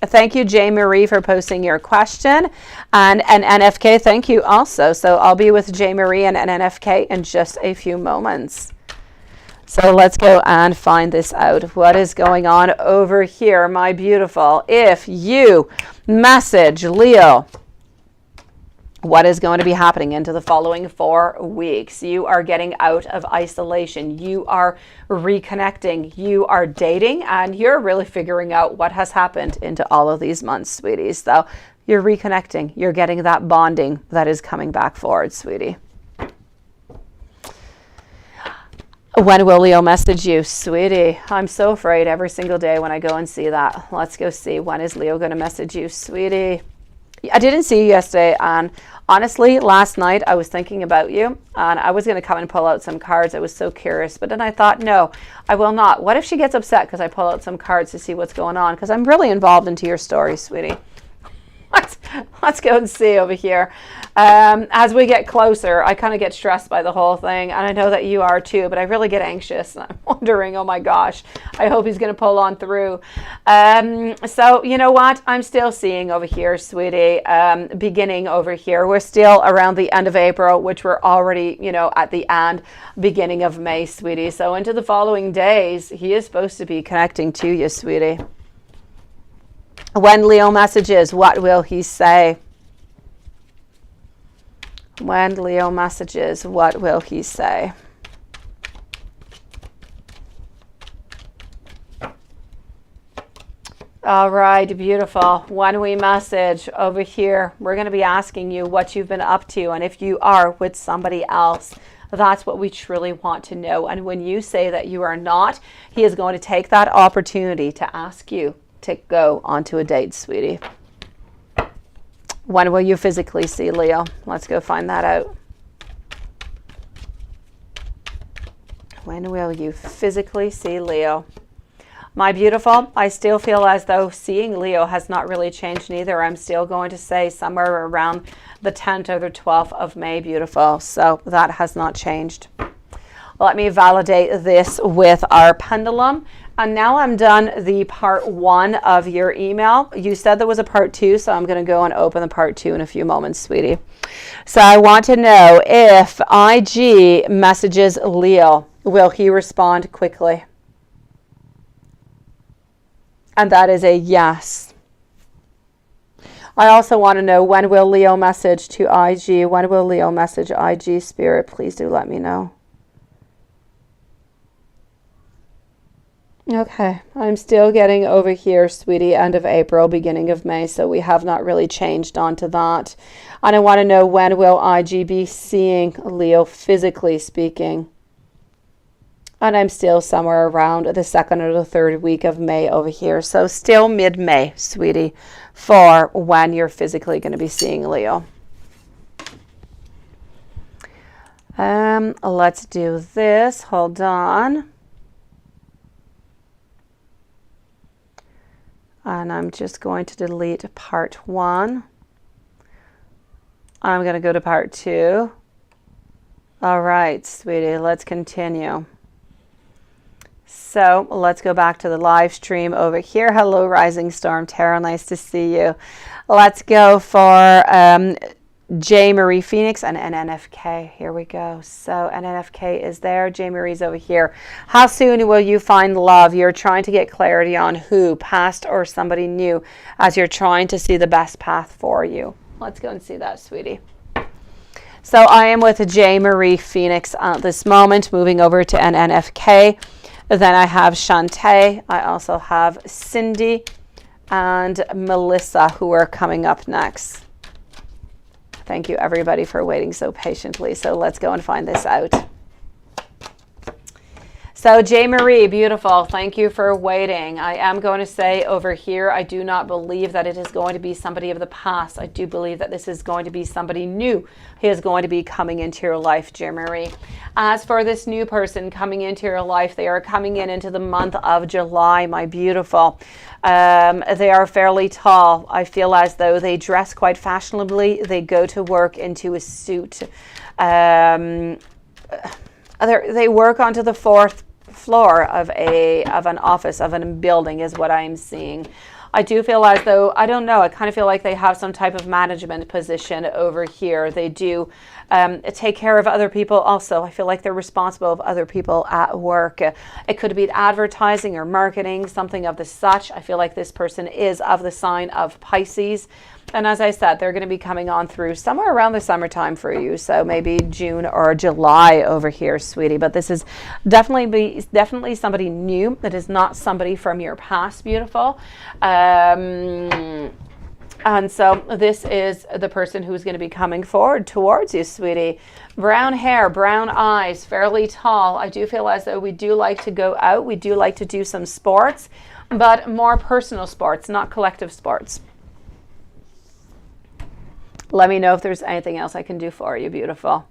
Thank you, J. Marie, for posting your question. And NFK, thank you also. So I'll be with J. Marie and NFK in just a few moments. So let's go and find this out. What is going on over here, my beautiful? If you message Leo, what is going to be happening into the following 4 weeks? You are getting out of isolation. You are reconnecting. You are dating, and you're really figuring out what has happened into all of these months, sweeties. So you're reconnecting. You're getting that bonding that is coming back forward, sweetie. When will Leo message you, sweetie? I'm so afraid every single day when I go and see that. Let's go see. When is Leo going to message you, sweetie? I didn't see you yesterday, and honestly, last night I was thinking about you, and I was going to come and pull out some cards. I was so curious, but then I thought, no, I will not. What if she gets upset because I pull out some cards to see what's going on? Because I'm really involved into your story, sweetie. Let's go and see over here. As we get closer, I kind of get stressed by the whole thing, and I know that you are too, but I really get anxious, and I'm wondering, oh my gosh, I hope he's going to pull on through. So you know what? I'm still seeing over here, sweetie, beginning over here. We're still around the end of April, which we're already, you know, at the end, beginning of May, sweetie. So into the following days, he is supposed to be connecting to you, sweetie. When Leo messages, what will he say? When Leo messages, what will he say? All right, beautiful. When we message over here, we're going to be asking you what you've been up to, and if you are with somebody else. That's what we truly want to know. And when you say that you are not, he is going to take that opportunity to ask you to go onto a date, sweetie. When will you physically see Leo? Let's go find that out. When will you physically see Leo? My beautiful, I still feel as though seeing Leo has not really changed neither. I'm still going to say somewhere around the 10th or the 12th of May, beautiful. So that has not changed. Let me validate this with our pendulum. And now I'm done the part 1 of your email. You said there was a part 2, so I'm going to go and open the part 2 in a few moments, sweetie. So I want to know if IG messages Leo, will he respond quickly? And that is a yes. I also want to know, when will Leo message to IG? When will Leo message IG, Spirit? Please do let me know. Okay, I'm still getting over here, sweetie, end of April, beginning of May, so we have not really changed onto that. And I want to know, when will IG be seeing Leo, physically speaking? And I'm still somewhere around the 2nd or the 3rd week of May over here, so still mid-May, sweetie, for when you're physically going to be seeing Leo. Let's do this. Hold on. And I'm just going to delete part 1. I'm going to go to part 2. All right, sweetie, let's continue. So let's go back to the live stream over here. Hello, Rising Storm Tarot. Nice to see you. Let's go for J. Marie Phoenix and NNFK. Here we go. So NNFK is there. J. Marie's over here. How soon will you find love? You're trying to get clarity on who, past or somebody new, as you're trying to see the best path for you. Let's go and see that, sweetie. So I am with J. Marie Phoenix at this moment, moving over to NNFK. Then I have Shantae. I also have Cindy and Melissa, who are coming up next. Thank you, everybody, for waiting so patiently. So let's go and find this out. So J. Marie, beautiful. Thank you for waiting. I am going to say over here, I do not believe that it is going to be somebody of the past. I do believe that this is going to be somebody new who is going to be coming into your life, J. Marie. As for this new person coming into your life, they are coming into the month of July, my beautiful. They are fairly tall. I feel as though they dress quite fashionably. They go to work into a suit. They work onto the fourth floor of an office, of a building, is what I'm seeing. I do feel as though, I don't know, I kind of feel like they have some type of management position over here. They do take care of other people also. I feel like they're responsible of other people at work. It could be advertising or marketing, something of the such. I feel like this person is of the sign of Pisces. And as I said, they're going to be coming on through somewhere around the summertime for you. So maybe June or July over here, sweetie. But this is definitely somebody new. It is not somebody from your past, beautiful. And so this is the person who's going to be coming forward towards you, sweetie. Brown hair, brown eyes, fairly tall. I do feel as though we do like to go out. We do like to do some sports, but more personal sports, not collective sports. Let me know if there's anything else I can do for you, beautiful.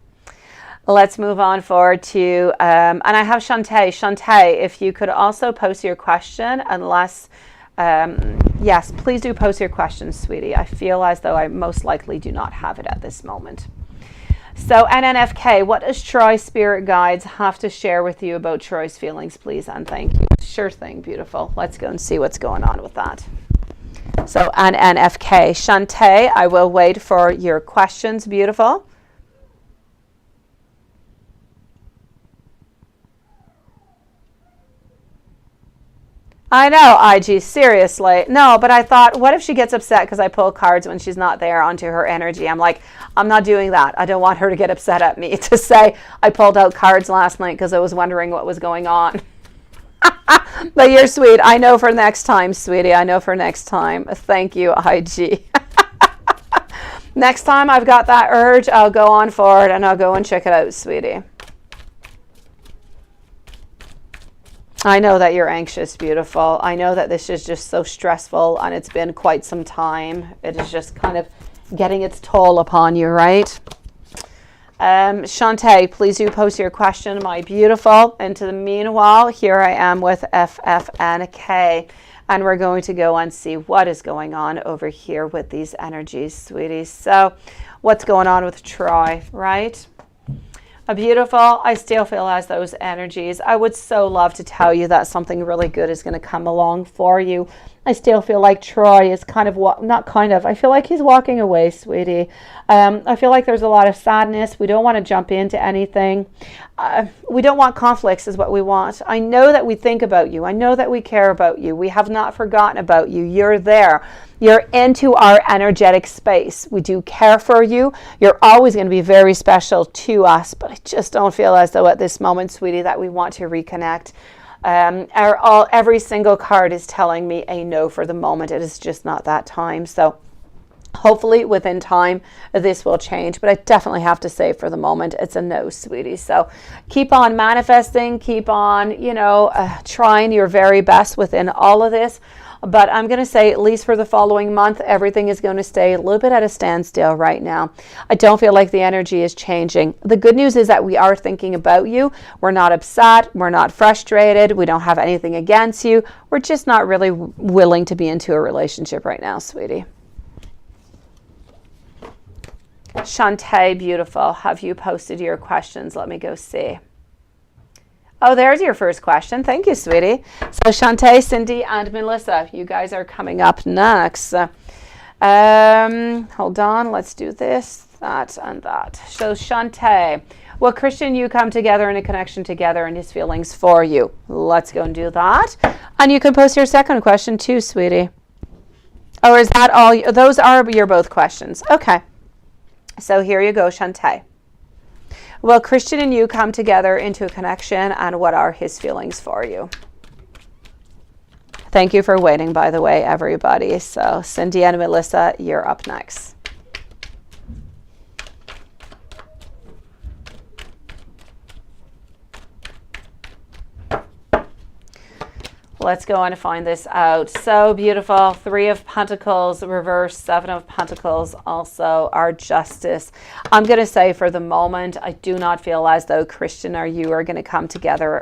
Let's move on forward to, and I have Shantae. Shantae, if you could also post your question, unless, yes, please do post your question, sweetie. I feel as though I most likely do not have it at this moment. So NNFK, what does Troy Spirit Guides have to share with you about Troy's feelings, please? And thank you. Sure thing, beautiful. Let's go and see what's going on with that. So NNFK, Shantae, I will wait for your questions, beautiful. I know, IG, seriously. No, but I thought, what if she gets upset because I pull cards when she's not there onto her energy? I'm like, I'm not doing that. I don't want her to get upset at me to say I pulled out cards last night because I was wondering what was going on. But you're sweet. I know for next time, sweetie. I know for next time. Thank you, IG. Next time I've got that urge, I'll go on forward and I'll go and check it out, sweetie. I know that you're anxious, beautiful. I know that this is just so stressful and it's been quite some time. It is just kind of getting its toll upon you, right? Shantae, please do post your question, my beautiful. Into the meanwhile, here I am with FFNK, and we're going to go and see what is going on over here with these energies, sweeties. So what's going on with Troy, right? Beautiful. I still feel as those energies. I would so love to tell you that something really good is going to come along for you. I still feel like Troy is kind of, I feel like he's walking away, sweetie. I feel like there's a lot of sadness. We don't want to jump into anything. We don't want conflicts is what we want. I know that we think about you. I know that we care about you. We have not forgotten about you. You're there. You're into our energetic space. We do care for you. You're always going to be very special to us, but I just don't feel as though at this moment, sweetie, that we want to reconnect. Every single card is telling me a no for the moment. It is just not that time. So hopefully within time this will change, but I definitely have to say for the moment it's a no, sweetie. So keep on manifesting, keep on, trying your very best within all of this. But I'm going to say, at least for the following month, everything is going to stay a little bit at a standstill right now. I don't feel like the energy is changing. The good news is that we are thinking about you. We're not upset. We're not frustrated. We don't have anything against you. We're just not really willing to be into a relationship right now, sweetie. Shantae, beautiful. Have you posted your questions? Let me go see. Oh, there's your first question. Thank you, sweetie. So Shantae, Cindy, and Melissa, you guys are coming up next. Hold on. Let's do this, that, and that. So Shantae, will Christian you come together in a connection together and his feelings for you? Let's go and do that. And you can post your second question too, sweetie. Or is that all? Those are your both questions. Okay. So here you go, Shantae. Will Christian and you come together into a connection, and what are his feelings for you? Thank you for waiting, by the way, everybody. So Cindy and Melissa, you're up next. let's go on and find this out. So beautiful. 3 of Pentacles, reverse, 7 of Pentacles, also our Justice. I'm going to say for the moment, I do not feel as though Christian or you are going to come together.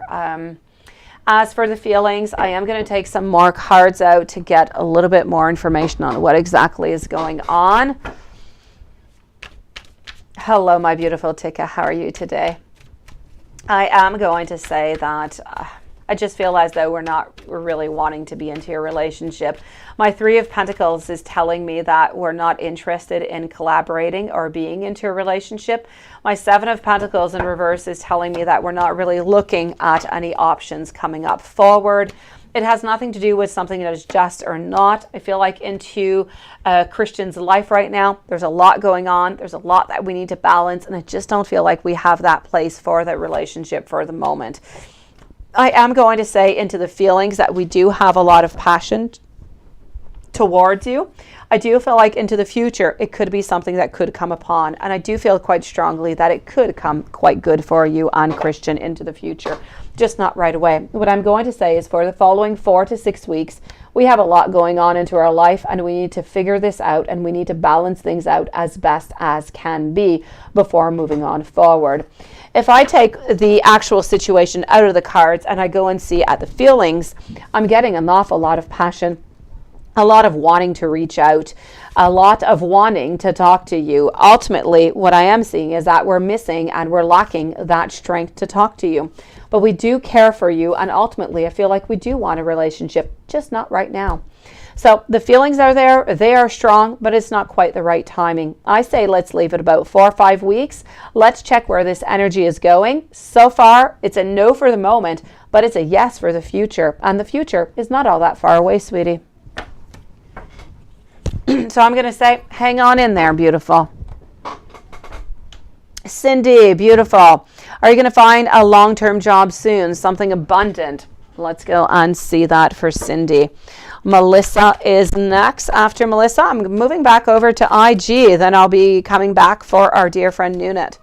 As for the feelings, I am going to take some more cards out to get a little bit more information on what exactly is going on. Hello, my beautiful Tika. How are you today? I am going to say that I just feel as though we're really wanting to be into a relationship. My 3 of Pentacles is telling me that we're not interested in collaborating or being into a relationship. My 7 of Pentacles in reverse is telling me that we're not really looking at any options coming up forward. It has nothing to do with something that is just or not. I feel like into Christian's life right now, there's a lot going on. There's a lot that we need to balance, and I just don't feel like we have that place for that relationship for the moment. I am going to say into the feelings that we do have a lot of passion towards you. I do feel like into the future, it could be something that could come upon. And I do feel quite strongly that it could come quite good for you and Christian into the future, just not right away. What I'm going to say is for the following 4 to 6 weeks, we have a lot going on into our life and we need to figure this out and we need to balance things out as best as can be before moving on forward. If I take the actual situation out of the cards and I go and see at the feelings, I'm getting an awful lot of passion, a lot of wanting to reach out, a lot of wanting to talk to you. Ultimately, what I am seeing is that we're missing and we're lacking that strength to talk to you. But we do care for you, and ultimately, I feel like we do want a relationship, just not right now. So the feelings are there, they are strong, but it's not quite the right timing. I say let's leave it about 4 or 5 weeks. Let's check where this energy is going. So far, it's a no for the moment, but it's a yes for the future. And the future is not all that far away, sweetie. So I'm going to say, hang on in there, beautiful. Cindy, beautiful. Are you going to find a long-term job soon? Something abundant? Let's go and see that for Cindy. Melissa is next. After Melissa, I'm moving back over to IG. Then I'll be coming back for our dear friend Nunit.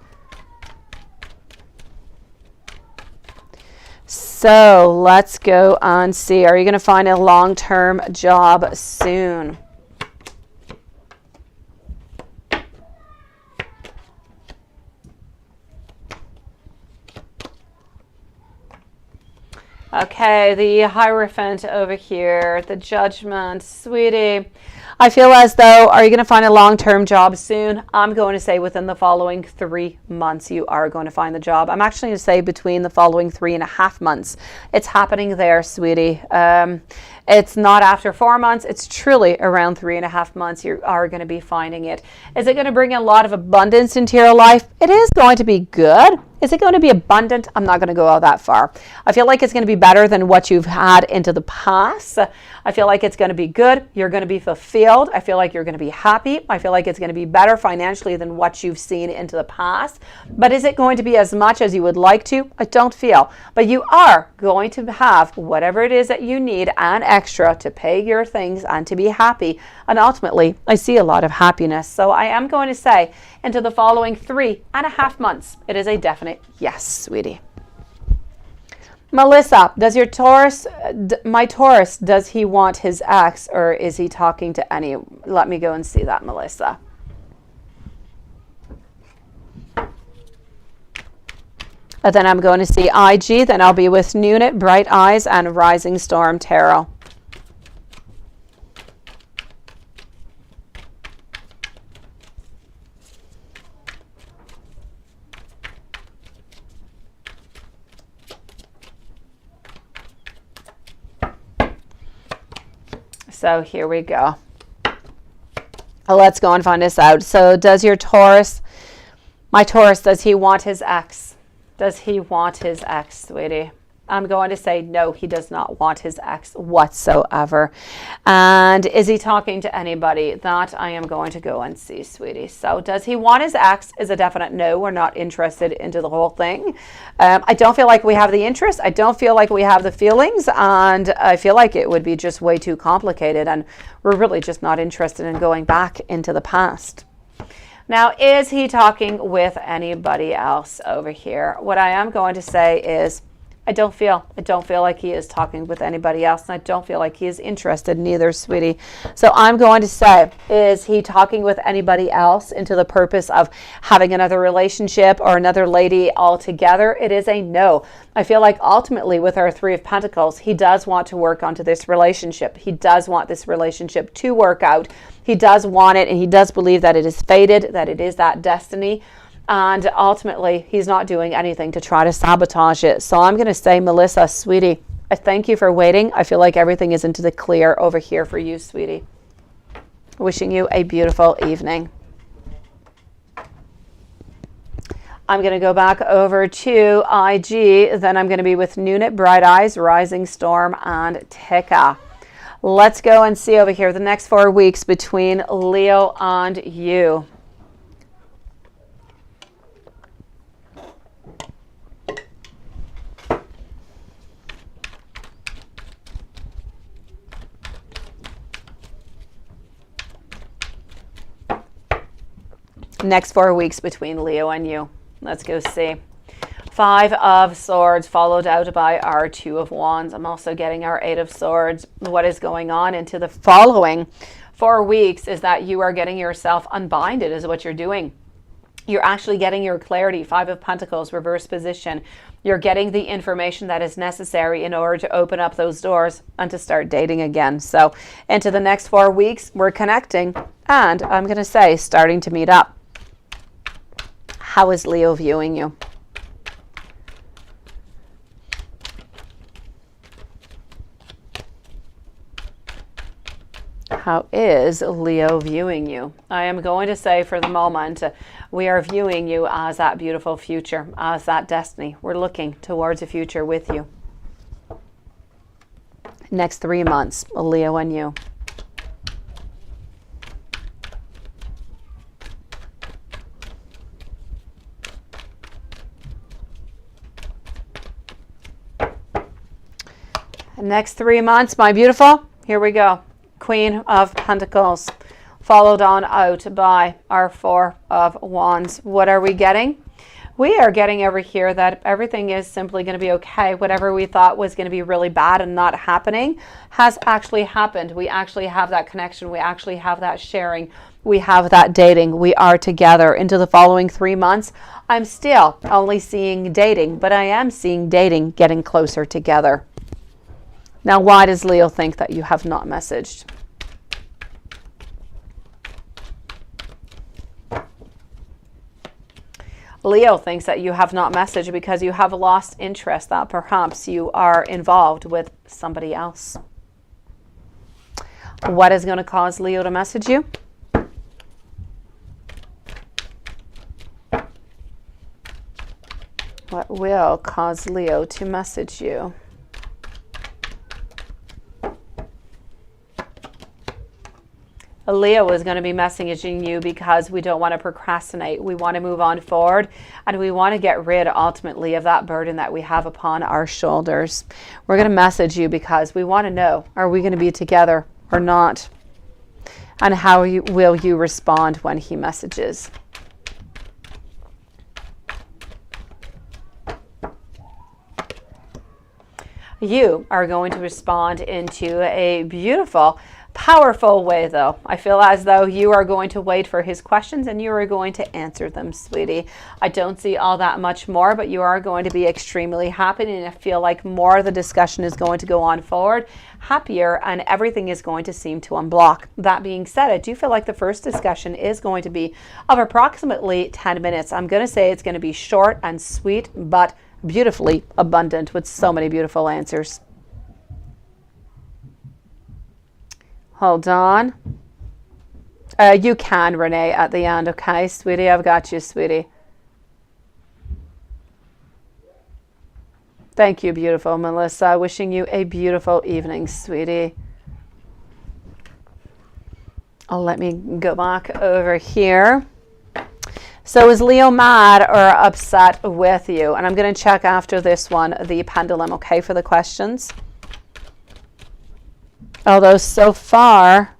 So let's go and see. Are you going to find a long-term job soon? Okay, the Hierophant over here, the Judgment, sweetie. I feel as though, are you going to find a long-term job soon? I'm going to say within the following 3 months, you are going to find the job. I'm actually going to say between the following 3.5 months. It's happening there, sweetie. It's not after 4 months. It's truly around 3.5 months you are going to be finding it. Is it going to bring a lot of abundance into your life? It is going to be good. Is it going to be abundant? I'm not going to go all that far. I feel like it's going to be better than what you've had into the past. I feel like it's going to be good. You're going to be fulfilled. I feel like you're going to be happy. I feel like it's going to be better financially than what you've seen into the past. But is it going to be as much as you would like to? I don't feel. But you are going to have whatever it is that you need and extra to pay your things and to be happy. And ultimately, I see a lot of happiness. So I am going to say into the following 3.5 months, it is a definite yes, sweetie. Melissa, does your Taurus, my Taurus, does he want his ex or is he talking to any? Let me go and see that, Melissa. And then I'm going to see IG, then I'll be with Nunit, Bright Eyes, and Rising Storm Tarot. So here we go. Let's go and find this out. So does your Taurus, my Taurus, does he want his ex? Does he want his ex, sweetie? I'm going to say no, he does not want his ex whatsoever. And is he talking to anybody? That I am going to go and see, sweetie. So does he want his ex is a definite no. We're not interested into the whole thing. I don't feel like we have the interest. I don't feel like we have the feelings. And I feel like it would be just way too complicated. And we're really just not interested in going back into the past. Now, is he talking with anybody else over here? What I am going to say is I don't feel like he is talking with anybody else, and I don't feel like he is interested neither, sweetie. So I'm going to say, is he talking with anybody else into the purpose of having another relationship or another lady altogether? It is a no. I feel like ultimately with our Three of Pentacles, he does want to work onto this relationship. He does want this relationship to work out. He does want it, and he does believe that it is fated, that it is that destiny. And ultimately, he's not doing anything to try to sabotage it. So I'm going to say, Melissa, sweetie, I thank you for waiting. I feel like everything is into the clear over here for you, sweetie. Wishing you a beautiful evening. I'm going to go back over to IG. Then I'm going to be with Nunit, Bright Eyes, Rising Storm, and Tika. Let's go and see over here the next 4 weeks between Leo and you. Next 4 weeks between Leo and you. Let's go see. 5 of Swords followed out by our 2 of Wands. I'm also getting our 8 of Swords. What is going on into the following 4 weeks is that you are getting yourself unbinded is what you're doing. You're actually getting your clarity. 5 of Pentacles, reverse position. You're getting the information that is necessary in order to open up those doors and to start dating again. So into the next 4 weeks, we're connecting. And I'm going to say, starting to meet up. How is Leo viewing you? How is Leo viewing you? I am going to say for the moment, we are viewing you as that beautiful future, as that destiny. We're looking towards a future with you. Next 3 months, Leo and you. Next 3 months, my beautiful, here we go. Queen of Pentacles, followed on out by our 4 of Wands. What are we getting? We are getting over here that everything is simply going to be okay. Whatever we thought was going to be really bad and not happening has actually happened. We actually have that connection. We actually have that sharing. We have that dating. We are together. Into the following 3 months, I'm still only seeing dating, but I am seeing dating getting closer together. Now, why does Leo think that you have not messaged? Leo thinks that you have not messaged because you have lost interest, that perhaps you are involved with somebody else. What is going to cause Leo to message you? What will cause Leo to message you? Leo is going to be messaging you because we don't want to procrastinate. We want to move on forward, and we want to get rid ultimately of that burden that we have upon our shoulders. We're going to message you because we want to know, are we going to be together or not? And how will you respond when he messages? You are going to respond into a beautiful, powerful way, though. I feel as though you are going to wait for his questions and you are going to answer them, sweetie. I don't see all that much more, but you are going to be extremely happy, and I feel like more of the discussion is going to go on forward, happier, and everything is going to seem to unblock. That being said, I do feel like the first discussion is going to be of approximately 10 minutes. I'm going to say it's going to be short and sweet, but beautifully abundant with so many beautiful answers. Hold on. You can, Renee, at the end. Okay, sweetie, I've got you, sweetie. Thank you, beautiful Melissa. Wishing you a beautiful evening, sweetie. Let me go back over here. So is Leo mad or upset with you? And I'm going to check after this one, the pendulum, okay, for the questions. Although so far,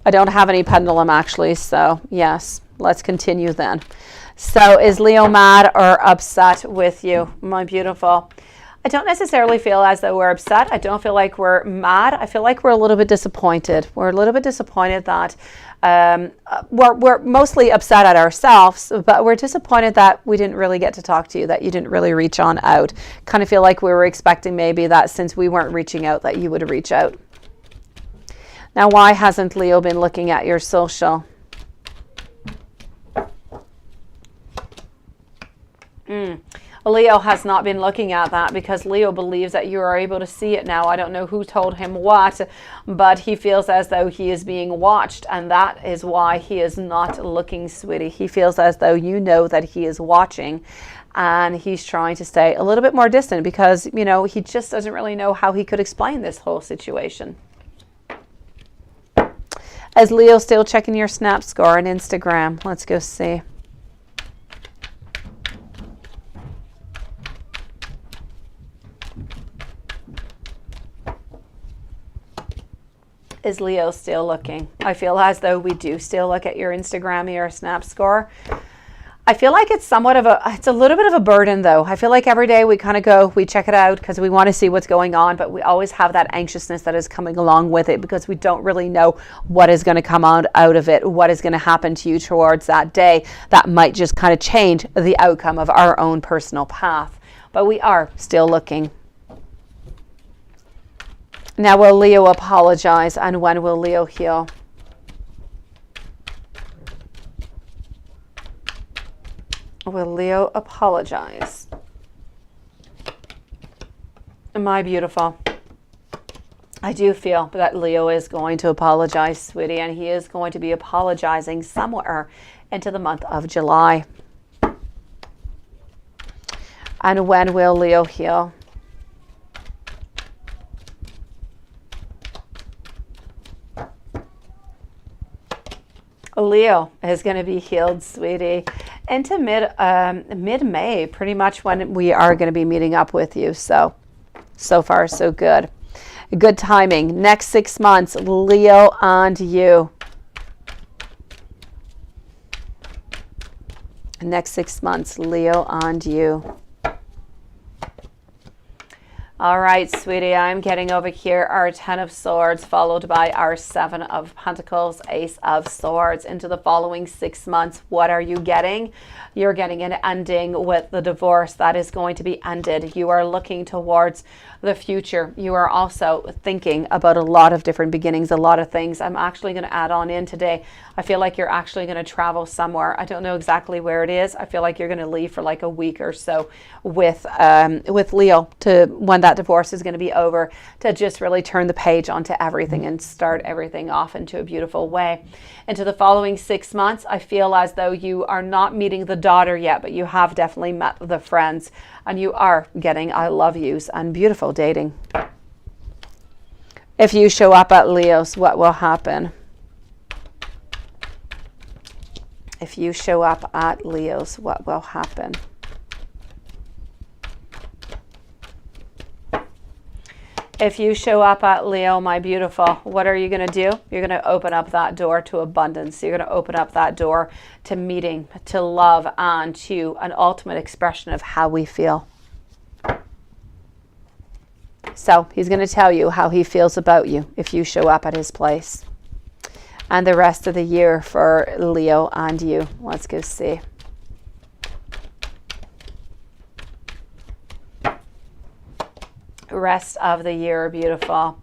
I don't have any pendulum actually, so yes, let's continue then. So is Leo mad or upset with you, my beautiful? don't necessarily feel as though we're upset. I don't feel like we're mad. I feel like we're a little bit disappointed. We're a little bit disappointed that we're mostly upset at ourselves, but we're disappointed that we didn't really get to talk to you, that you didn't really reach on out. Kind of feel like we were expecting maybe that since we weren't reaching out that you would reach out. Now, why hasn't Leo been looking at your social? Leo has not been looking at that because Leo believes that you are able to see it now. I don't know who told him what, but he feels as though he is being watched, and that is why he is not looking, sweetie. He feels as though you know that he is watching, and he's trying to stay a little bit more distant because, you know, he just doesn't really know how he could explain this whole situation. Is Leo still checking your Snap score on Instagram? Let's go see. Is Leo still looking? I feel as though we do still look at your Instagram, your Snap score. I feel like it's somewhat of it's a little bit of a burden though. I feel like every day we kind of go, we check it out because we want to see what's going on, but we always have that anxiousness that is coming along with it because we don't really know what is going to come out of it, what is going to happen to you towards that day. That might just kind of change the outcome of our own personal path, but we are still looking. Now, will Leo apologize, and when will Leo heal? Will Leo apologize? My beautiful. I do feel that Leo is going to apologize, sweetie, and he is going to be apologizing somewhere into the month of July. And when will Leo heal? Leo is going to be healed, sweetie, into mid-May, pretty much when we are going to be meeting up with you. So far, so good. Good timing. Next 6 months, Leo and you. Next 6 months, Leo and you. All right, sweetie, I'm getting over here our 10 of Swords, followed by our 7 of Pentacles, Ace of Swords. Into the following 6 months, what are you getting? You're getting an ending with the divorce that is going to be ended. You are looking towards the future. You are also thinking about a lot of different beginnings, a lot of things. I'm actually going to add on in today. I feel like you're actually going to travel somewhere. I don't know exactly where it is. I feel like you're going to leave for like a week or so with Leo to when that divorce is going to be over, to just really turn the page onto everything and start everything off into a beautiful way. Into the following 6 months, I feel as though you are not meeting the daughter yet, but you have definitely met the friends, and you are getting I love yous and beautiful dating. If you show up at Leo's, what will happen? If you show up at Leo's, what will happen? If you show up at Leo, my beautiful, what are you going to do? You're going to open up that door to abundance. You're going to open up that door to meeting, to love, and to an ultimate expression of how we feel. So he's going to tell you how he feels about you if you show up at his place. And the rest of the year for Leo and you. Let's go see. Rest of the year, beautiful.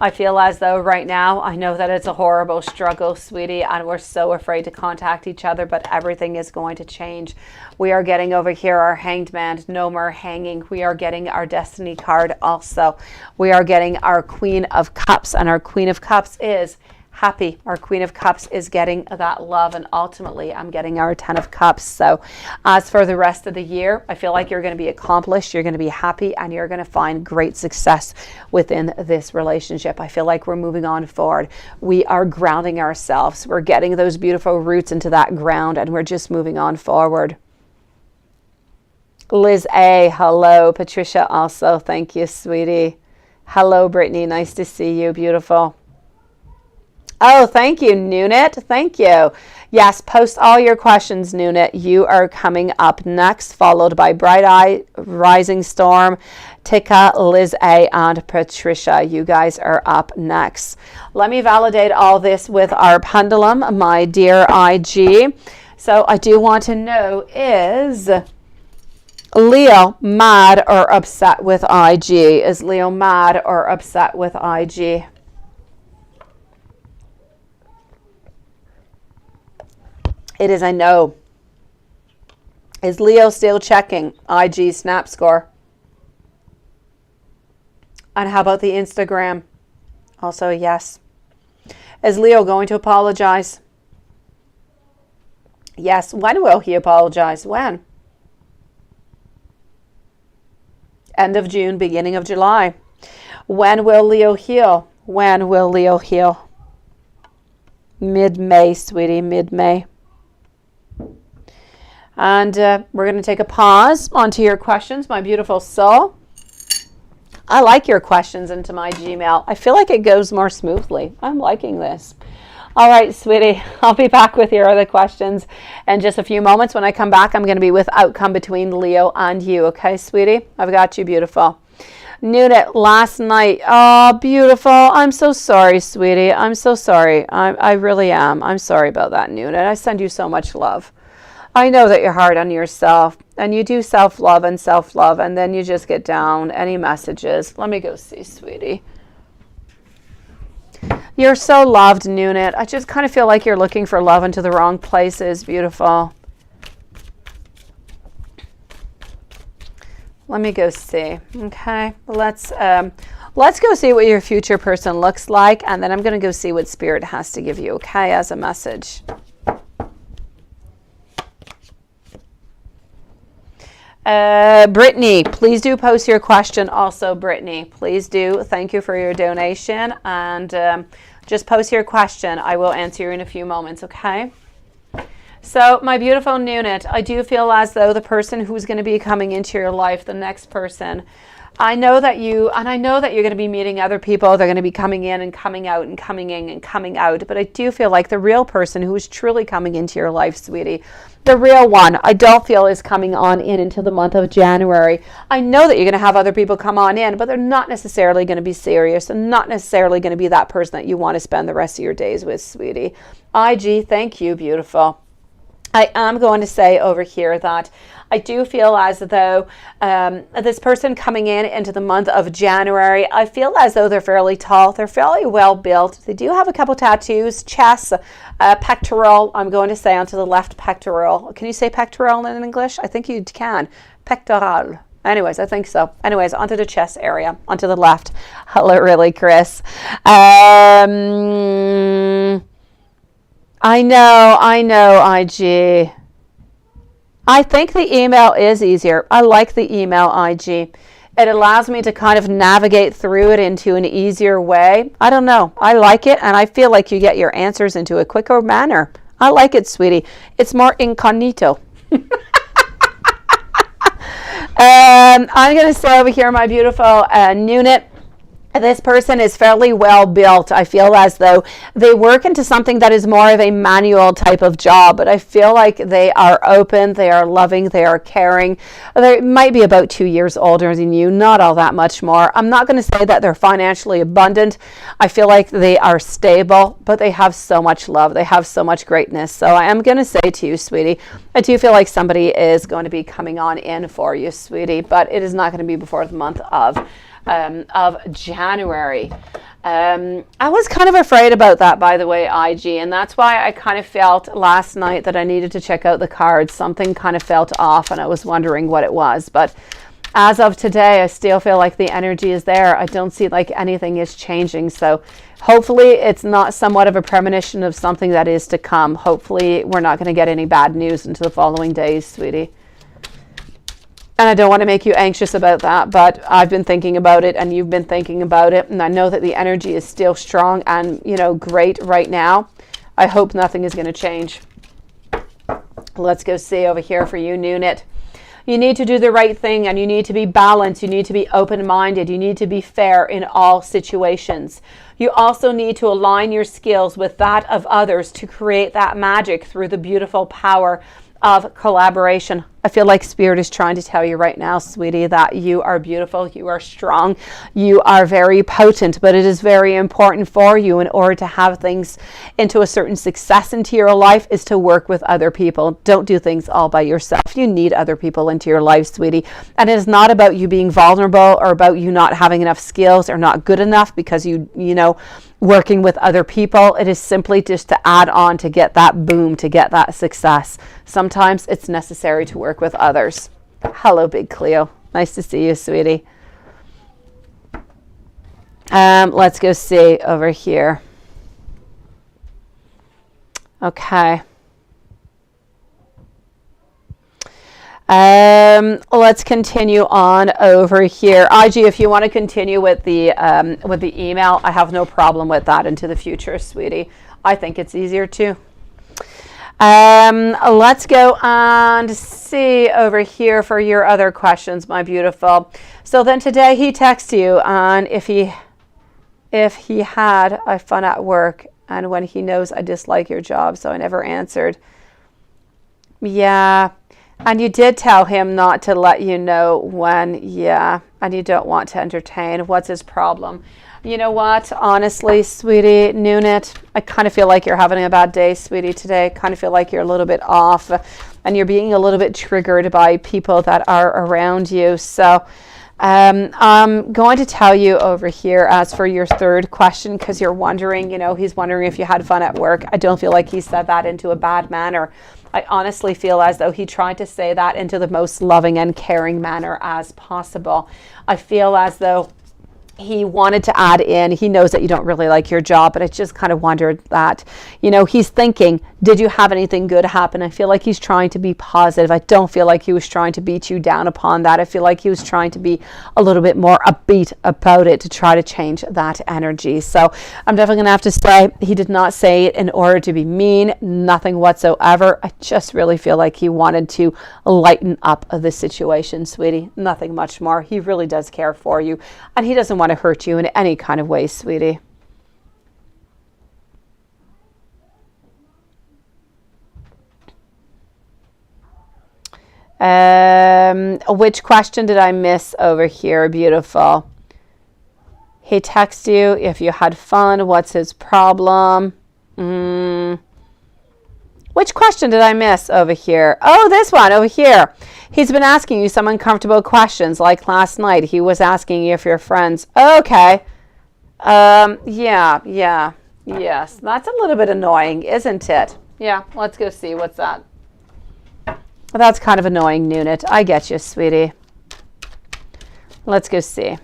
I feel as though right now, I know that it's a horrible struggle, sweetie, and we're so afraid to contact each other, but everything is going to change. We are getting over here our Hanged Man, no more hanging. We are getting our Destiny card also. We are getting our Queen of Cups, and our Queen of Cups is happy. Our Queen of Cups is getting that love, and ultimately I'm getting our 10 of Cups. So as for the rest of the year, I feel like you're going to be accomplished, you're going to be happy, and you're going to find great success within this relationship. I feel like we're moving on forward. We are grounding ourselves. We're getting those beautiful roots into that ground, and we're just moving on forward. Liz A, hello. Patricia also, thank you, sweetie. Hello, Brittany, nice to see you, beautiful. Oh, thank you, Nunit. Thank you. Yes, post all your questions, Nunit. You are coming up next, followed by Bright Eye, Rising Storm, Tika, Liz A, and Patricia. You guys are up next. Let me validate all this with our pendulum, my dear IG. So I do want to know, is Leo mad or upset with IG? Is Leo mad or upset with IG? It is a no. Is Leo still checking IG snap score? And how about the Instagram? Also a yes. Is Leo going to apologize? Yes. When will he apologize? When? End of June, beginning of July. When will Leo heal? When will Leo heal? Mid-May, sweetie, mid-May. And we're going to take a pause onto your questions, my beautiful soul. I like your questions into my Gmail. I feel like it goes more smoothly. I'm liking this. All right, sweetie, I'll be back with your other questions in just a few moments. When I come back, I'm going to be with outcome between Leo and you. Okay, sweetie? I've got you, beautiful. Nunit, last night. Oh, beautiful. I'm so sorry, sweetie. I'm so sorry. I really am. I'm sorry about that, Nunit. I send you so much love. I know that you're hard on yourself, and you do self-love, and then you just get down. Any messages? Let me go see, sweetie. You're so loved, Nunit. I just kind of feel like you're looking for love into the wrong places. Beautiful. Let me go see. Okay, let's go see what your future person looks like, and then I'm going to go see what Spirit has to give you. Okay, as a message. Brittany, please do post your question also, Brittany. Please do. Thank you for your donation. And just post your question. I will answer you in a few moments, okay? So, my beautiful Nunit, I do feel as though the person who's going to be coming into your life, the next person, I know that you're going to be meeting other people. They're going to be coming in and coming out and coming in and coming out. But I do feel like the real person who is truly coming into your life, sweetie, the real one, I don't feel is coming on in until the month of January. I know that you're going to have other people come on in, but they're not necessarily going to be serious and not necessarily going to be that person that you want to spend the rest of your days with, sweetie. IG, thank you, beautiful. I am going to say over here that I do feel as though this person coming into the month of January, I feel as though they're fairly tall. They're fairly well built. They do have a couple tattoos, chest, pectoral. I'm going to say onto the left pectoral. Can you say pectoral in English? I think you can. Pectoral. Anyways, I think so. Anyways, onto the chest area, onto the left. Hello, really, Chris. I know, IG. I think the email is easier. I like the email, IG. It allows me to kind of navigate through it into an easier way. I don't know. I like it, and I feel like you get your answers into a quicker manner. I like it, sweetie. It's more incognito. I'm going to say over here, my beautiful Nunit, this person is fairly well built. I feel as though they work into something that is more of a manual type of job, but I feel like they are open, they are loving, they are caring. They might be about 2 years older than you, not all that much more. I'm not going to say that they're financially abundant. I feel like they are stable, but they have so much love. They have so much greatness. So I am going to say to you, sweetie, I do feel like somebody is going to be coming on in for you, sweetie, but it is not going to be before the month of January. I was kind of afraid about that, by the way, IG, and that's why I kind of felt last night that I needed to check out the cards. Something kind of felt off, and I was wondering what it was. But as of today, I still feel like the energy is there. I don't see like anything is changing. So hopefully it's not somewhat of a premonition of something that is to come. Hopefully we're not going to get any bad news into the following days, sweetie. And I don't want to make you anxious about that, but I've been thinking about it and you've been thinking about it. And I know that the energy is still strong and, great right now. I hope nothing is going to change. Let's go see over here for you, Nunit. You need to do the right thing, and you need to be balanced. You need to be open-minded. You need to be fair in all situations. You also need to align your skills with that of others to create that magic through the beautiful power of collaboration. I feel like Spirit is trying to tell you right now, sweetie, that you are beautiful, you are strong, you are very potent, but it is very important for you, in order to have things into a certain success into your life, is to work with other people. Don't do things all by yourself. You need other people into your life, sweetie. And it is not about you being vulnerable, or about you not having enough skills, or not good enough because you know, working with other people. It is simply just to add on, to get that boom, to get that success. Sometimes it's necessary to work with others. Hello, Big Cleo. Nice to see you, sweetie. Let's go see over here. Okay. Let's continue on over here. IG, if you want to continue with the email, I have no problem with that into the future, sweetie. I think it's easier too. Let's go and see over here for your other questions, my beautiful. So then today he texts you, and if he had a fun at work, and when he knows I dislike your job, so I never answered. Yeah. And you did tell him not to let you know when, yeah, and you don't want to entertain. What's his problem? You know what? Honestly, sweetie, Noonit, I kind of feel like you're having a bad day, sweetie, today. Kind of feel like you're a little bit off, and you're being a little bit triggered by people that are around you. So I'm going to tell you over here, as for your third question, because you're wondering, you know, he's wondering if you had fun at work. I don't feel like he said that into a bad manner. I honestly feel as though he tried to say that into the most loving and caring manner as possible. I feel as though he wanted to add in, he knows that you don't really like your job, but I just kind of wondered that, you know, he's thinking, did you have anything good happen? I feel like he's trying to be positive. I don't feel like he was trying to beat you down upon that. I feel like he was trying to be a little bit more upbeat about it, to try to change that energy. So I'm definitely going to have to say he did not say it in order to be mean, nothing whatsoever. I just really feel like he wanted to lighten up the situation, sweetie. Nothing much more. He really does care for you, and he doesn't want to hurt you in any kind of way, sweetie. Which question did I miss over here? Beautiful. He texts you if you had fun. What's his problem? Which question did I miss over here? Oh, this one over here. He's been asking you some uncomfortable questions, like last night. He was asking you if you're friends. Okay. Yes. That's a little bit annoying, isn't it? Yeah, let's go see what's that. That's kind of annoying, Noonit. I get you, sweetie. Let's go see.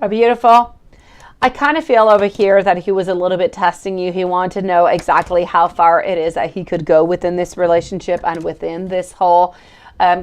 Beautiful. I kind of feel over here that he was a little bit testing you. He wanted to know exactly how far it is that he could go within this relationship and within this whole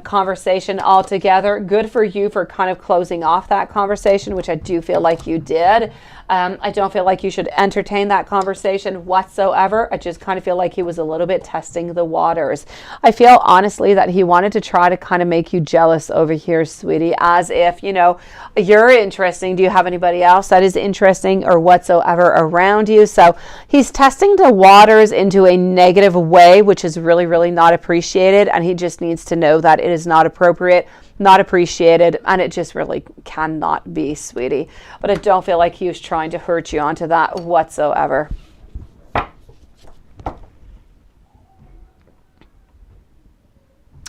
conversation altogether. Good for you for kind of closing off that conversation, which I do feel like you did. I don't feel like you should entertain that conversation whatsoever. I just kind of feel like he was a little bit testing the waters. I feel honestly that he wanted to try to kind of make you jealous over here, sweetie, as if, you know, you're interesting. Do you have anybody else that is interesting or whatsoever around you? So he's testing the waters into a negative way, which is really, really not appreciated. And he just needs to know that it is not appropriate, not appreciated, and it just really cannot be, sweetie. But I don't feel like he was trying to hurt you onto that whatsoever.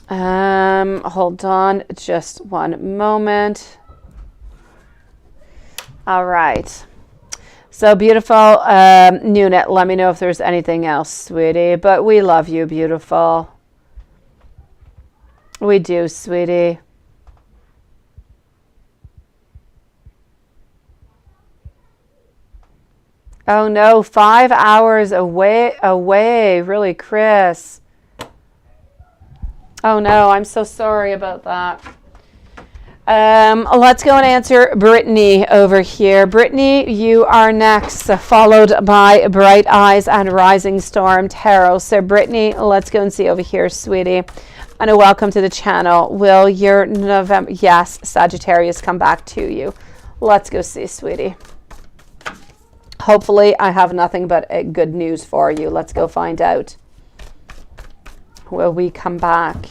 Hold on just one moment. All right. So beautiful, Nunit, let me know if there's anything else, sweetie. But we love you, beautiful. We do, sweetie. Oh no, 5 hours away, really, Chris. Oh no, I'm so sorry about that. Let's go and answer Brittany over here. Brittany, you are next, followed by Bright Eyes and Rising Storm Tarot. So Brittany, let's go and see over here, sweetie. And welcome to the channel. Will your November, yes, Sagittarius, come back to you? Let's go see, sweetie. Hopefully I have nothing but good news for you. Let's go find out. Will we come back?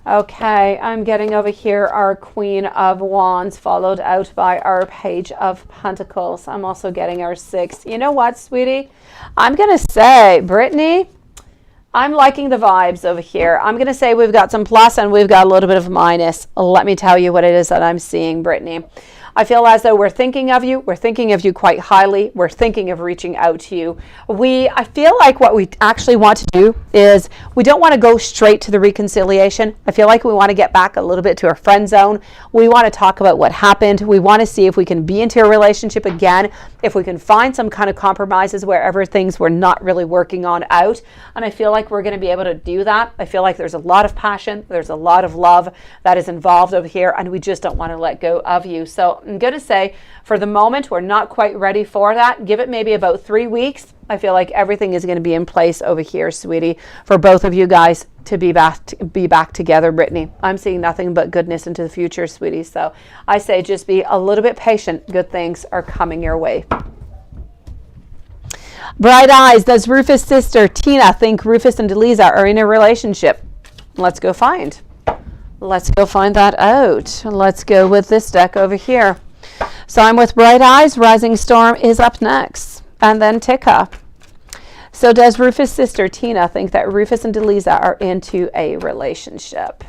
Okay, I'm getting over here our Queen of Wands, followed out by our Page of Pentacles. I'm also getting our 6. You know what, sweetie? I'm going to say, Brittany, I'm liking the vibes over here. I'm going to say we've got some plus and we've got a little bit of minus. Let me tell you what it is that I'm seeing, Brittany. I feel as though we're thinking of you. We're thinking of you quite highly. We're thinking of reaching out to you. I feel like what we actually want to do is we don't want to go straight to the reconciliation. I feel like we want to get back a little bit to our friend zone. We want to talk about what happened. We want to see if we can be into a relationship again, if we can find some kind of compromises wherever things were not really working on out. And I feel like we're going to be able to do that. I feel like there's a lot of passion. There's a lot of love that is involved over here, and we just don't want to let go of you. So I'm going to say for the moment, we're not quite ready for that. Give it maybe about 3 weeks. I feel like everything is going to be in place over here, sweetie, for both of you guys to be back together, Brittany. I'm seeing nothing but goodness into the future, sweetie. So I say just be a little bit patient. Good things are coming your way. Bright Eyes, does Rufus' sister Tina think Rufus and Delisa are in a relationship? Let's go find. Let's go find that out. Let's go with this deck over here. So I'm with Bright Eyes. Rising Storm is up next. And then Tika. So does Rufus' sister Tina think that Rufus and Delisa are into a relationship?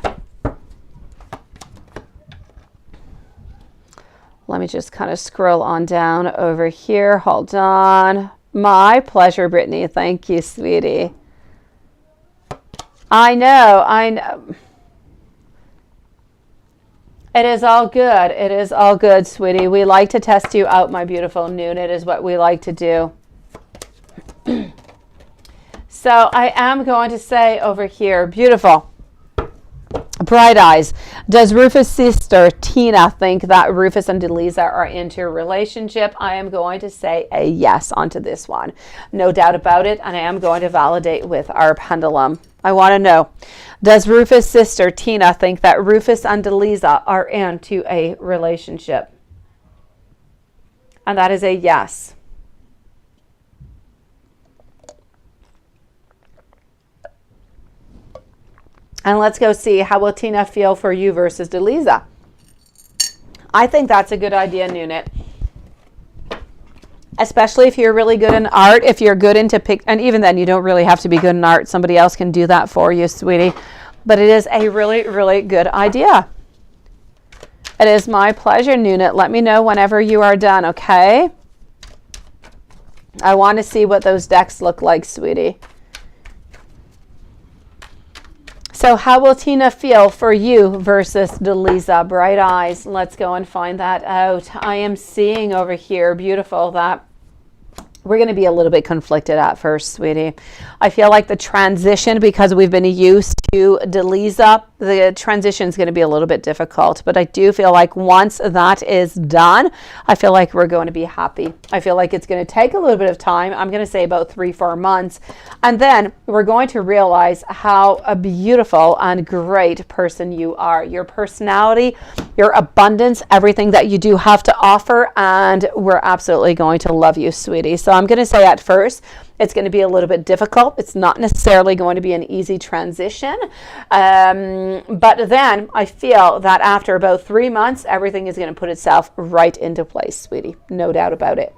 Let me just kind of scroll on down over here. Hold on. My pleasure, Brittany. Thank you, sweetie. I know. It is all good. It is all good, sweetie. We like to test you out, my beautiful Noon. It is what we like to do. So I am going to say over here, beautiful. Bright Eyes, does Rufus' sister Tina think that Rufus and Delisa are into a relationship? I am going to say a yes onto this one. No doubt about it. And I am going to validate with our pendulum. I want to know, does Rufus' sister Tina think that Rufus and Delisa are into a relationship? And that is a yes. And let's go see, how will Tina feel for you versus Delisa? I think that's a good idea, Nunit. Especially if you're really good in art, if you're good into and even then you don't really have to be good in art. Somebody else can do that for you, sweetie. But it is a really, really good idea. It is my pleasure, Nunit. Let me know whenever you are done, okay? I want to see what those decks look like, sweetie. So how will Tina feel for you versus Delisa? Bright Eyes. Let's go and find that out. I am seeing over here, beautiful, that we're going to be a little bit conflicted at first, sweetie. I feel like the transition, because we've been used to Delisa, the transition is going to be a little bit difficult. But I do feel like once that is done, I feel like we're going to be happy. I feel like it's going to take a little bit of time. I'm going to say about 3-4 months. And then we're going to realize how a beautiful and great person you are. Your personality, your abundance, everything that you do have to offer. And we're absolutely going to love you, sweetie. So I'm going to say at first, it's going to be a little bit difficult. It's not necessarily going to be an easy transition. But then I feel that after about 3 months, everything is going to put itself right into place, sweetie. No doubt about it.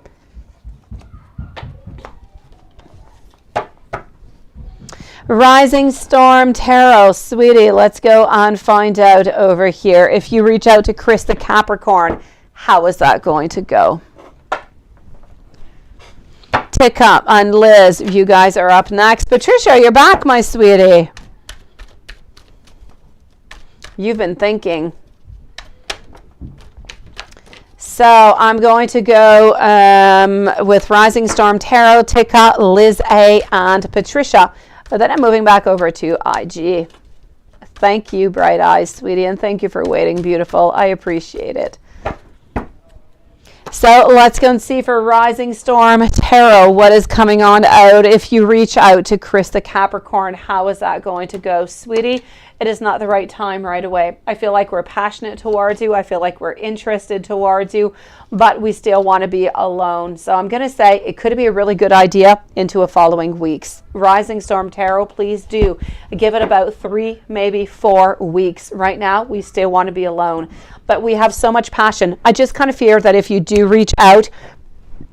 Rising Storm Tarot, sweetie. Let's go and find out over here. If you reach out to Chris the Capricorn, how is that going to go? Tick up and Liz, you guys are up next. Patricia, you're back, my sweetie. You've been thinking. So I'm going to go with Rising Storm Tarot, Tika, Liz A, and Patricia. But then I'm moving back over to IG. Thank you, Bright Eyes, sweetie, and thank you for waiting, beautiful. I appreciate it. So let's go and see for Rising Storm Tarot what is coming on out. If you reach out to Chris the Capricorn, how is that going to go, sweetie? It is not the right time right away. I feel like we're passionate towards you. I feel like we're interested towards you, but we still want to be alone. So I'm going to say it could be a really good idea into a following weeks. Rising Storm Tarot, please do give it about 3, maybe 4 weeks. Right now, we still want to be alone, but we have so much passion. I just kind of fear that if you do reach out,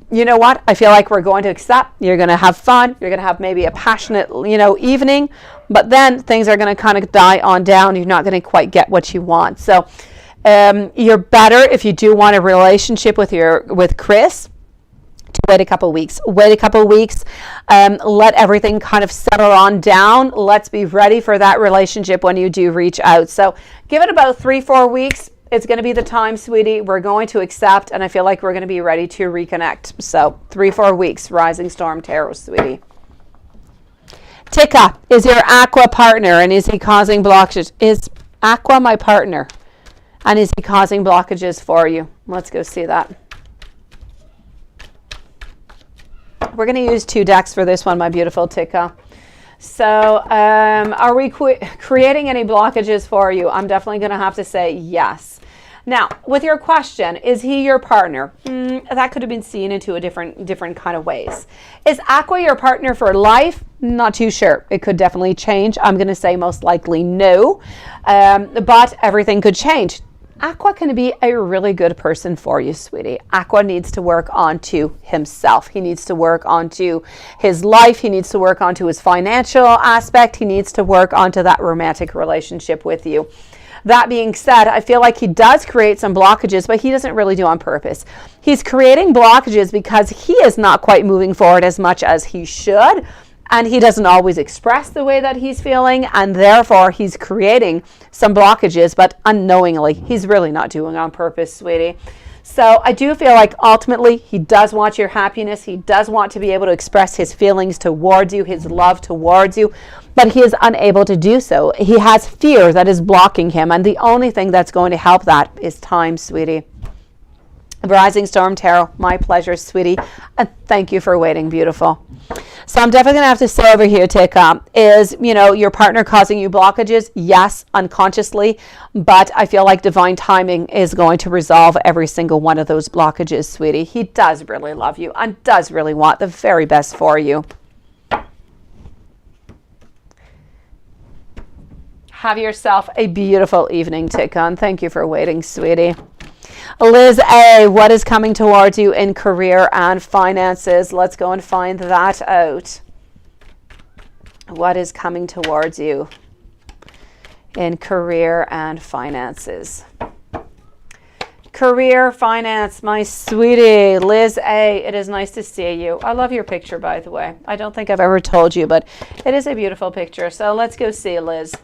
you know what? I feel like we're going to accept. You're going to have fun. You're going to have maybe a passionate, evening, but then things are going to kind of die on down. You're not going to quite get what you want. So you're better if you do want a relationship with Chris to wait a couple weeks. Wait a couple weeks. Let everything kind of settle on down. Let's be ready for that relationship when you do reach out. So give it about 3-4 weeks. It's going to be the time, sweetie. We're going to accept, and I feel like we're going to be ready to reconnect. So 3-4 weeks, Rising Storm Tarot, sweetie. Tika is your Aqua partner, and is he causing blockages? Is Aqua my partner, and is he causing blockages for you? Let's go see that. We're going to use 2 decks for this one, my beautiful Tika. So are we creating any blockages for you? I'm definitely going to have to say yes. Now, with your question, is he your partner? That could have been seen into a different kind of ways. Is Aqua your partner for life? Not too sure. It could definitely change. I'm going to say most likely no, but everything could change. Aqua can be a really good person for you, sweetie. Aqua needs to work onto himself. He needs to work onto his life. He needs to work onto his financial aspect. He needs to work onto that romantic relationship with you. That being said, I feel like he does create some blockages, but he doesn't really do on purpose. He's creating blockages because he is not quite moving forward as much as he should. And he doesn't always express the way that he's feeling, and therefore he's creating some blockages, but unknowingly. He's really not doing it on purpose, sweetie. So I do feel like ultimately he does want your happiness. He does want to be able to express his feelings towards you, his love towards you, but he is unable to do so. He has fear that is blocking him, and the only thing that's going to help that is time, sweetie. Rising Storm Tarot, my pleasure, sweetie, and thank you for waiting, beautiful. So I'm definitely gonna have to say over here, Tika, is your partner causing you blockages? Yes, unconsciously, but I feel like divine timing is going to resolve every single one of those blockages, sweetie. He does really love you and does really want the very best for you. Have yourself a beautiful evening, Tika, and thank you for waiting, sweetie. Liz A, what is coming towards you in career and finances? Let's go and find that out. What is coming towards you in career and finances? Career, finance, my sweetie. Liz A, it is nice to see you. I love your picture, by the way. I don't think I've ever told you, but it is a beautiful picture. So let's go see Liz.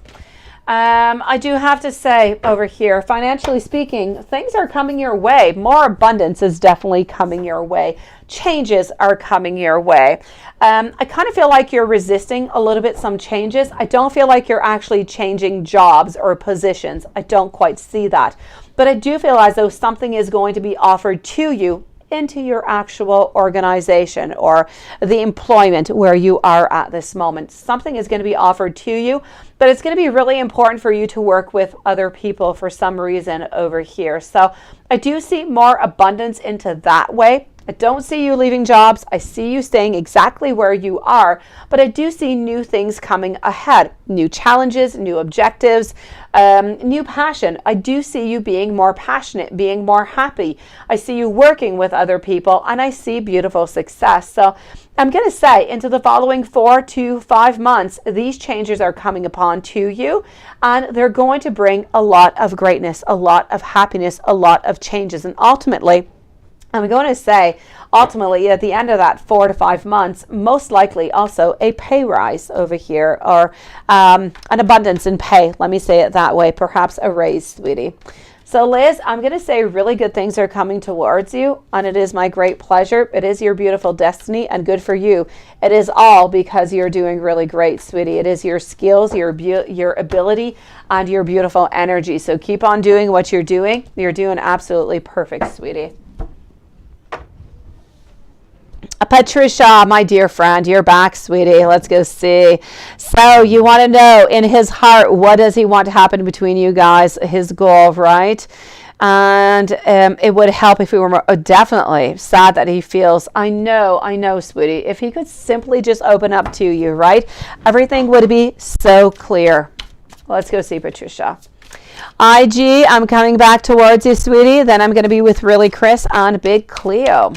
I do have to say over here, financially speaking, things are coming your way. More abundance is definitely coming your way. Changes are coming your way. I kind of feel like you're resisting a little bit some changes. I don't feel like you're actually changing jobs or positions. I don't quite see that. But I do feel as though something is going to be offered to you into your actual organization or the employment where you are at this moment. Something is going to be offered to you, but it's going to be really important for you to work with other people for some reason over here. So I do see more abundance into that way. I don't see you leaving jobs. I see you staying exactly where you are, but I do see new things coming ahead, new challenges, new objectives, new passion. I do see you being more passionate, being more happy. I see you working with other people, and I see beautiful success. So I'm going to say into the following 4 to 5 months, these changes are coming upon to you, and they're going to bring a lot of greatness, a lot of happiness, a lot of changes, and ultimately, I'm going to say, ultimately, at the end of that 4 to 5 months, most likely also a pay rise over here, or an abundance in pay. Let me say it that way. Perhaps a raise, sweetie. So Liz, I'm going to say really good things are coming towards you, and it is my great pleasure. It is your beautiful destiny, and good for you. It is all because you're doing really great, sweetie. It is your skills, your ability, and your beautiful energy. So keep on doing what you're doing. You're doing absolutely perfect, sweetie. Patricia, my dear friend, you're back, sweetie. Let's go see. So you want to know, in his heart, what does he want to happen between you guys? His goal, right? And it would help if we were more, definitely sad that he feels. I know, sweetie. If he could simply just open up to you, right? Everything would be so clear. Let's go see Patricia. IG, I'm coming back towards you, sweetie. Then I'm going to be with Really Chris and Big Cleo.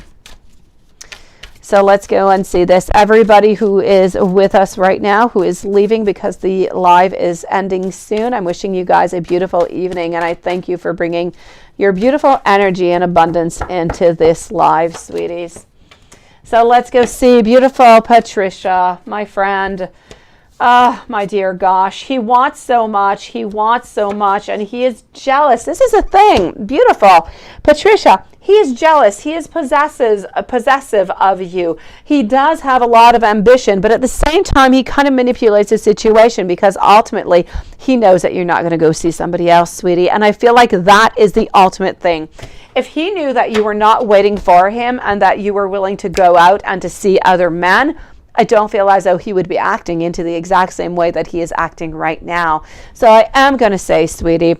So let's go and see this. Everybody who is with us right now, who is leaving because the live is ending soon, I'm wishing you guys a beautiful evening, and I thank you for bringing your beautiful energy and abundance into this live, sweeties. So let's go see beautiful Patricia, my friend. My dear gosh, he wants so much, and he is jealous. This is a thing. Beautiful. Patricia, he is jealous. He is possessive of you. He does have a lot of ambition, but at the same time, he kind of manipulates the situation because ultimately he knows that you're not going to go see somebody else, sweetie. And I feel like that is the ultimate thing. If he knew that you were not waiting for him and that you were willing to go out and to see other men, I don't feel as though he would be acting into the exact same way that he is acting right now. So I am going to say, sweetie,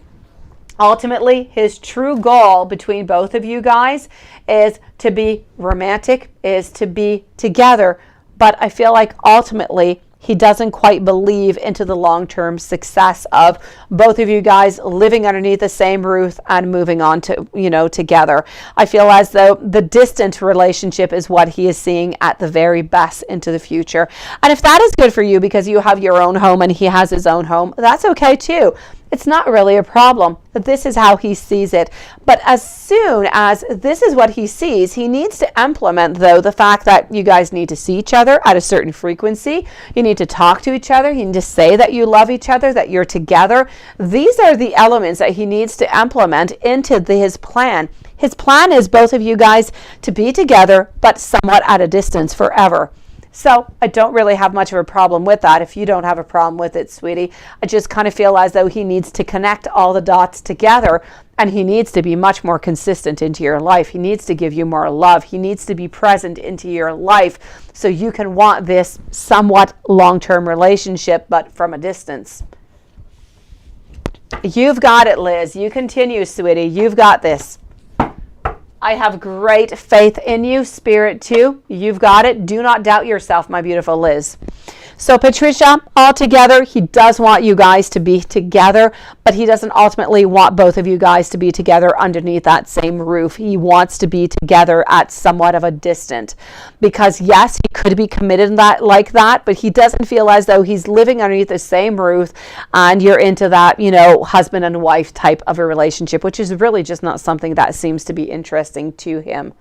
ultimately, his true goal between both of you guys is to be romantic, is to be together. But I feel like ultimately he doesn't quite believe into the long-term success of both of you guys living underneath the same roof and moving on to, together. I feel as though the distant relationship is what he is seeing at the very best into the future. And if that is good for you because you have your own home and he has his own home, that's okay too. It's not really a problem. This is how he sees it. But as soon as this is what he sees, he needs to implement, though, the fact that you guys need to see each other at a certain frequency. You need to talk to each other. You need to say that you love each other, that you're together. These are the elements that he needs to implement into his plan. His plan is both of you guys to be together, but somewhat at a distance forever. So I don't really have much of a problem with that. If you don't have a problem with it, sweetie, I just kind of feel as though he needs to connect all the dots together, and he needs to be much more consistent into your life. He needs to give you more love. He needs to be present into your life so you can want this somewhat long-term relationship, but from a distance. You've got it, Liz. You continue, sweetie. You've got this. I have great faith in you, Spirit, too. You've got it. Do not doubt yourself, my beautiful Liz. So Patricia, altogether, he does want you guys to be together, but he doesn't ultimately want both of you guys to be together underneath that same roof. He wants to be together at somewhat of a distance because, yes, he could be committed like that, but he doesn't feel as though he's living underneath the same roof and you're into that, husband and wife type of a relationship, which is really just not something that seems to be interesting to him.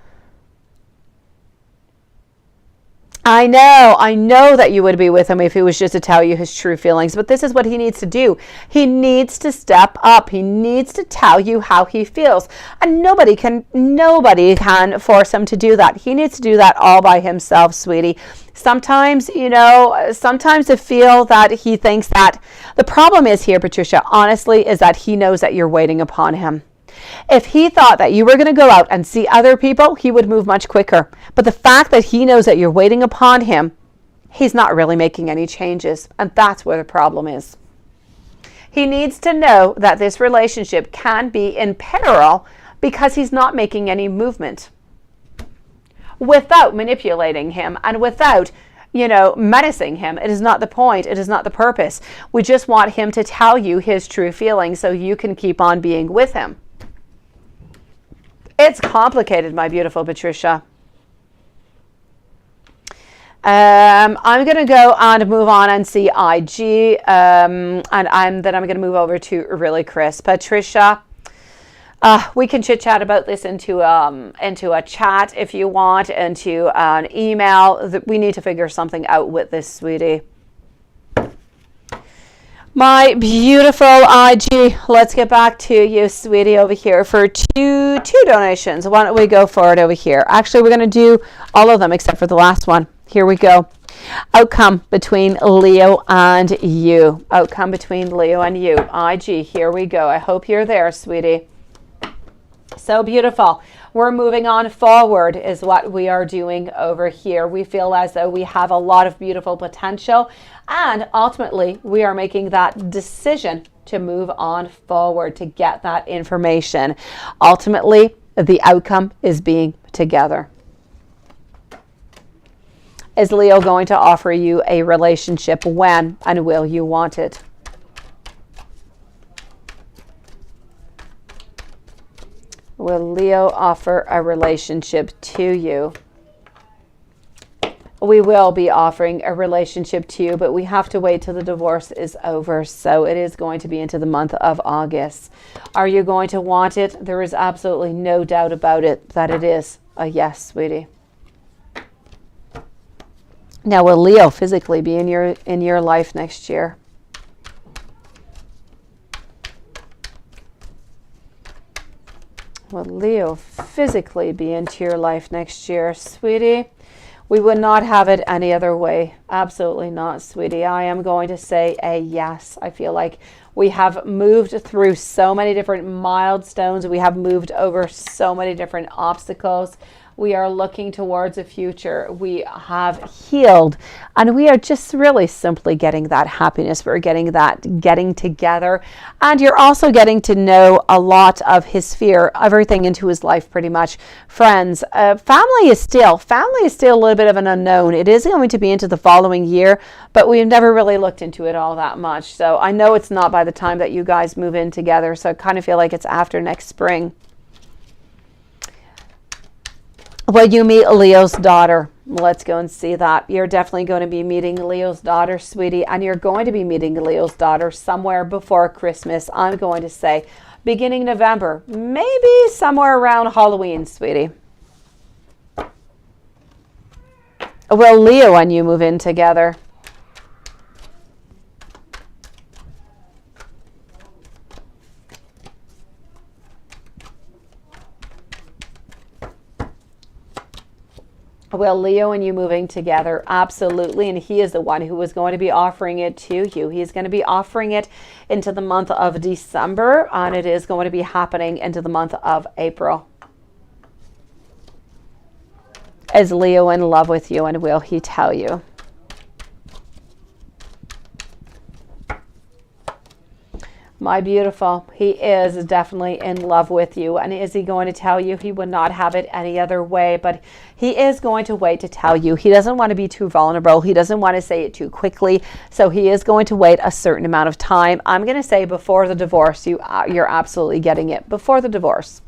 I know that you would be with him if he was just to tell you his true feelings, but this is what he needs to do. He needs to step up. He needs to tell you how he feels. And nobody can force him to do that. He needs to do that all by himself, sweetie. Sometimes, sometimes I feel that he thinks that the problem is here, Patricia, honestly, is that he knows that you're waiting upon him. If he thought that you were going to go out and see other people, he would move much quicker. But the fact that he knows that you're waiting upon him, he's not really making any changes. And that's where the problem is. He needs to know that this relationship can be in peril because he's not making any movement. Without manipulating him and without menacing him. It is not the point. It is not the purpose. We just want him to tell you his true feelings so you can keep on being with him. It's complicated, my beautiful Patricia. I'm going to go and move on and see IG, and I'm going to move over to Really Chris. Patricia, we can chit chat about this into a chat if you want, into an email. We need to figure something out with this, sweetie. My beautiful IG, let's get back to you, sweetie, over here for two donations. Why don't we go for it over here? Actually, we're going to do all of them except for the last one. Here we go. Outcome between Leo and you. Outcome between Leo and you. IG, here we go. I hope you're there, sweetie. So beautiful. We're moving on forward is what we are doing over here. We feel as though we have a lot of beautiful potential, and ultimately we are making that decision to move on forward, to get that information. Ultimately, the outcome is being together. Is Leo going to offer you a relationship? When and will you want it? Will Leo offer a relationship to you? We will be offering a relationship to you, but we have to wait till the divorce is over. So it is going to be into the month of August. Are you going to want it? There is absolutely no doubt about it that it is a yes, sweetie. Now, will Leo physically be in your life next year? Will Leo physically be into your life next year, sweetie? We would not have it any other way. Absolutely not, sweetie. I am going to say a yes. I feel like we have moved through so many different milestones. We have moved over so many different obstacles. We are looking towards a future. We have healed, and we are just really simply getting that happiness. We're getting that getting together, and you're also getting to know a lot of his sphere, everything into his life pretty much. Friends, family is still a little bit of an unknown. It is going to be into the following year, but we've never really looked into it all that much. So I know it's not by the time that you guys move in together, so I kind of feel like it's after next spring. Will you meet Leo's daughter? Let's go and see that. You're definitely going to be meeting Leo's daughter, sweetie, and you're going to be meeting Leo's daughter somewhere before Christmas. I'm going to say beginning November, maybe somewhere around Halloween, sweetie. Will Leo and you move in together? Will Leo and you moving together? Absolutely. And he is the one who is going to be offering it to you. He's going to be offering it into the month of December, and it is going to be happening into the month of April. Is Leo in love with you, and will he tell you? My beautiful, he is definitely in love with you. And is he going to tell you? He would not have it any other way, but he is going to wait to tell you. He doesn't want to be too vulnerable. He doesn't want to say it too quickly. So he is going to wait a certain amount of time. I'm going to say before the divorce, you're absolutely getting it. Before the divorce.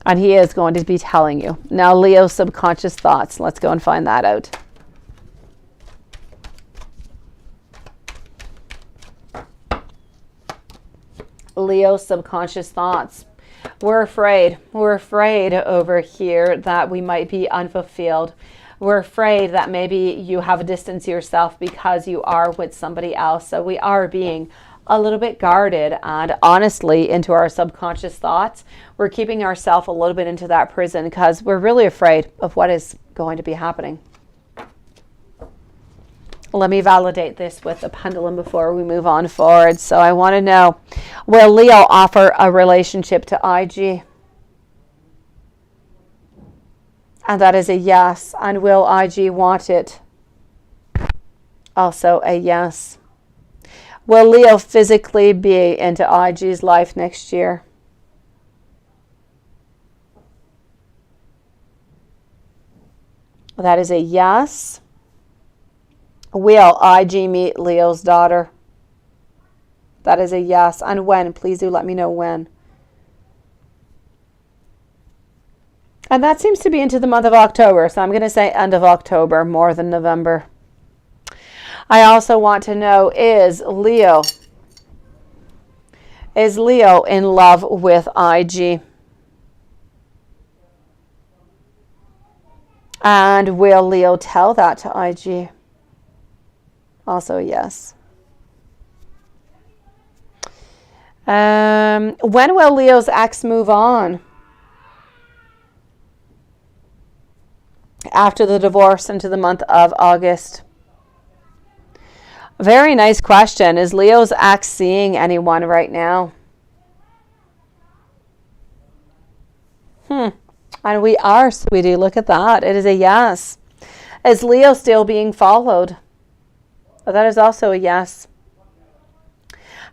And he is going to be telling you. Now, Leo's subconscious thoughts. Let's go and find that out. Leo's subconscious thoughts. We're afraid. We're afraid over here that we might be unfulfilled. We're afraid that maybe you have distanced yourself because you are with somebody else. So we are being a little bit guarded, and honestly, into our subconscious thoughts, we're keeping ourselves a little bit into that prison because we're really afraid of what is going to be happening. Let me validate this with the pendulum before we move on forward. So I want to know, will Leo offer a relationship to IG? And that is a yes. And will IG want it? Also a yes. Will Leo physically be into IG's life next year? That is a yes. Will IG meet Leo's daughter? That is a yes. And when? Please do let me know when. And that seems to be into the month of October. So I'm going to say end of October more than November. I also want to know, is Leo in love with IG? And will Leo tell that to IG? Also, yes. When will Leo's ex move on? After the divorce into the month of August. Very nice question. Is Leo's ex seeing anyone right now? And we are, sweetie. Look at that. It is a yes. Is Leo still being followed? Oh, that is also a yes.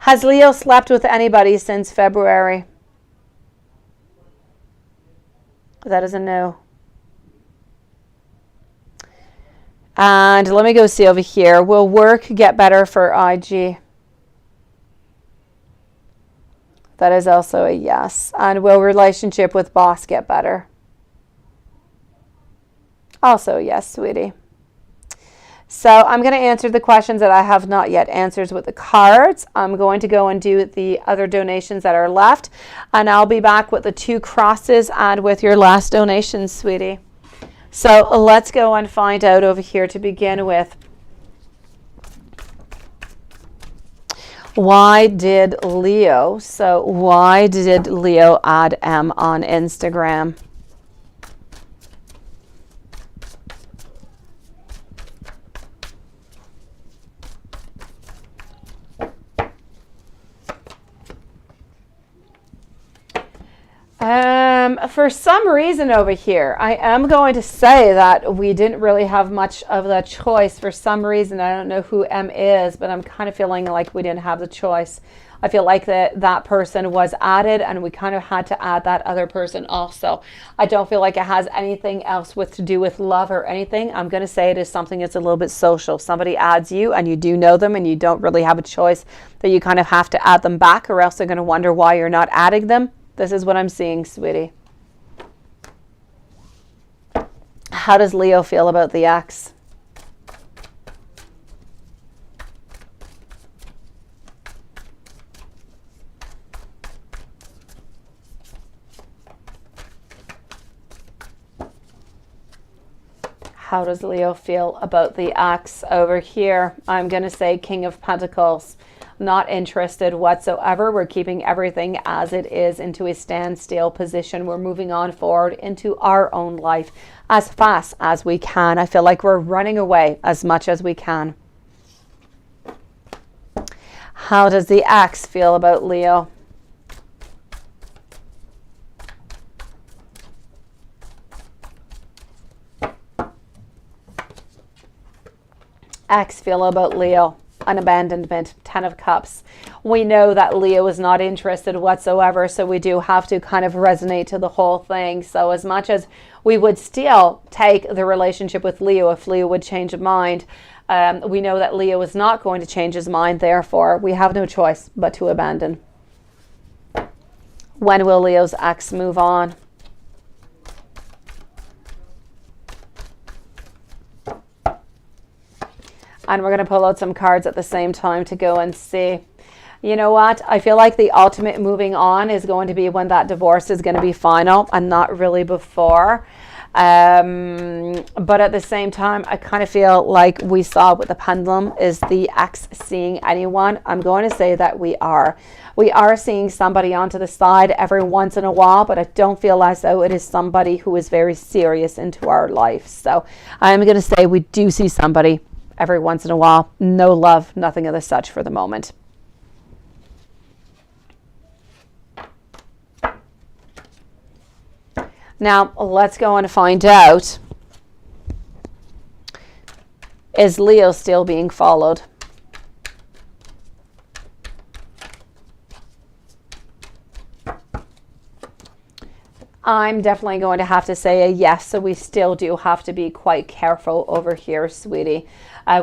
Has Leo slept with anybody since February? That is a no. And let me go see over here. Will work get better for IG? That is also a yes. And will relationship with boss get better? Also yes, sweetie. So I'm going to answer the questions that I have not yet answered with the cards. I'm going to go and do the other donations that are left. And I'll be back with the 2 crosses and with your last donation, sweetie. So let's go and find out over here to begin with. Why did Leo add M on Instagram? For some reason over here, I am going to say that we didn't really have much of the choice. For some reason, I don't know who M is, but I'm kind of feeling like we didn't have the choice. I feel like that person was added and we kind of had to add that other person also. I don't feel like it has anything else to do with love or anything. I'm going to say it is something that's a little bit social. Somebody adds you and you do know them and you don't really have a choice, that you kind of have to add them back, or else they're going to wonder why you're not adding them. This is what I'm seeing, sweetie. How does Leo feel about the ex? How does Leo feel about the ex over here? I'm going to say King of Pentacles. Not interested whatsoever. We're keeping everything as it is into a standstill position. We're moving on forward into our own life as fast as we can. I feel like we're running away as much as we can. How does the ex feel about Leo? Ex feel about Leo? An abandonment, 10 of Cups. We know that Leo is not interested whatsoever, so we do have to kind of resonate to the whole thing. So as much as we would still take the relationship with Leo if Leo would change his mind, we know that Leo is not going to change his mind. Therefore, we have no choice but to abandon. When will Leo's ex move on? And we're going to pull out some cards at the same time to go and see. You know what? I feel like the ultimate moving on is going to be when that divorce is going to be final and not really before. But at the same time, I kind of feel like we saw with the pendulum, is the ex seeing anyone? I'm going to say that we are. We are seeing somebody onto the side every once in a while, but I don't feel as though it is somebody who is very serious into our life. So I'm going to say we do see somebody every once in a while. No love, nothing of the such for the moment. Now, let's go and find out, is Leo still being followed? I'm definitely going to have to say a yes, so we still do have to be quite careful over here, sweetie.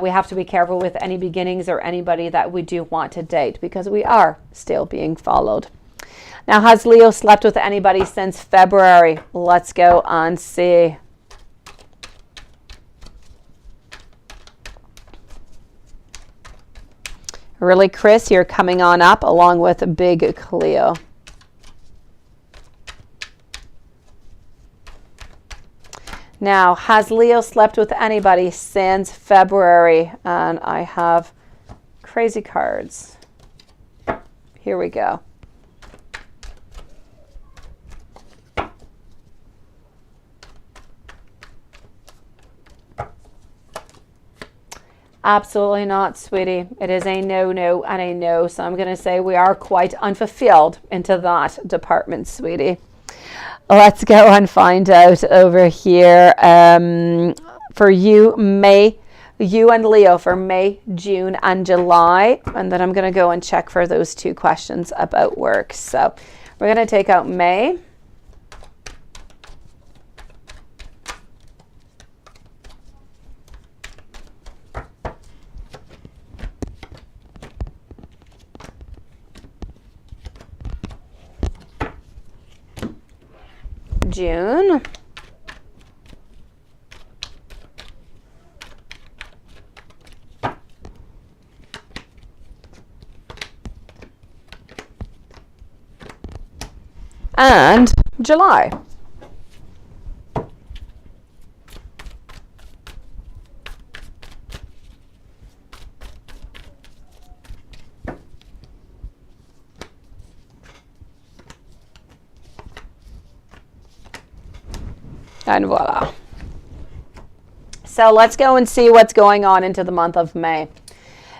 We have to be careful with any beginnings or anybody that we do want to date, because we are still being followed. Now, has Leo slept with anybody since February? Let's go and see. Really, Chris, you're coming on up along with Big Cleo. Now, has Leo slept with anybody since February? And I have crazy cards. Here we go. Absolutely not, sweetie. It is a no, no, and a no. So I'm going to say we are quite unfulfilled into that department, sweetie. Let's go and find out over here for you, May. You and Leo for May, June, and July. And then I'm going to go and check for those 2 questions about work. So we're going to take out May. June. And July. And voila. So let's go and see what's going on into the month of May.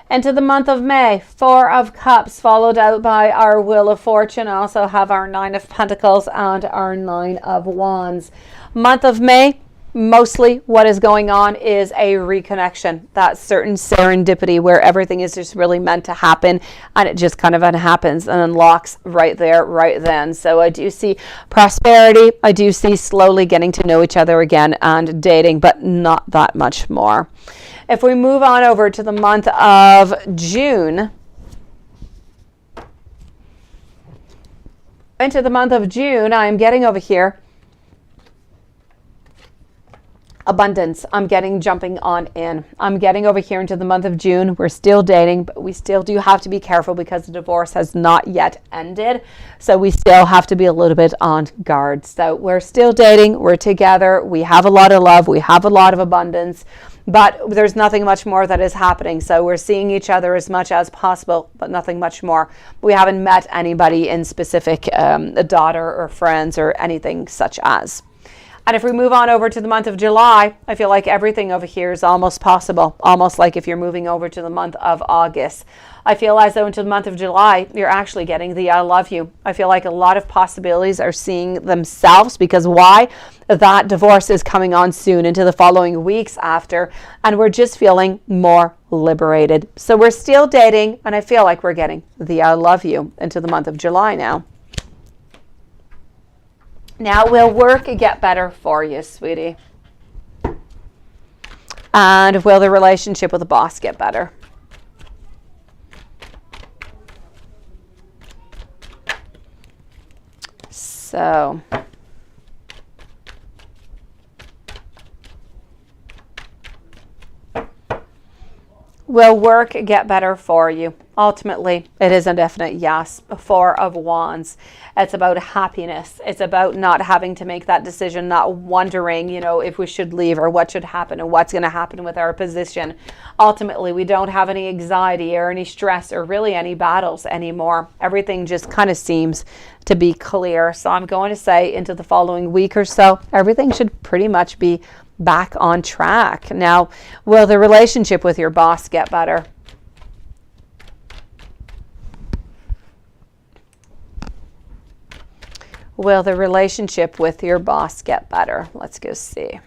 Into the month of May, 4 of Cups, followed out by our Wheel of Fortune. I also have our 9 of Pentacles and our 9 of Wands. Month of May, mostly what is going on is a reconnection, that certain serendipity where everything is just really meant to happen, and it just kind of happens and unlocks right there, right then. So I do see prosperity. I do see slowly getting to know each other again and dating, but not that much more. If we move on over to the month of June, into the month of June, I'm getting over here abundance. I'm getting jumping on in. I'm getting over here into the month of June. We're still dating, but we still do have to be careful because the divorce has not yet ended. So we still have to be a little bit on guard. So we're still dating. We're together. We have a lot of love. We have a lot of abundance, but there's nothing much more that is happening. So we're seeing each other as much as possible, but nothing much more. We haven't met anybody in specific, a daughter or friends or anything such as. And if we move on over to the month of July, I feel like everything over here is almost possible, almost like if you're moving over to the month of August. I feel as though into the month of July, you're actually getting the I love you. I feel like a lot of possibilities are seeing themselves because why? That divorce is coming on soon into the following weeks after, and we're just feeling more liberated. So we're still dating, and I feel like we're getting the I love you into the month of July now. Now, will work get better for you, sweetie? And will the relationship with the boss get better? So, will work get better for you? Ultimately, it is a definite yes. 4 of Wands. It's about happiness. It's about not having to make that decision, not wondering, if we should leave or what should happen and what's going to happen with our position. Ultimately, we don't have any anxiety or any stress or really any battles anymore. Everything just kind of seems to be clear. So I'm going to say into the following week or so, everything should pretty much be back on track. Now, will the relationship with your boss get better? Will the relationship with your boss get better? Let's go see.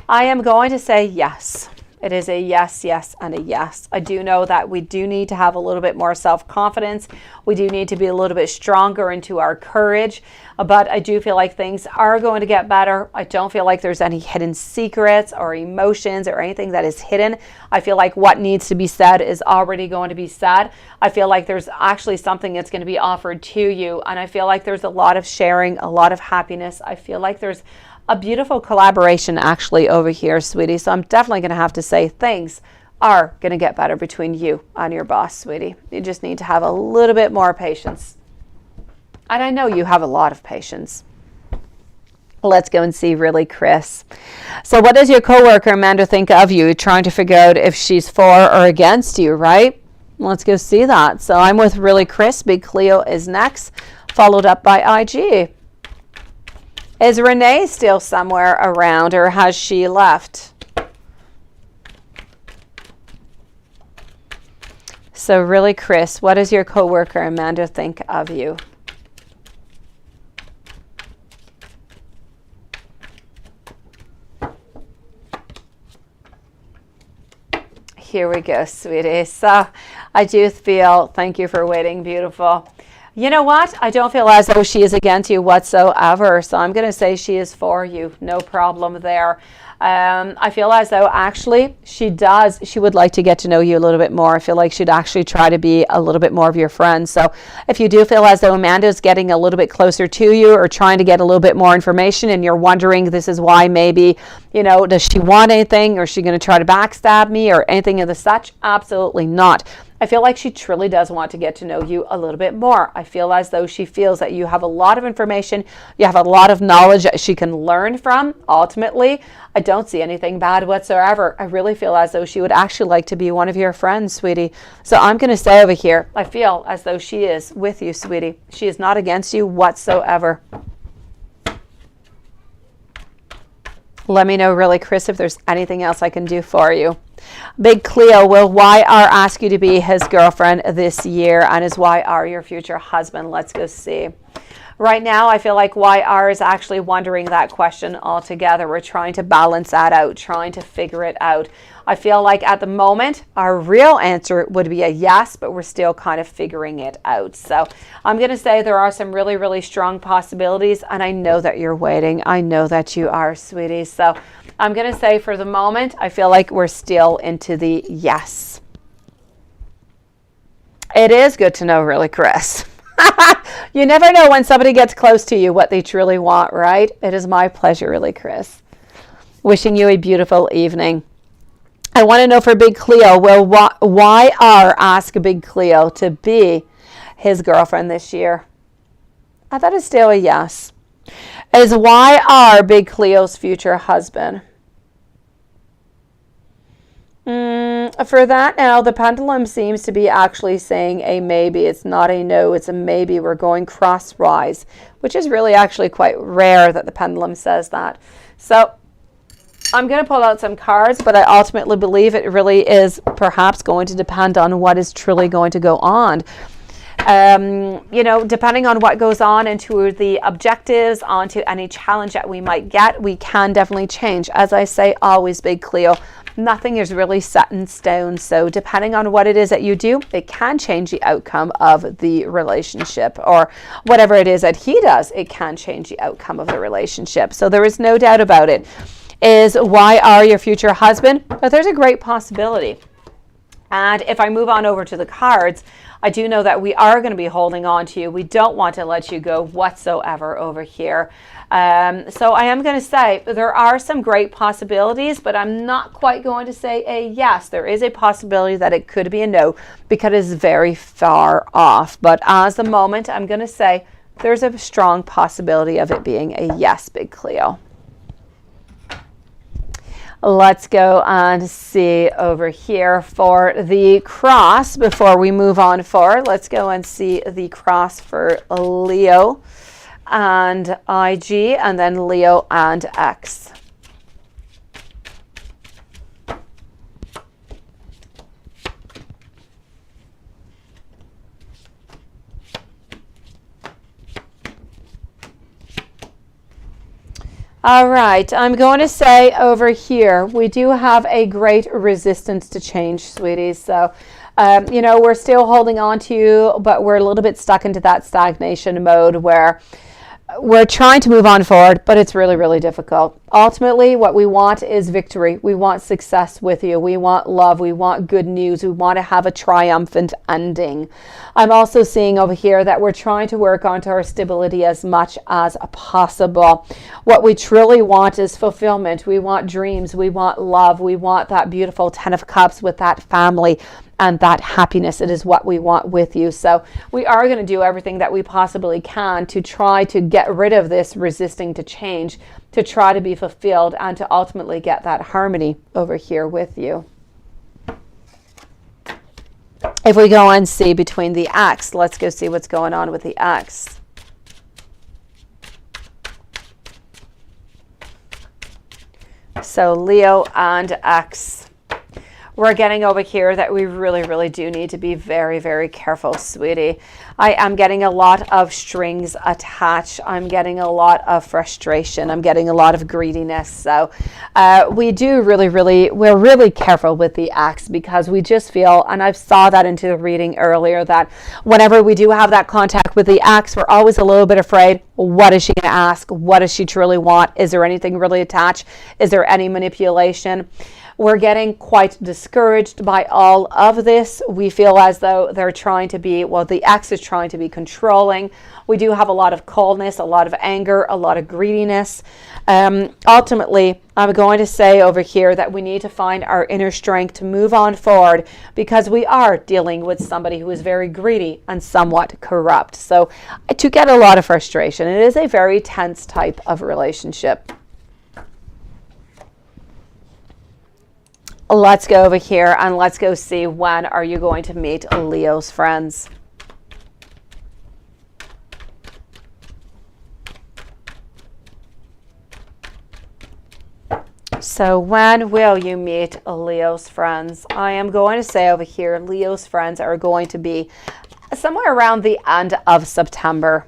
I am going to say yes. It is a yes, yes, and a yes. I do know that we do need to have a little bit more self-confidence. We do need to be a little bit stronger into our courage, but I do feel like things are going to get better. I don't feel like there's any hidden secrets or emotions or anything that is hidden. I feel like what needs to be said is already going to be said. I feel like there's actually something that's going to be offered to you, and I feel like there's a lot of sharing, a lot of happiness. I feel like there's a beautiful collaboration actually over here, sweetie. So I'm definitely going to have to say things are going to get better between you and your boss, sweetie. You just need to have a little bit more patience. And I know you have a lot of patience. Let's go and see really Chris. So what does your coworker Amanda think of you? You're trying to figure out if she's for or against you, right? Let's go see that. So I'm with really Chris. Big Cleo is next. followed up by IG. Is Renee still somewhere around, or has she left? So really, Chris, what does your coworker Amanda think of you? Here we go, sweetie. So I do feel, thank you for waiting, beautiful. You know what? I don't feel as though she is against you whatsoever. So I'm going to say she is for you. No problem there. I feel as though actually she would like to get to know you a little bit more. I feel like she'd actually try to be a little bit more of your friend. So if you do feel as though Amanda's getting a little bit closer to you or trying to get a little bit more information and you're wondering this is why maybe, you know, does she want anything or is she going to try to backstab me or anything of the such? Absolutely not. I feel like she truly does want to get to know you a little bit more. I feel as though she feels that you have a lot of information, you have a lot of knowledge that she can learn from. Ultimately, I don't see anything bad whatsoever. I really feel as though she would actually like to be one of your friends, sweetie. So I'm going to say over here, I feel as though she is with you, sweetie. She is not against you whatsoever. Let me know really, Chris, if there's anything else I can do for you. Big Cleo, will YR ask you to be his girlfriend this year? And is YR your future husband? Let's go see. Right now, I feel like YR is actually wondering that question altogether. We're trying to balance that out, trying to figure it out. I feel like at the moment, our real answer would be a yes, but we're still kind of figuring it out. So I'm going to say there are some really, really strong possibilities, and I know that you're waiting. I know that you are, sweetie. So I'm going to say for the moment, I feel like we're still into the yes. It is good to know, really, Chris. You never know when somebody gets close to you what they truly want, right? It is my pleasure, really, Chris. Wishing you a beautiful evening. I want to know for Big Cleo, will YR ask Big Cleo to be his girlfriend this year? That is still a yes. Is YR Big Cleo's future husband? For that now, the pendulum seems to be actually saying a maybe. It's not a no, it's a maybe. We're going crosswise, which is really actually quite rare that the pendulum says that. So I'm going to pull out some cards, but I ultimately believe it really is perhaps going to depend on what is truly going to go on. You know, depending on what goes on into the objectives, onto any challenge that we might get, we can definitely change. As I say, always, Big Cleo, nothing is really set in stone. So depending on what it is that you do, it can change the outcome of the relationship, or whatever it is that he does, it can change the outcome of the relationship. So there is no doubt about it. Is YR your future husband? But there's a great possibility. And if I move on over to the cards, I do know that we are going to be holding on to you. We don't want to let you go whatsoever over here. So I am going to say there are some great possibilities, but I'm not quite going to say a yes. There is a possibility that it could be a no because it is very far off. But as the moment, I'm going to say there's a strong possibility of it being a yes, Big Cleo. Let's go and see over here for the cross before we move on forward. Let's go and see the cross for Leo and IG, and then Leo and X. All right, I'm going to say over here, we do have a great resistance to change, sweeties. So, you know, we're still holding on to you, but we're a little bit stuck into that stagnation mode where we're trying to move on forward, but it's really, really difficult. Ultimately, what we want is victory. We want success with you. We want love. We want good news. We want to have a triumphant ending. I'm also seeing over here that we're trying to work onto our stability as much as possible. What we truly want is fulfillment. We want dreams. We want love. We want that beautiful 10 of Cups with that family and that happiness. It is what we want with you. So we are going to do everything that we possibly can to try to get rid of this resisting to change, to try to be fulfilled, and to ultimately get that harmony over here with you. If we go and see between the X, let's go see what's going on with the X. So Leo and X. We're getting over here that we really, really do need to be very, very careful, sweetie. I am getting a lot of strings attached. I'm getting a lot of frustration. I'm getting a lot of greediness. So we're really careful with the X, because we just feel, and I saw that into the reading earlier, that whenever we do have that contact with the X, we're always a little bit afraid. What is she going to ask? What does she truly want? Is there anything really attached? Is there any manipulation? We're getting quite discouraged by all of this. We feel as though they're trying to be, well, the X is trying to be controlling. We do have a lot of coldness, a lot of anger, a lot of greediness. Ultimately, I'm going to say over here that we need to find our inner strength to move on forward, because we are dealing with somebody who is very greedy and somewhat corrupt. So to get a lot of frustration, it is a very tense type of relationship. Let's go over here and let's go see, when are you going to meet Leo's friends? So when will you meet Leo's friends? I am going to say over here, Leo's friends are going to be somewhere around the end of September.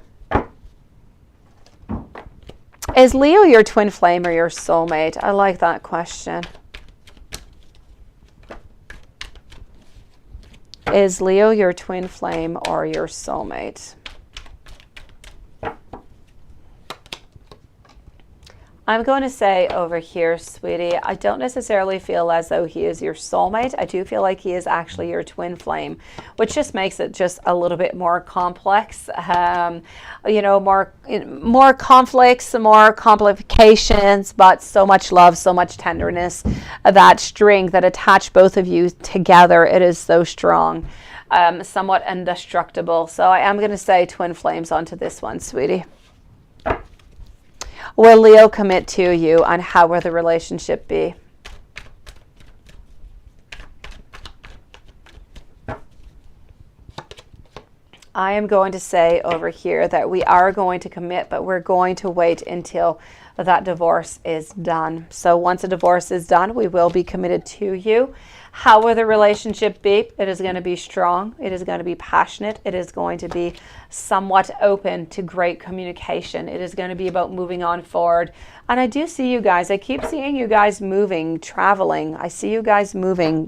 Is Leo your twin flame or your soulmate? I like that question. Is Leo your twin flame or your soulmate? I'm going to say over here, sweetie, I don't necessarily feel as though he is your soulmate. I do feel like he is actually your twin flame, which just makes it just a little bit more complex. You know, more conflicts, more complications, but so much love, so much tenderness. That string that attached both of you together, it is so strong, somewhat indestructible. So I am going to say twin flames onto this one, sweetie. Will Leo commit to you, and how will the relationship be? I am going to say over here that we are going to commit, but we're going to wait until that divorce is done. So once a divorce is done, we will be committed to you. How will the relationship be? It is going to be strong. It is going to be passionate. It is going to be somewhat open to great communication. It is going to be about moving on forward. And I do see you guys. I keep seeing you guys moving, traveling. I see you guys moving,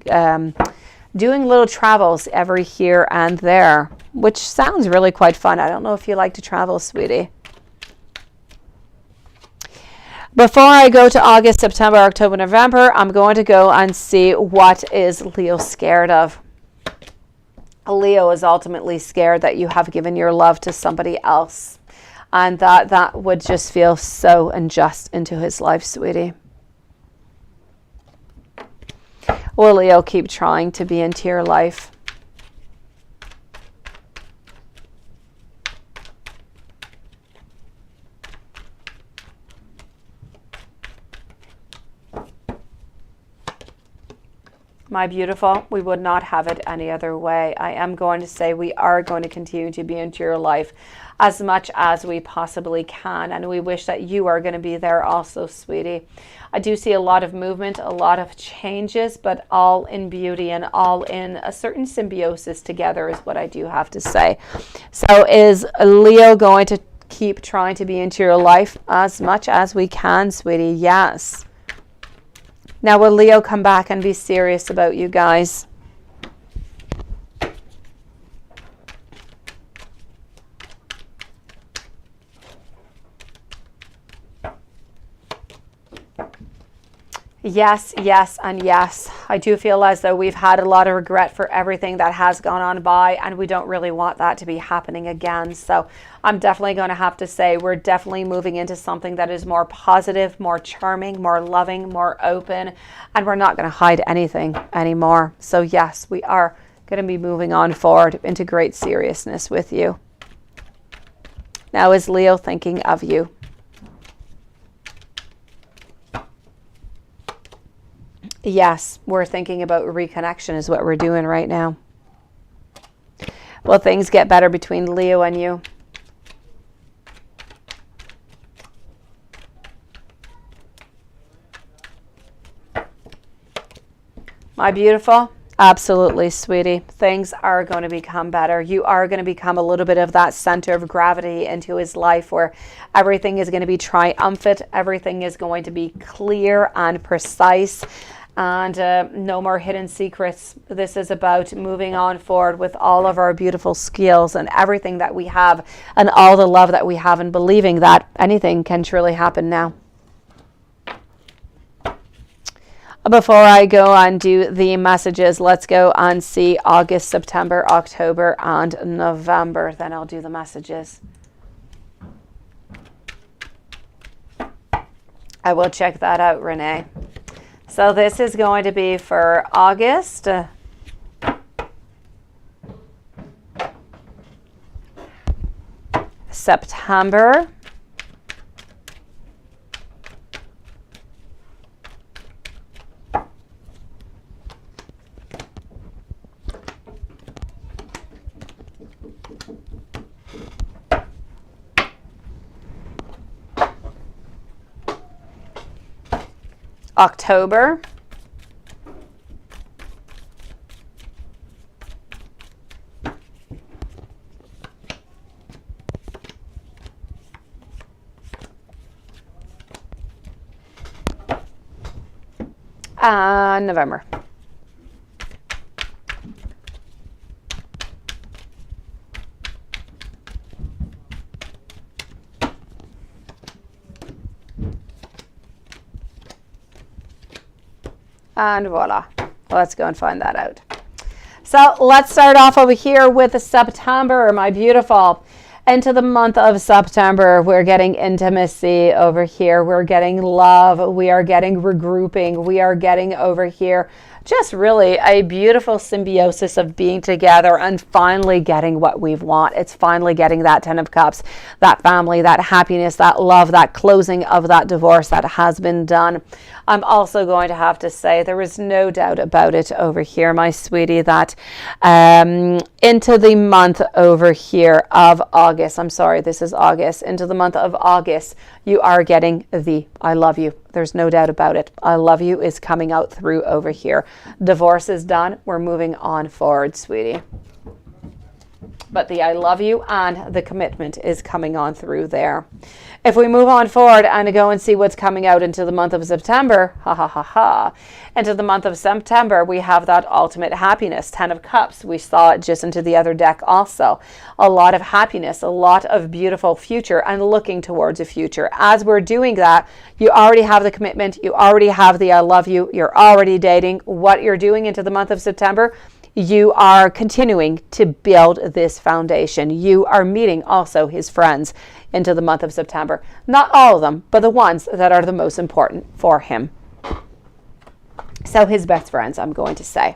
doing little travels every here and there, which sounds really quite fun. I don't know if you like to travel, sweetie. Before I go to August, September, October, November, I'm going to go and see what is Leo scared of. Leo is ultimately scared that you have given your love to somebody else, and that would just feel so unjust into his life, sweetie. Will Leo keep trying to be into your life? My beautiful, we would not have it any other way. I am going to say we are going to continue to be into your life as much as we possibly can. And we wish that you are going to be there also, sweetie. I do see a lot of movement, a lot of changes, but all in beauty and all in a certain symbiosis together is what I do have to say. So is Leo going to keep trying to be into your life as much as we can, sweetie? Yes. Now, will Leo come back and be serious about you guys? Yes, yes, and yes. I do feel as though we've had a lot of regret for everything that has gone on by, and we don't really want that to be happening again. So I'm definitely going to have to say we're definitely moving into something that is more positive, more charming, more loving, more open, and we're not going to hide anything anymore. So yes, we are going to be moving on forward into great seriousness with you. Now, is Leo thinking of you? Yes, we're thinking about reconnection is what we're doing right now. Will things get better between Leo and you? My beautiful. Absolutely, sweetie. Things are going to become better. You are going to become a little bit of that center of gravity into his life where everything is going to be triumphant. Everything is going to be clear and precise. And no more hidden secrets. This is about moving on forward with all of our beautiful skills and everything that we have and all the love that we have, and believing that anything can truly happen now. Before I go and do the messages, let's go and see August, September, October, and November. Then I'll do the messages. I will check that out, Renee. So this is going to be for August, September, October, and November. And voila. Let's go and find that out. So let's start off over here with September, my beautiful. Into the month of September, we're getting intimacy over here. We're getting love. We are getting regrouping. We are getting over here just really a beautiful symbiosis of being together and finally getting what we want. It's finally getting that 10 of Cups, that family, that happiness, that love, that closing of that divorce that has been done. I'm also going to have to say there is no doubt about it over here, my sweetie, that into the month over here of August, I'm sorry, this is August, into the month of August, you are getting the I love you. There's no doubt about it. I love you is coming out through over here. Divorce is done. We're moving on forward, sweetie. But the I love you and the commitment is coming on through there. If we move on forward and go and see what's coming out into the month of September, into the month of September, we have that ultimate happiness, 10 of Cups. We saw it just into the other deck also. A lot of happiness, a lot of beautiful future and looking towards a future. As we're doing that, you already have the commitment. You already have the I love you. You're already dating. What you're doing into the month of September, you are continuing to build this foundation. You are meeting also his friends into the month of September. Not all of them, but the ones that are the most important for him. So his best friends, I'm going to say.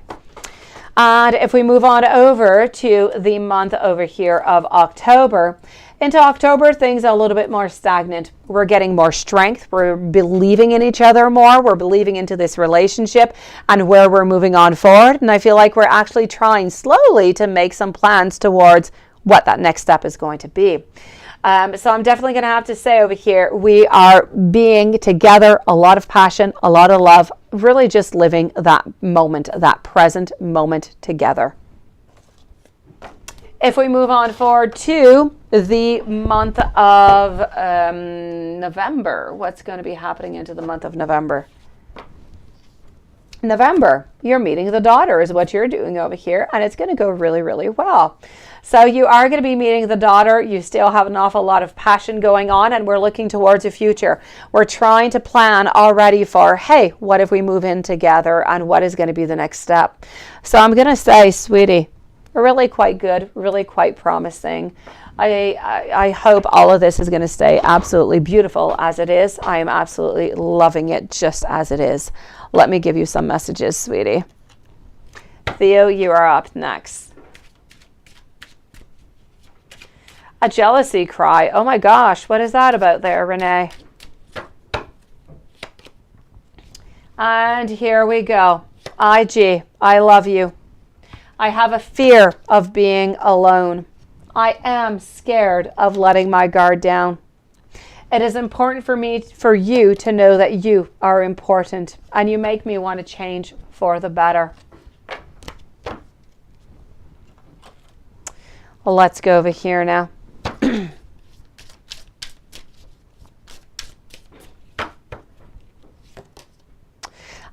And if we move on over to the month over here of October, into October, things are a little bit more stagnant. We're getting more strength. We're believing in each other more. We're believing into this relationship and where we're moving on forward. And I feel like we're actually trying slowly to make some plans towards what that next step is going to be. So I'm definitely going to have to say over here, we are being together, a lot of passion, a lot of love, really just living that moment, that present moment together. If we move on forward to the month of November, what's going to be happening into the month of November? November, you're meeting the daughter is what you're doing over here, and it's going to go really, really well. So you are going to be meeting the daughter. You still have an awful lot of passion going on, and we're looking towards a future. We're trying to plan already for, hey, what if we move in together, and what is going to be the next step? So I'm going to say, sweetie, really quite good, really quite promising. I hope all of this is going to stay absolutely beautiful as it is. I am absolutely loving it just as it is. Let me give you some messages, sweetie. Theo, you are up next. A jealousy cry. Oh my gosh, what is that about there, Renee? And here we go. IG, I love you. I have a fear of being alone. I am scared of letting my guard down. It is important for you to know that you are important, and you make me want to change for the better. Well, let's go over here now.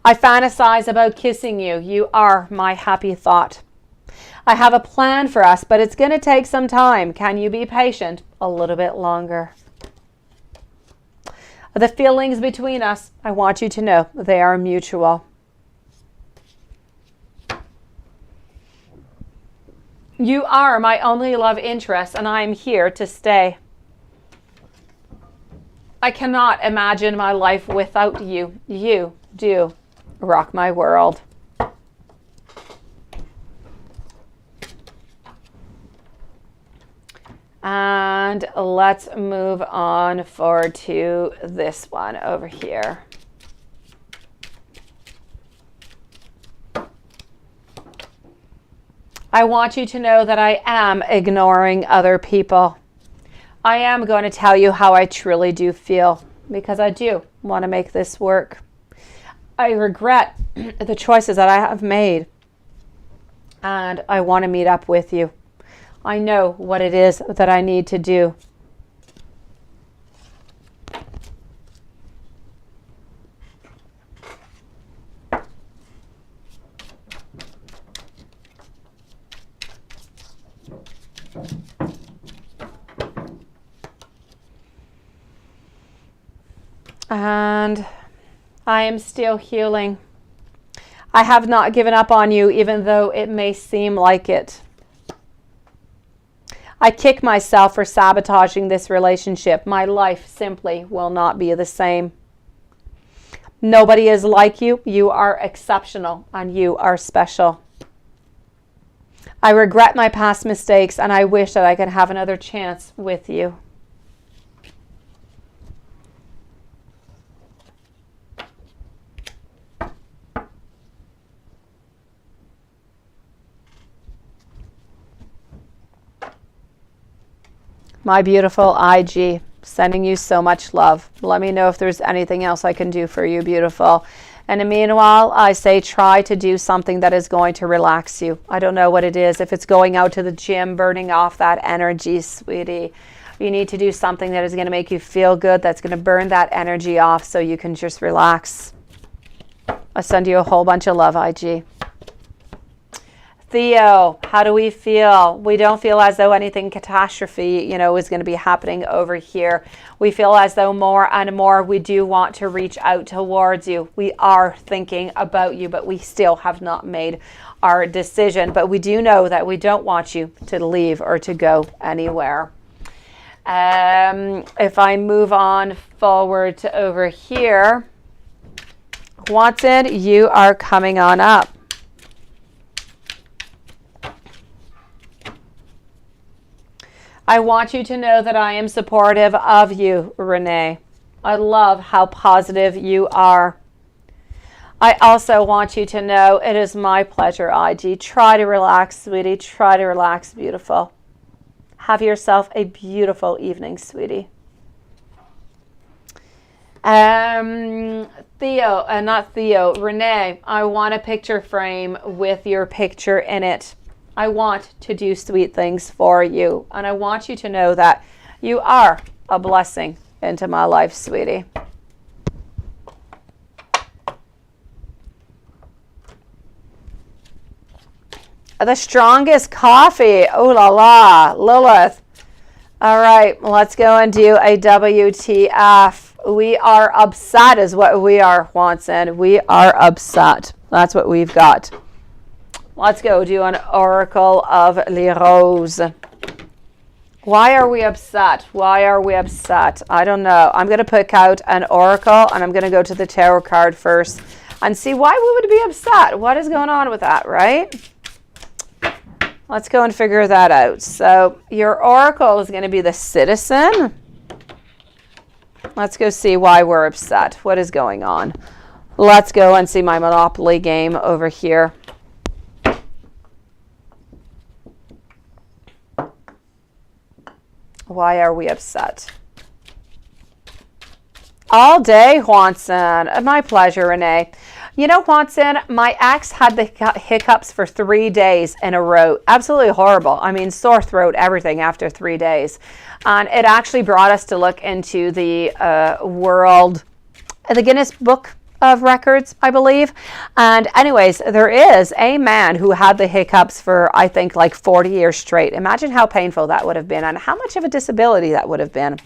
I fantasize about kissing you. You are my happy thought. I have a plan for us, but it's going to take some time. Can you be patient a little bit longer? The feelings between us, I want you to know they are mutual. You are my only love interest, and I am here to stay. I cannot imagine my life without you. You do rock my world. And let's move on forward to this one over here. I want you to know that I am ignoring other people. I am going to tell you how I truly do feel, because I do want to make this work. I regret the choices that I have made, and I want to meet up with you. I know what it is that I need to do. And I am still healing. I have not given up on you, even though it may seem like it. I kick myself for sabotaging this relationship. My life simply will not be the same. Nobody is like you. You are exceptional, and you are special. I regret my past mistakes, and I wish that I could have another chance with you. My beautiful IG, sending you so much love. Let me know if there's anything else I can do for you, beautiful. And meanwhile, I say try to do something that is going to relax you. I don't know what it is. If it's going out to the gym, burning off that energy, sweetie. You need to do something that is going to make you feel good, that's going to burn that energy off so you can just relax. I'll send you a whole bunch of love, IG. Theo, how do we feel? We don't feel as though anything catastrophe, is going to be happening over here. We feel as though more and more we do want to reach out towards you. We are thinking about you, but we still have not made our decision. But we do know that we don't want you to leave or to go anywhere. If I move on forward to over here, Watson, you are coming on up. I want you to know that I am supportive of you, Renee. I love how positive you are. I also want you to know it is my pleasure, IG. Try to relax, sweetie. Try to relax, beautiful. Have yourself a beautiful evening, sweetie. Renee, I want a picture frame with your picture in it. I want to do sweet things for you. And I want you to know that you are a blessing into my life, sweetie. The strongest coffee. Oh la la, Lilith. All right, let's go and do a WTF. We are upset is what we are, Watson. We are upset. That's what we've got. Let's go do an Oracle of Les Roses. Why are we upset? Why are we upset? I don't know. I'm going to pick out an Oracle, and I'm going to go to the tarot card first and see why we would be upset. What is going on with that, right? Let's go and figure that out. So your Oracle is going to be the Citizen. Let's go see why we're upset. What is going on? Let's go and see my Monopoly game over here. Why are we upset? All day, Juanson. My pleasure, Renee. You know, Juanson, my ex had the hiccups for 3 days in a row. Absolutely horrible. I mean, sore throat, everything after 3 days. And it actually brought us to look into the the Guinness Book of Records, I believe. And anyways, there is a man who had the hiccups for, I think, like 40 years straight. Imagine how painful that would have been and how much of a disability that would have been.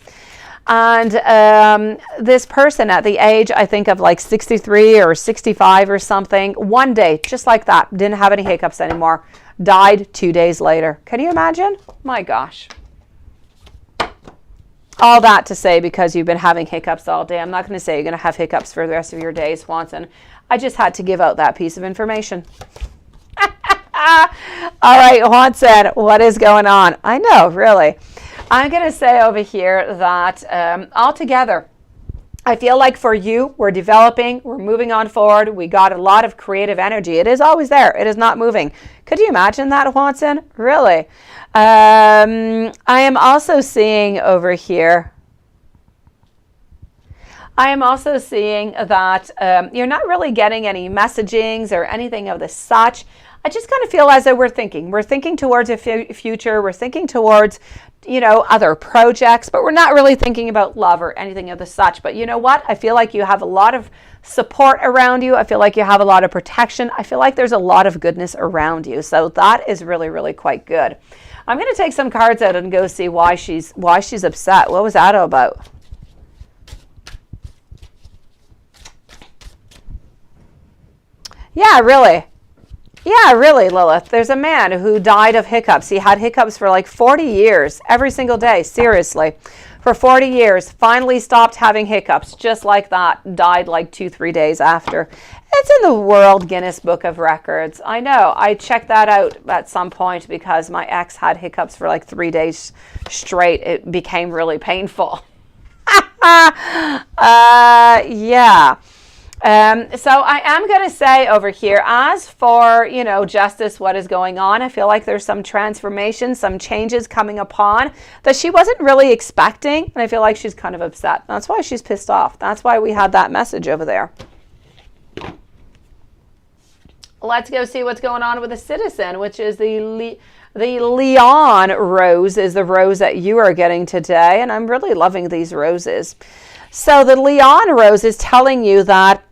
And this person at the age, I think, of like 63 or 65 or something, one day, just like that, didn't have any hiccups anymore, died 2 days later. Can you imagine? My gosh. All that to say, because you've been having hiccups all day, I'm not going to say you're going to have hiccups for the rest of your days, Swanson. I just had to give out that piece of information. All right, Swanson, what is going on? I know, really. I'm going to say over here that altogether, I feel like for you, we're developing, we're moving on forward. We got a lot of creative energy. It is always there. It is not moving. Could you imagine that, Juanson? Really? I am also seeing over here, I am also seeing that you're not really getting any messagings or anything of the such. I just kind of feel as though we're thinking towards a future. We're thinking towards, you know, other projects, but we're not really thinking about love or anything of the such. But you know what? I feel like you have a lot of support around you. I feel like you have a lot of protection. I feel like there's a lot of goodness around you. So that is really, really quite good. I'm going to take some cards out and go see why she's upset. What was that about? Yeah, really. Yeah, really, Lilith. There's a man who died of hiccups. He had hiccups for like 40 years, every single day, seriously. For 40 years, finally stopped having hiccups, just like that. Died like 2-3 days after. It's in the World Guinness Book of Records. I know. I checked that out at some point because my ex had hiccups for like 3 days straight. It became really painful. Yeah. So I am going to say over here, as for, you know, justice, what is going on, I feel like there's some transformation, some changes coming upon that she wasn't really expecting. And I feel like she's kind of upset. That's why she's pissed off. That's why we had that message over there. Let's go see what's going on with the Citizen, which is the Leon rose is the rose that you are getting today. And I'm really loving these roses. So the Leon rose is telling you that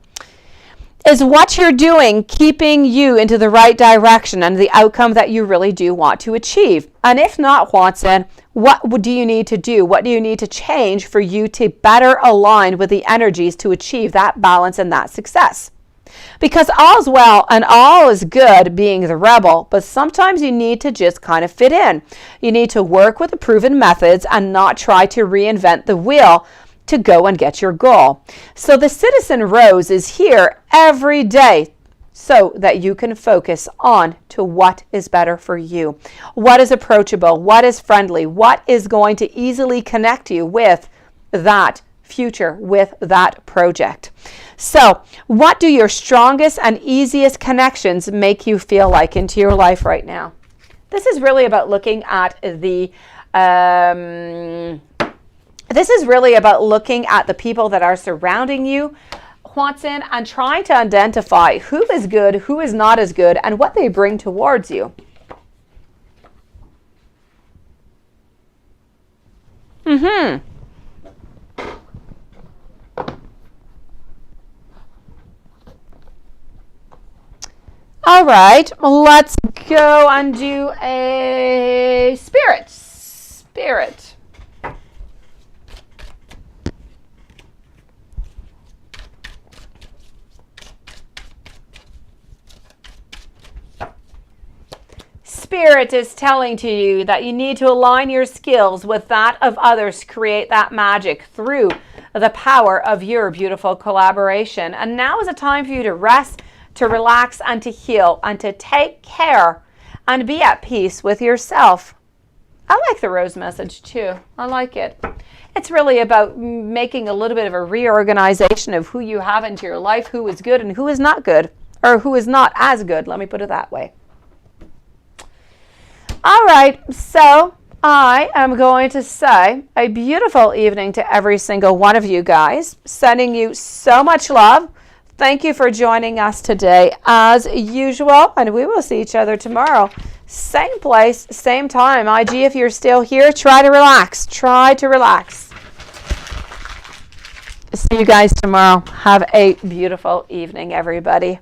is what you're doing keeping you into the right direction and the outcome that you really do want to achieve? And if not, Watson, what do you need to do? What do you need to change for you to better align with the energies to achieve that balance and that success? Because all's well and all is good being the rebel, but sometimes you need to just kind of fit in. You need to work with the proven methods and not try to reinvent the wheel to go and get your goal. So the Citizen Rose is here every day so that you can focus on to what is better for you, what is approachable, what is friendly, what is going to easily connect you with that future, with that project. So what do your strongest and easiest connections make you feel like into your life right now? This is really about looking at the people that are surrounding you, Watson, and trying to identify who is good, who is not as good, and what they bring towards you. All right, let's go and do a Spirit. Spirit is telling to you that you need to align your skills with that of others to create that magic through the power of your beautiful collaboration. And now is a time for you to rest, to relax, and to heal, and to take care and be at peace with yourself. I like the rose message too. I like it. It's really about making a little bit of a reorganization of who you have into your life, who is good and who is not good, or who is not as good. Let me put it that way. All right, so I am going to say a beautiful evening to every single one of you guys. Sending you so much love. Thank you for joining us today as usual. And we will see each other tomorrow. Same place, same time. IG, if you're still here, try to relax. Try to relax. See you guys tomorrow. Have a beautiful evening, everybody.